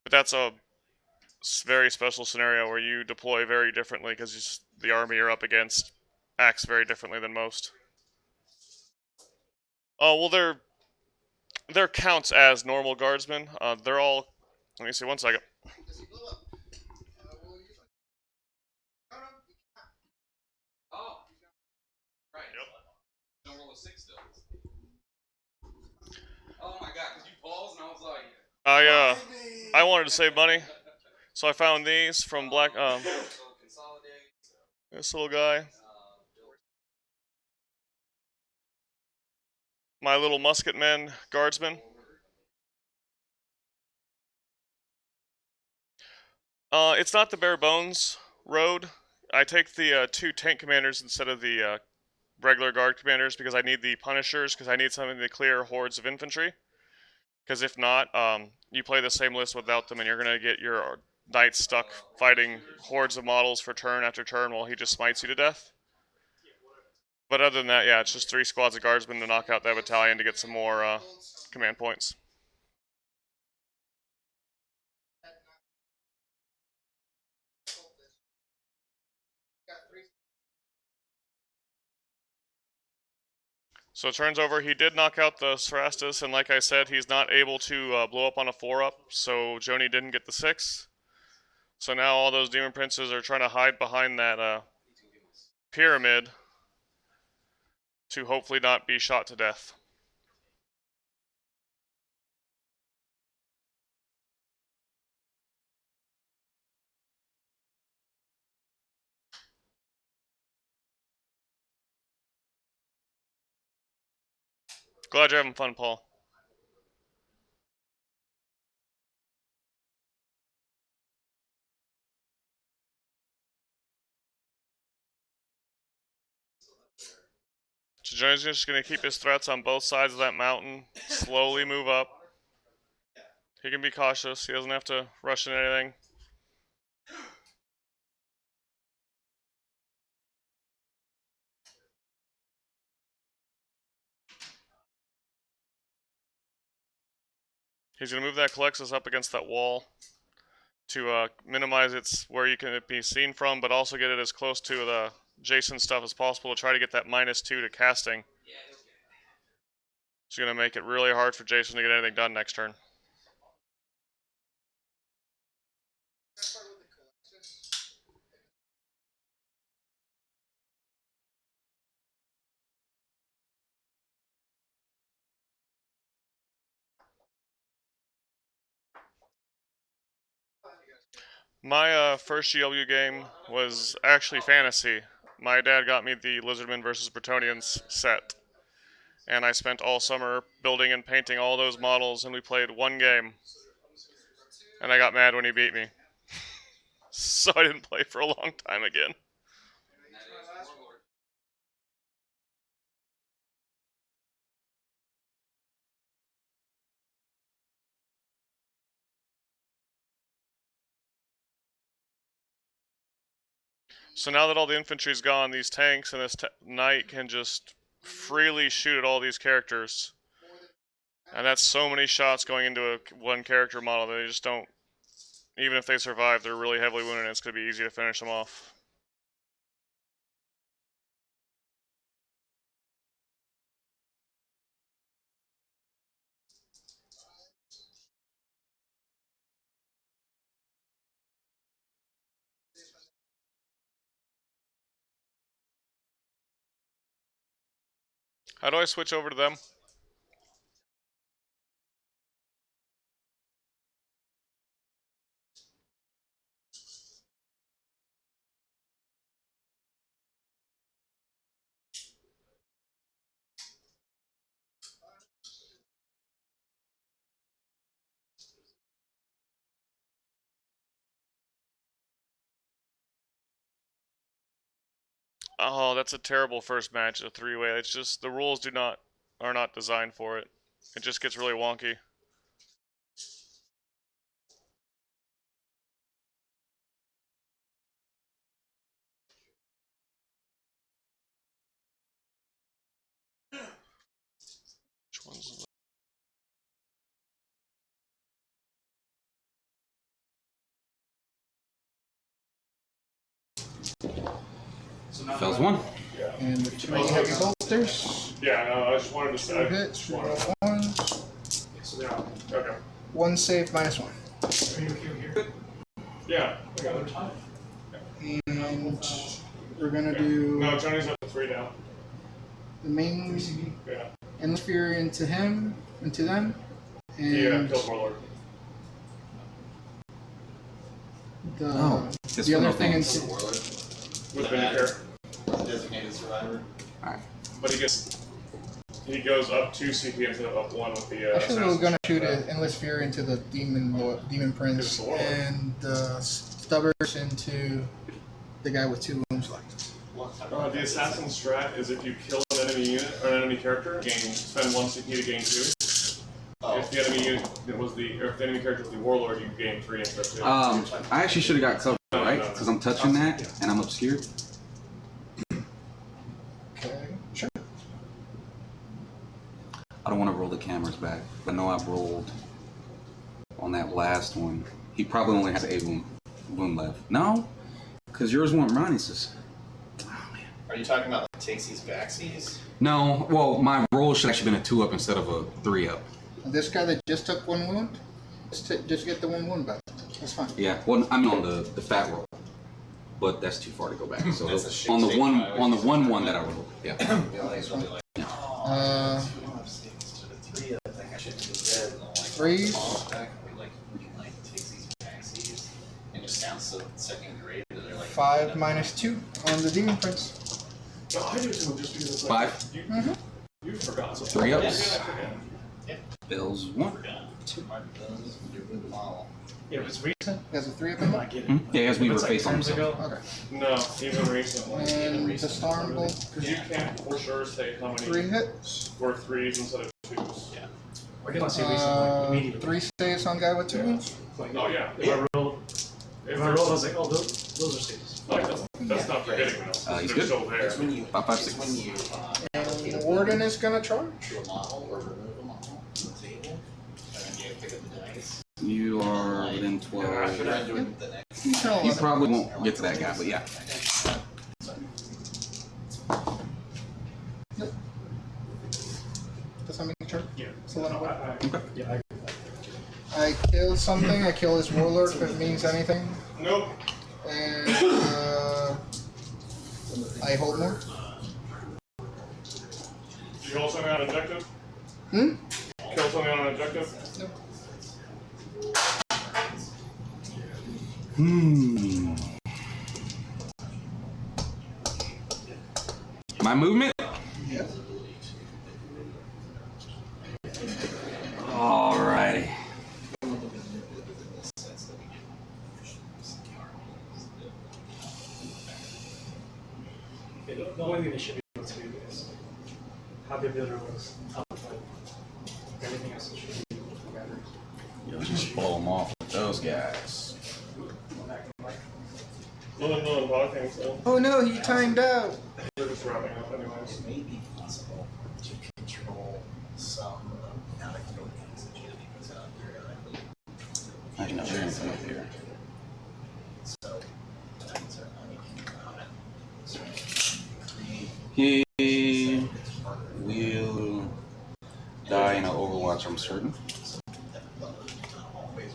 But that's a very special scenario where you deploy very differently because the army you're up against acts very differently than most. Oh, well, They're counts as normal guardsmen. They're all. Let me see. 1 second. Oh, right. Don't roll a 6 still. Oh my god, because you paused and I was like. I wanted to save money, so I found these from Black. This little guy. My little musketmen guardsmen. It's not the bare bones road. I take the 2 tank commanders instead of the regular guard commanders because I need the punishers because I need something to clear hordes of infantry. Because if not, you play the same list without them and you're gonna get your knights stuck fighting hordes of models for turn after turn while he just smites you to death. But other than that, yeah, it's just 3 squads of guardsmen to knock out that battalion to get some more command points. So turns over, he did knock out the Cerastus, and like I said, he's not able to blow up on a 4-up, so Jony didn't get the 6. So now all those Demon Princes are trying to hide behind that pyramid to hopefully not be shot to death. Glad you're having fun, Paul. So Jony's just going to keep his threats on both sides of that mountain, slowly move up. He can be cautious, he doesn't have to rush into anything. He's going to move that Calexis up against that wall to minimize its where you can be seen from, but also get it as close to the Jayson stuff as possible to try to get that -2 to casting. It's going to make it really hard for Jayson to get anything done next turn. My first GW game was actually fantasy. My dad got me the Lizardmen vs. Bretonnians set. And I spent all summer building and painting all those models, and we played 1 game. And I got mad when he beat me. So I didn't play for a long time again. So now that all the infantry's gone, these tanks and this knight can just freely shoot at all these characters. And that's so many shots going into one character model that they just don't, even if they survive, they're really heavily wounded and it's going to be easy to finish them off. How do I switch over to them? Oh, that's a terrible first match, a 3-way. It's just, the rules are not designed for it. It just gets really wonky. Which one's Fails 1. And the 2 heavy bolters. Yeah, no, I just wanted to 2 hits, 1 ones. so they're out. Okay. 1 save minus 1. Are you here? Yeah. I got it. And we're gonna do No, Johnny's up to 3 now. the main Yeah. endless fury into him, into them, and Yeah, kill Warlord. the other thing into With Vinegar. Designated survivor. Alright. But he goes up 2 CP instead of up 1 with the actually we're gonna shoot it. an endless fury into the demon prince and stubbers into the guy with 2 wounds left. The assassin strat is if you kill an enemy unit or an enemy character, spend 1 CP to gain 2. If the enemy unit if the enemy character was the warlord, you gain 3 instead of 2. I actually should have got covered, right? Because I'm touching that and I'm obscured. Okay, sure. I don't want to roll the cameras back. I know I've rolled on that last one. He probably only has a wound left. No? Because yours weren't Ronnie's. Are you talking about like takes these backsies? No, well, my roll should actually been a 2-up instead of a 3-up. This guy that just took 1 wound, just get the 1 wound back. That's fine. Yeah, well, I'm on the fat roll, but that's too far to go back. So That's a shit on the take one I always on the use. 1 that I rolled, yeah. Threes. And just sounds so second grade that they're like 5 minus 2 on the demon prince. No, I do too, just because it's like 5, you forgot. 3 ups. Yeah. Bill's 1. Yeah, if it's recent, He has a 3 of them. I get it. Yeah, as we If were it's like facing turns himself. ago, Okay. No, even recently. And the storm bolt, Because you can't for sure say how 3 many hits. were 3s instead of 2s. Yeah. I can say recent, like immediately. 3 saves on guy with 2 wounds. Like, Oh yeah. if I roll, If I there's- roll, I was like, oh, those are saves. Like, that's not forgetting though. He's They're good. still there. It's when you 5, 5, it's 6. when you And the warden is gonna charge. do a model or remove a model from the table, and then you pick up the dice. You are within 12. After that, doing the next. You probably won't get to that guy, but yeah. Does that make sure? Yeah. So then Yeah, I I kill something, I kill his warlord if it means anything. Nope. And I hold more. Did you kill something on an objective? Hmm? Kill something on an objective? Nope. My movement? Yes. Alrighty. the only thing they should be able to do is have the ability was top fight. Everything else should be together. You'll just blow them off with those guys. No, I think so. Oh no, he timed out. They're just wrapping up anyways. It may be possible to control some anecdotal things that you put out periodically. I can hear anything up here. So, things are uncommon. So, create He it's harder. will die in an Overwatch, I'm certain. Not always.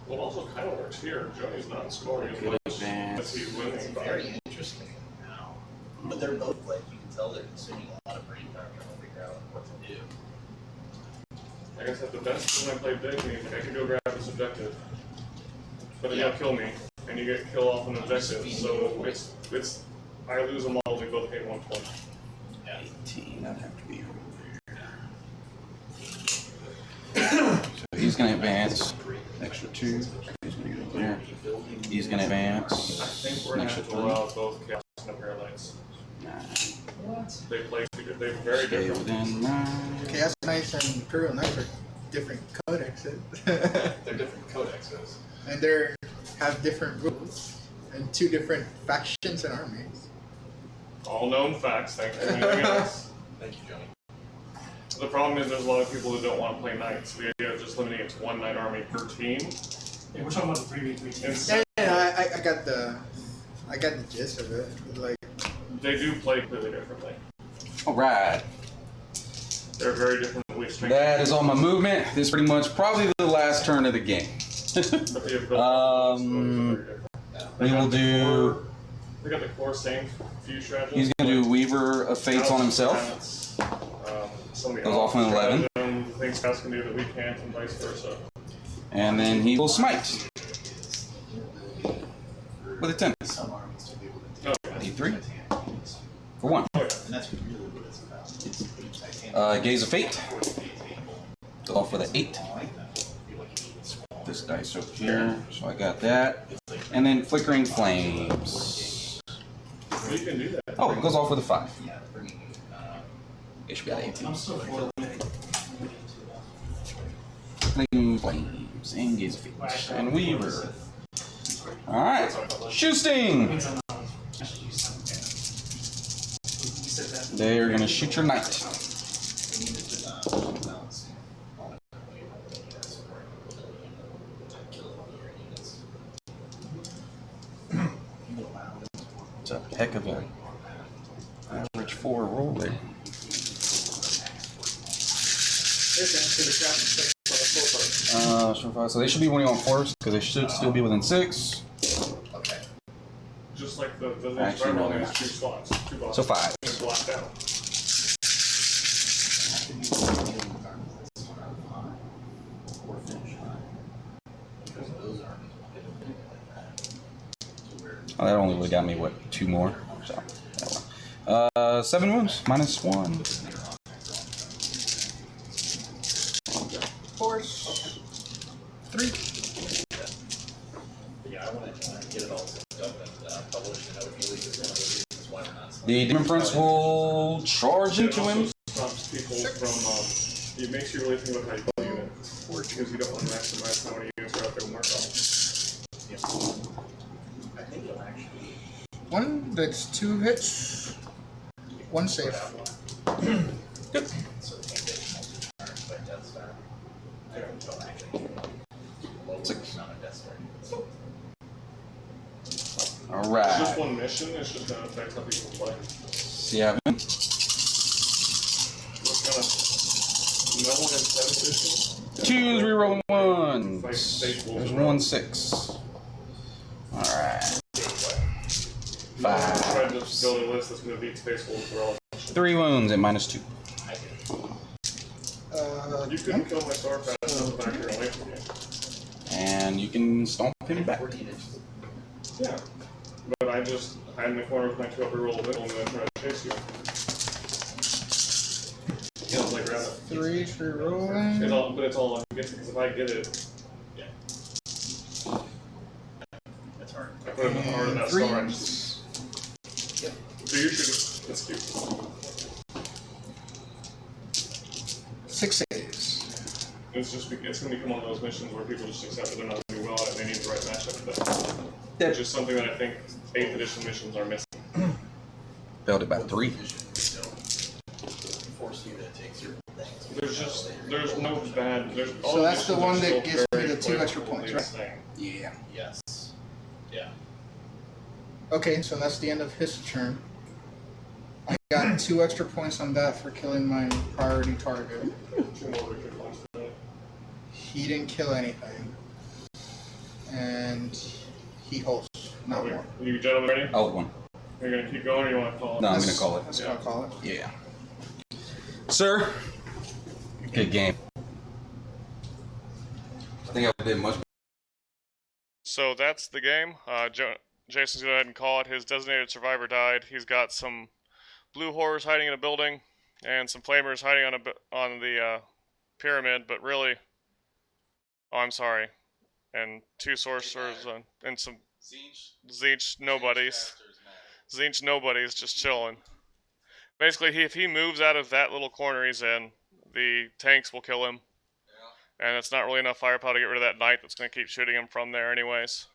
Well, it also kind of works here. Jony's not scoring as Good much advance. as he's winning It's by. very interesting now. But they're both like, you can tell they're consuming a lot of brain power trying to figure out what to do. Like I said, the best when I played Disney is like I could go grab this objective, but then you'll kill me, and you get kill off an objective. So it's I lose a model, we both gain 1 point. 18, that'd have to be over there. So he's gonna advance. Extra 2. He's gonna get over there. He's gonna advance. I think we're An gonna extra have to 3. allow both Chaos and Paralytes. 9. They play they're very Stay different. within 9. Chaos Knights and Imperial Knights are different codexes. They're different codexes. And they have different rules and 2 different factions and armies. All known facts. Thanks for anything else. Thank you, Jony. The problem is there's a lot of people who don't want to play knights. So the idea of just limiting it to 1 knight army per team. Yeah, we're talking about the 3v3 teams. It's, Yeah, I got the gist of it. Like they do play completely differently. All right. They're very different weak strength. That is all my movement. This is pretty much probably the last turn of the game. We will do. They got the core same few strategies. He's going to do Weaver of Fates on himself. Goes off an 11. Things guys can do that we can't, and vice versa. And then he will smite. With a 10. D3. For 1. Gaze of Fate. Go off with an 8. This dice over here. So I got that. And then Flickering Flames. You can do that. Oh, it goes off with a 5. It should be at 18. Flickering Flames. And Gaze of Fate. And Weaver. Alright. Shooting! They're gonna shoot your knight. It's a heck of a average 4 roll there. So they should be winning on 4s because they should still be within 6. Just like the Actually, no, they're has not. 2 slots. 2 blocks. So 5. It's blocked out. Oh, that only would have got me, what, 2 more? So, 7 wounds, minus 1. Force. 3. Yeah, I want to get it all set up and published, and I would believe it's one of the reasons why we're not. The Demon Prince will charge into him. Stops people from. It makes you really think about how you play units. Because you don't want to maximize how many units are out there and work on. I think it'll actually. 1, that's 2 hits. 1 save. Good. So the can't but Death Star. I don't know actually. 6. Not a Death Star. It's just Alright. one mission, it's just going to affect how people play. See how What kind of. No one in 7th edition? 2s, rerolling 1s. Like stage wolves There's around. 1 6. Alright. Try 5. to just build a list that's going to beat Space Wolves for all. 3 wounds at minus 2. You couldn't kill my Star Pass until back here away from you. And you can stomp him back. Yeah. But I just hide in the corner with my 2 upper roll of it and then try to chase you. You know, like grab it. 3 for rolling. But it's all I can get to, because if I get it, Yeah. That's hard. I put it in the heart of that Three. star. So you're shooting. That's cute. 6 saves. It's going to become one of those missions where people just accept that they're not doing well and they need the right matchup for that. Which is something that I think 8th edition missions are missing. Failed it by 3. Force you to take certain things. There's no bad. So that's the one that gives me the 2 extra points, right? Yeah. Yes. Yeah. Okay, so that's the end of his turn. I got 2 extra points on that for killing my priority target. 2 more victory points for that. He didn't kill anything. And he holds, not more. You gentlemen ready? Hold 1. You're going to keep going or you want to call it? No, I'm going to call it. That's what I'll call it. Yeah. Sir, good game. I think I did much better. So that's the game. Jason's going to go ahead and call it. His designated survivor died. He's got some blue horrors hiding in a building and some flamers hiding on the pyramid, but really... Oh, I'm sorry. And 2 sorcerers and some Zinch nobodies. Zinch nobodies just chilling. Basically, if he moves out of that little corner he's in, the tanks will kill him. And it's not really enough firepower to get rid of that knight that's going to keep shooting him from there anyways.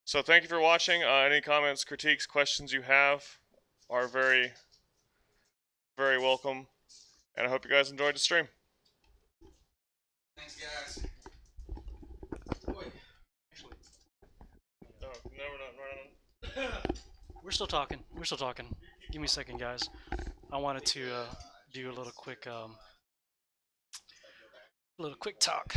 So thank you for watching. Any comments, critiques, questions you have are very, very welcome. And I hope you guys enjoyed the stream. Thanks, guys. No, we're not running. We're still talking. We're still talking. Give me a second, guys. I wanted to do a little quick talk.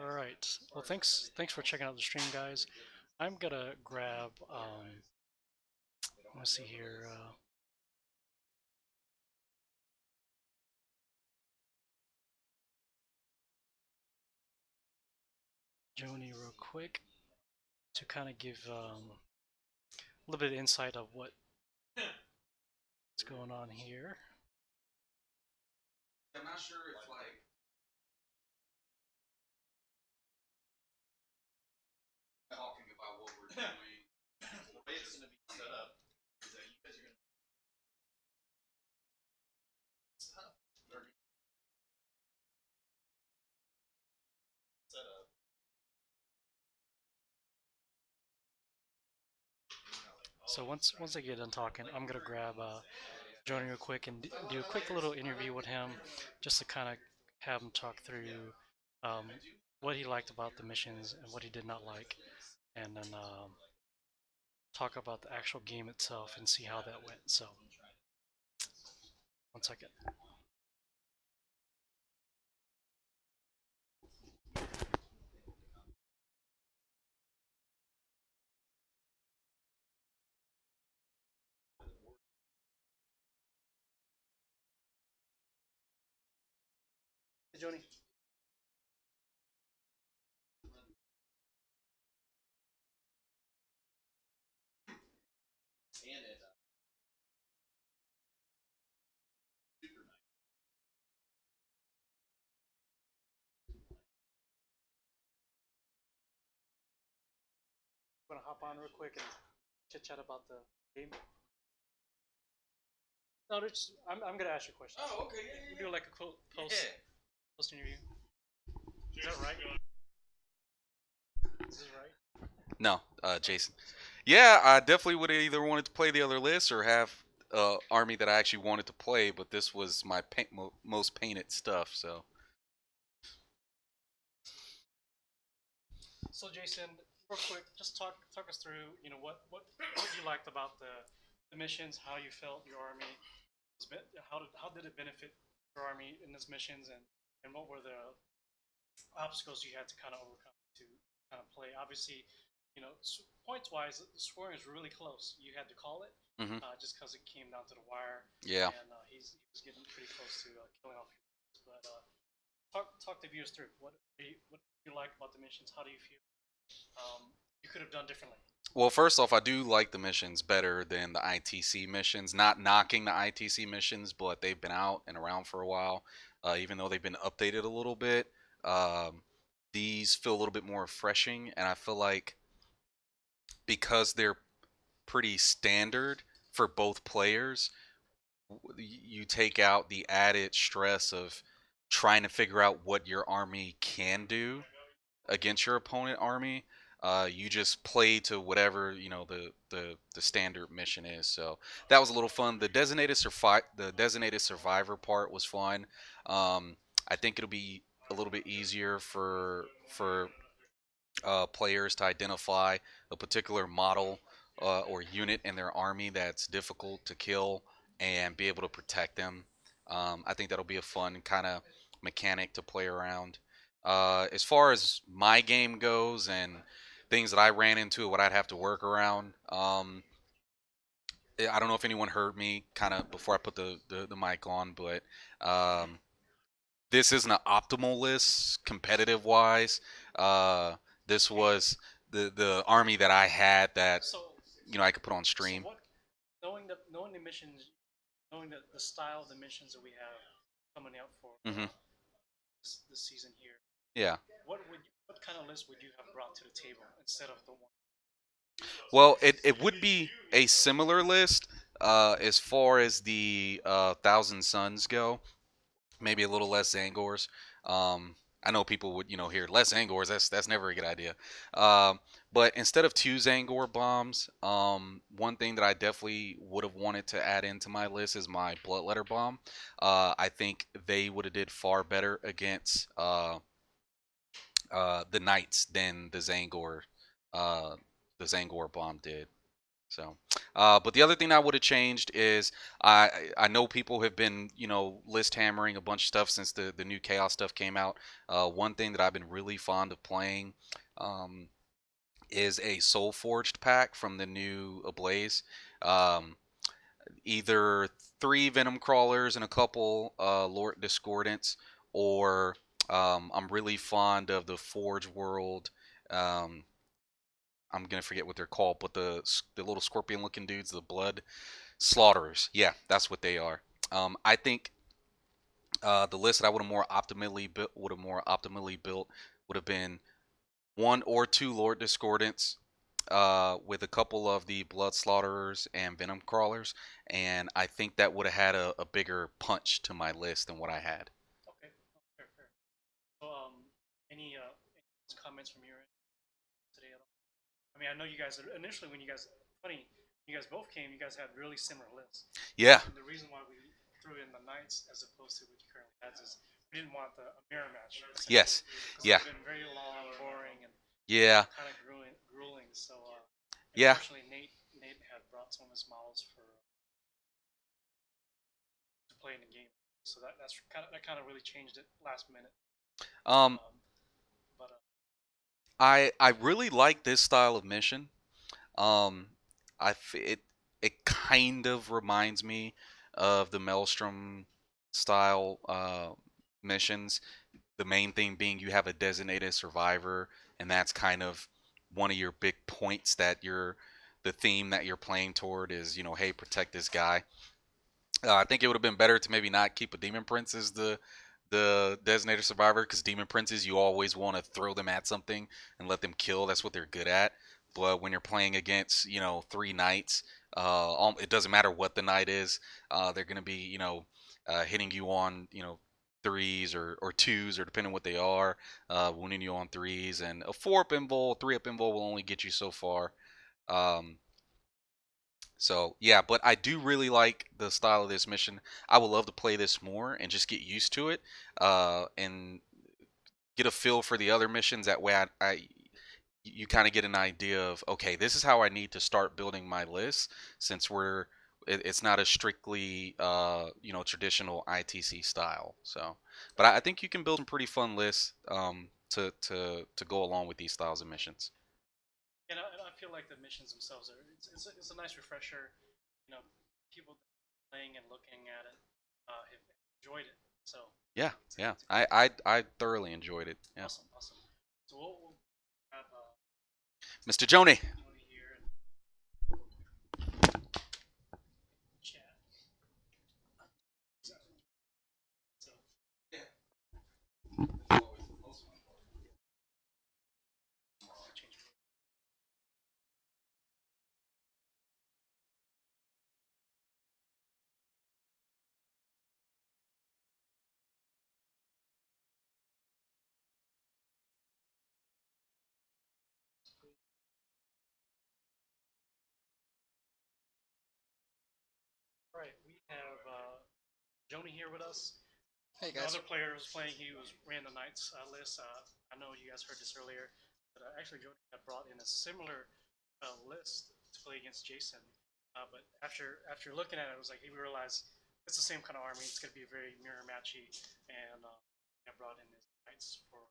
All right. Well, thanks for checking out the stream, guys. I'm gonna grab let's see here. Jony real quick to kind of give a little bit of insight of what's going on here. I'm not sure if like talking about what we're doing. The way it's going to be set up is that you guys are going to set up. So once I get done talking, I'm gonna grab Jony real quick and do a quick little interview with him, just to kind of have him talk through what he liked about the missions and what he did not like, and then talk about the actual game itself and see how that went. So, one second. Hey, Jony. I'm gonna hop on real quick and chit chat about the game. No, I'm gonna ask you a question. Oh, okay, We do like a post interview. Is that right? Is this right? No, Jayson. Yeah, I definitely would have either wanted to play the other list or have army that I actually wanted to play, but this was my most painted stuff. So. So Jayson, real quick, just talk us through, what you liked about the missions, how you felt your army was, how did it benefit your army in its missions, and what were the obstacles you had to kind of overcome to kind of play. Obviously, points wise, the scoring is really close. You had to call it just because it came down to the wire. Yeah. And he was getting pretty close to killing off. But talk the viewers through what you like about the missions. How do you feel you could have done differently? Well, first off, I do like the missions better than the ITC missions. Not knocking the ITC missions, but they've been out and around for a while. Even though they've been updated a little bit, these feel a little bit more refreshing, and I feel like because they're pretty standard for both players, you take out the added stress of trying to figure out what your army can do against your opponent army. You just play to whatever the standard mission is. So that was a little fun. The designated survivor part was fun. I think it'll be a little bit easier for players to identify a particular model or unit in their army that's difficult to kill and be able to protect them. I think that'll be a fun kind of mechanic to play around. As far as my game goes and things that I ran into, what I'd have to work around, I don't know if anyone heard me kind of before I put the mic on, but this isn't an optimal list competitive wise. This was the army that I had that I could put on stream. So knowing the missions, knowing the style of the missions that we have coming out for this season here. Yeah. What kind of list would you have brought to the table instead of the one? Well, it would be a similar list as far as the Thousand Suns go. Maybe a little less Zangors. I know people would, hear less Zangors. That's never a good idea. But instead of 2 Zangor bombs, one thing that I definitely would have wanted to add into my list is my Bloodletter bomb. I think they would have did far better against the Knights than the Zangor bomb did. So, but the other thing I would have changed is I know people have been list hammering a bunch of stuff since the new Chaos stuff came out. One thing that I've been really fond of playing um, is a Soul Forged pack from the new Ablaze. Um, Either 3 Venom Crawlers and a couple Lord Discordants, or I'm really fond of the Forge World. Um, I'm gonna forget what they're called, but the little scorpion-looking dudes, the Blood Slaughterers. Yeah, that's what they are. I think the list that I would have more optimally built would have been 1 or 2 Lord Discordants, with a couple of the Blood Slaughterers and Venom Crawlers, and I think that would have had a bigger punch to my list than what I had. Okay, fair, fair. So, any comments from your end today at all? I mean, I know you guys initially when you guys both came, you guys had really similar lists. Yeah. And the reason why we threw in the Knights as opposed to what you currently has is we didn't want a mirror match. Yes. Yeah. It's been very long, boring, and Yeah. kind of grueling. So, Yeah. unfortunately, Nate had brought some of his models to play in the game. So that kind of really changed it last minute. Um, But I really like this style of mission. Um, it kind of reminds me of the Maelstrom style missions. The main thing being you have a designated survivor, and that's kind of one of your big points that the theme that you're playing toward is, hey, protect this guy. I think it would have been better to maybe not keep a Demon Prince as the designated survivor, because Demon Princes, you always want to throw them at something and let them kill. That's what they're good at. But when you're playing against 3 knights, it doesn't matter what the knight is. They're going to be hitting you on threes or twos, or depending on what they are, wounding you on threes, and a 4-up invul, 3-up invul will only get you so far. So yeah, but I do really like the style of this mission. I would love to play this more and just get used to it, and get a feel for the other missions. That way, you kind of get an idea of, okay, this is how I need to start building my list, since it's not a strictly traditional ITC style. So, but I think you can build some pretty fun lists to go along with these styles of missions. and I feel like the missions themselves it's a nice refresher. People playing and looking at it have enjoyed it. So Yeah, yeah, I thoroughly enjoyed it. Yeah, awesome. So we'll have Mr. Jony. Jony here and chat. So change. All right, we have Jony here with us. Hey The guys. other player who was playing, ran the Knights list. I know you guys heard this earlier, but actually Jony had brought in a similar list to play against Jayson. But after looking at it, it was like he realized it's the same kind of army. It's going to be very mirror matchy, and I brought in his Knights for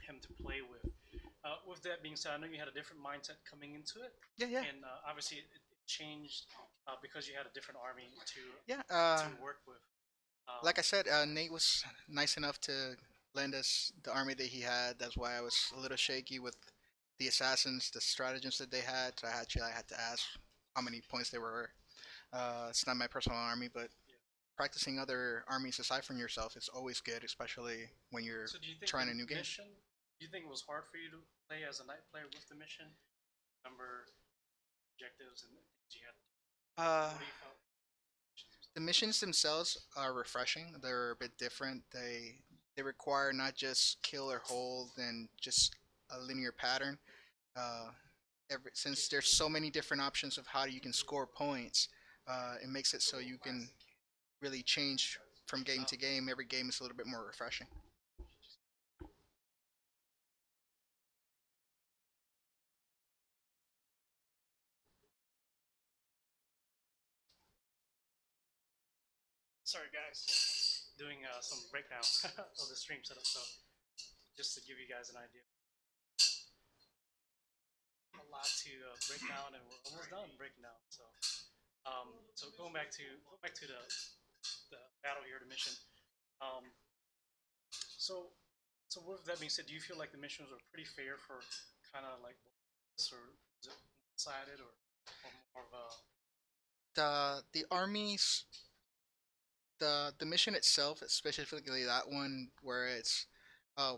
him to play with. With that being said, I know you had a different mindset coming into it. Yeah. And obviously it changed because you had a different army Yeah. to work with. Like I said, Nate was nice enough to lend us the army that he had. That's why I was a little shaky with the assassins, the stratagems that they had. So I had to ask how many points they were. It's not my personal army, but practicing other armies aside from yourself is always good, especially when you're So do you think trying the a new game. mission? Do you think it was hard for you to play as a knight player with the mission? Number objectives and things you had. Uh, What do you felt? the missions themselves are refreshing. They're a bit different. They require not just kill or hold and just a linear pattern. Uh, since there's so many different options of how you can score points, it makes it so you can really change from game to game. Every game is a little bit more refreshing. Sorry, guys. Doing some breakdown of the stream setup, so just to give you guys an idea. A lot to break down, and we're almost done breaking down. So going back to the battle here, the mission. Um, so so with that being said, do you feel like the missions were pretty fair for kind of like this, or was it one-sided, or more of a The armies, the mission itself, specifically that one where it's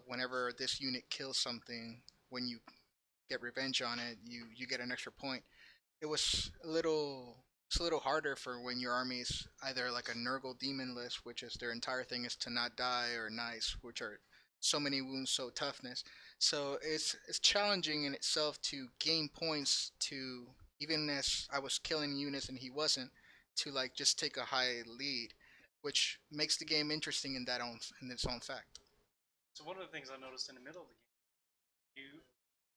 whenever this unit kills something, when you get revenge on it, you get an extra point. It was a little harder for when your army's either like a Nurgle demon list, which is their entire thing is to not die, or nice, which are so many wounds, so toughness. So it's challenging in itself to gain points to, even as I was killing units and he wasn't, to like just take a high lead, which makes the game interesting in its own fact. So one of the things I noticed in the middle of the game, you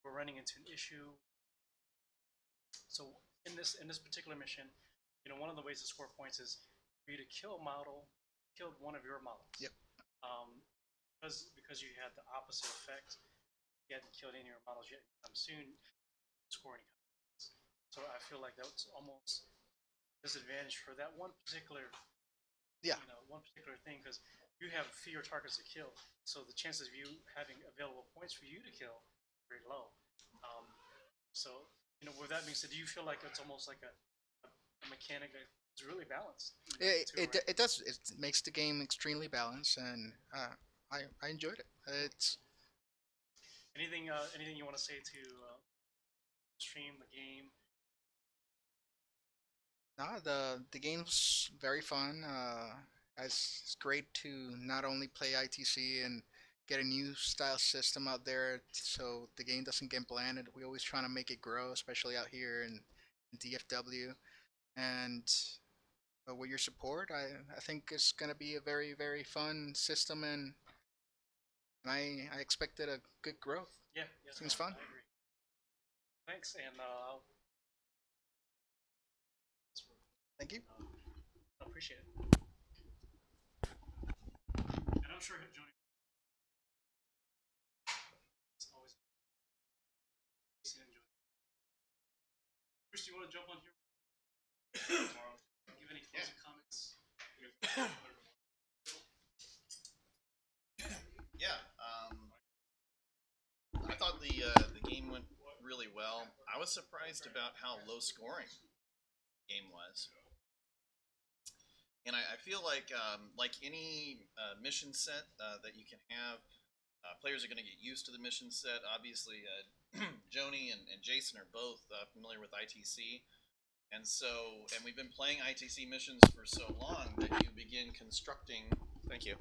were running into an issue. So in this particular mission, one of the ways to score points is for you to kill a model, killed one of your models. Yep. Because you had the opposite effect. You hadn't killed any of your models yet. Soon, score any points. So I feel like that's almost disadvantage for that one particular. Yeah. One particular thing, because you have fewer targets to kill, so the chances of you having available points for you to kill are very low. So with that being said, do you feel like it's almost like a mechanic that's really balanced? It does. It makes the game extremely balanced, and I enjoyed it. It's anything you want to say to stream the game? nah, the game's very fun. It's great to not only play ITC and get a new style system out there, so the game doesn't get bland. We always trying to make it grow, especially out here in DFW. And with your support, I think it's gonna be a very very fun system, and I expected a good growth. Yeah, Seems fun. I agree. Thanks, and Thank you. I appreciate it. And I'm sure Jony. It's always Chris, do you want to jump on here tomorrow? Give any closing comments? Yeah, I thought the game went really well. I was surprised about how low scoring the game was, and I feel like any mission set that you can have, players are going to get used to the mission set. Obviously, Jony and Jayson are both familiar with ITC, and we've been playing ITC missions for so long that you begin constructing. Thank you.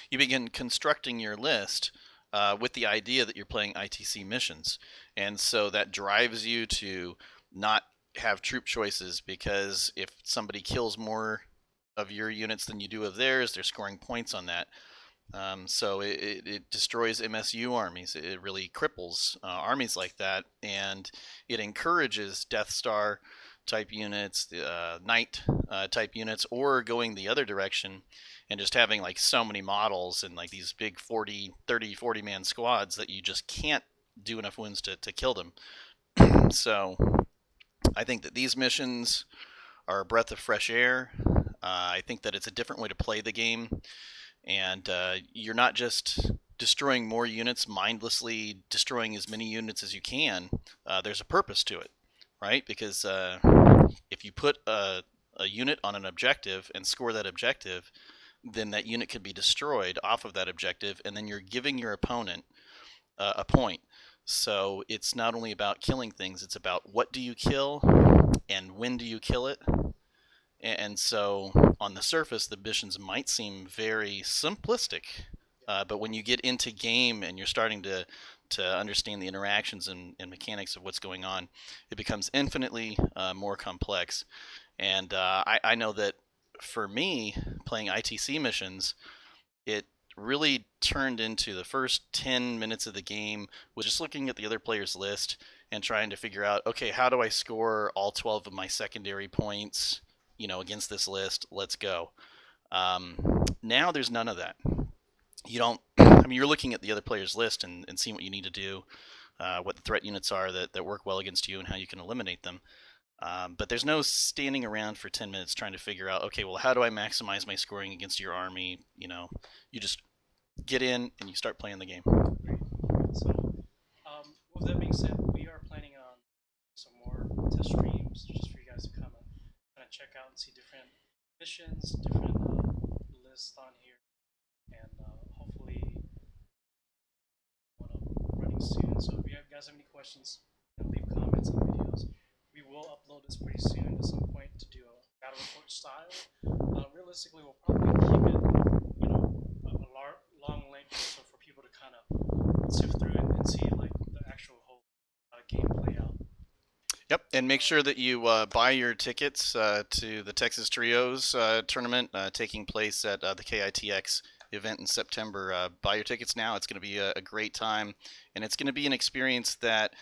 You begin constructing your list with the idea that you're playing ITC missions, and so that drives you to not have troop choices, because if somebody kills more of your units than you do of theirs, they're scoring points on that. So it destroys MSU armies. It really cripples armies like that, and it encourages Death Star type units, Knight type units, or going the other direction and just having like so many models and like these big 40 man squads that you just can't do enough wounds to kill them. So I think that these missions are a breath of fresh air. I think that it's a different way to play the game, and you're not just destroying more units, mindlessly destroying as many units as you can. There's a purpose to it, right? Because if you put a unit on an objective and score that objective, then that unit could be destroyed off of that objective, and then you're giving your opponent a point. So it's not only about killing things, it's about what do you kill and when do you kill it, And so on the surface, the missions might seem very simplistic, but when you get into game and you're starting to understand the interactions and mechanics of what's going on, it becomes infinitely more complex. And I know that for me, playing ITC missions, it really turned into the first 10 minutes of the game with just looking at the other players' list and trying to figure out, okay, how do I score all 12 of my secondary points, against this list? Let's go. Now there's none of that. You don't, I mean, you're looking at the other players' list and seeing what you need to do, what the threat units are that work well against you and how you can eliminate them. But there's no standing around for 10 minutes trying to figure out, okay, well, how do I maximize my scoring against your army? You just get in and you start playing the game. So, with that being said, we are planning on some more test streams just for you guys to kind of check out and see different missions, different lists on here, and hopefully running soon. So if you guys have any questions, leave comments on the videos. We will upload this pretty soon at some point to do a battle report style. Realistically, we'll probably keep it, a long length, so for people to kind of sift through it and see like the actual whole game play out. Yep, and make sure that you buy your tickets to the Texas Trios tournament taking place at the KITX event in September. Buy your tickets now. It's going to be a great time, and it's going to be an experience that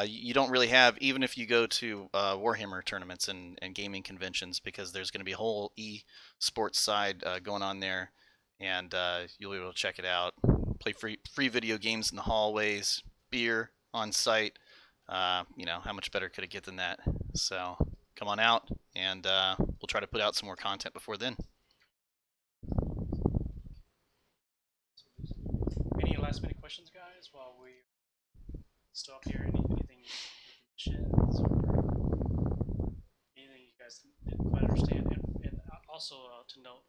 you don't really have even if you go to Warhammer tournaments and gaming conventions, because there's going to be a whole e-sports side going on there, and you'll be able to check it out. Play free video games in the hallways, beer on site. How much better could it get than that? So come on out, and we'll try to put out some more content before then. Any last minute questions, guys, while we still up here? Anything missions or anything you guys didn't quite understand? And also to note,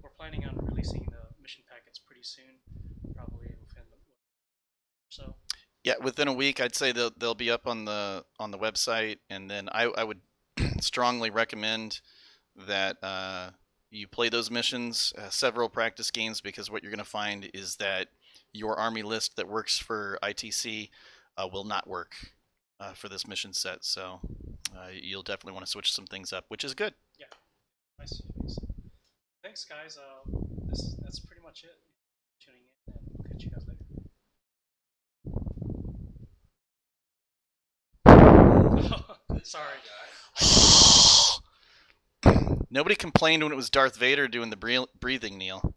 we're planning on releasing the mission packets pretty soon, probably within the week or so. Yeah, within a week, I'd say they'll be up on the website, and then I would strongly recommend that you play those missions, several practice games, because what you're going to find is that your army list that works for ITC will not work for this mission set. So you'll definitely want to switch some things up, which is good. Yeah, nice. Thanks, guys. That's pretty much it. Tuning in, and we'll catch you guys later. Sorry. Nobody complained when it was Darth Vader doing the breathing, Neil.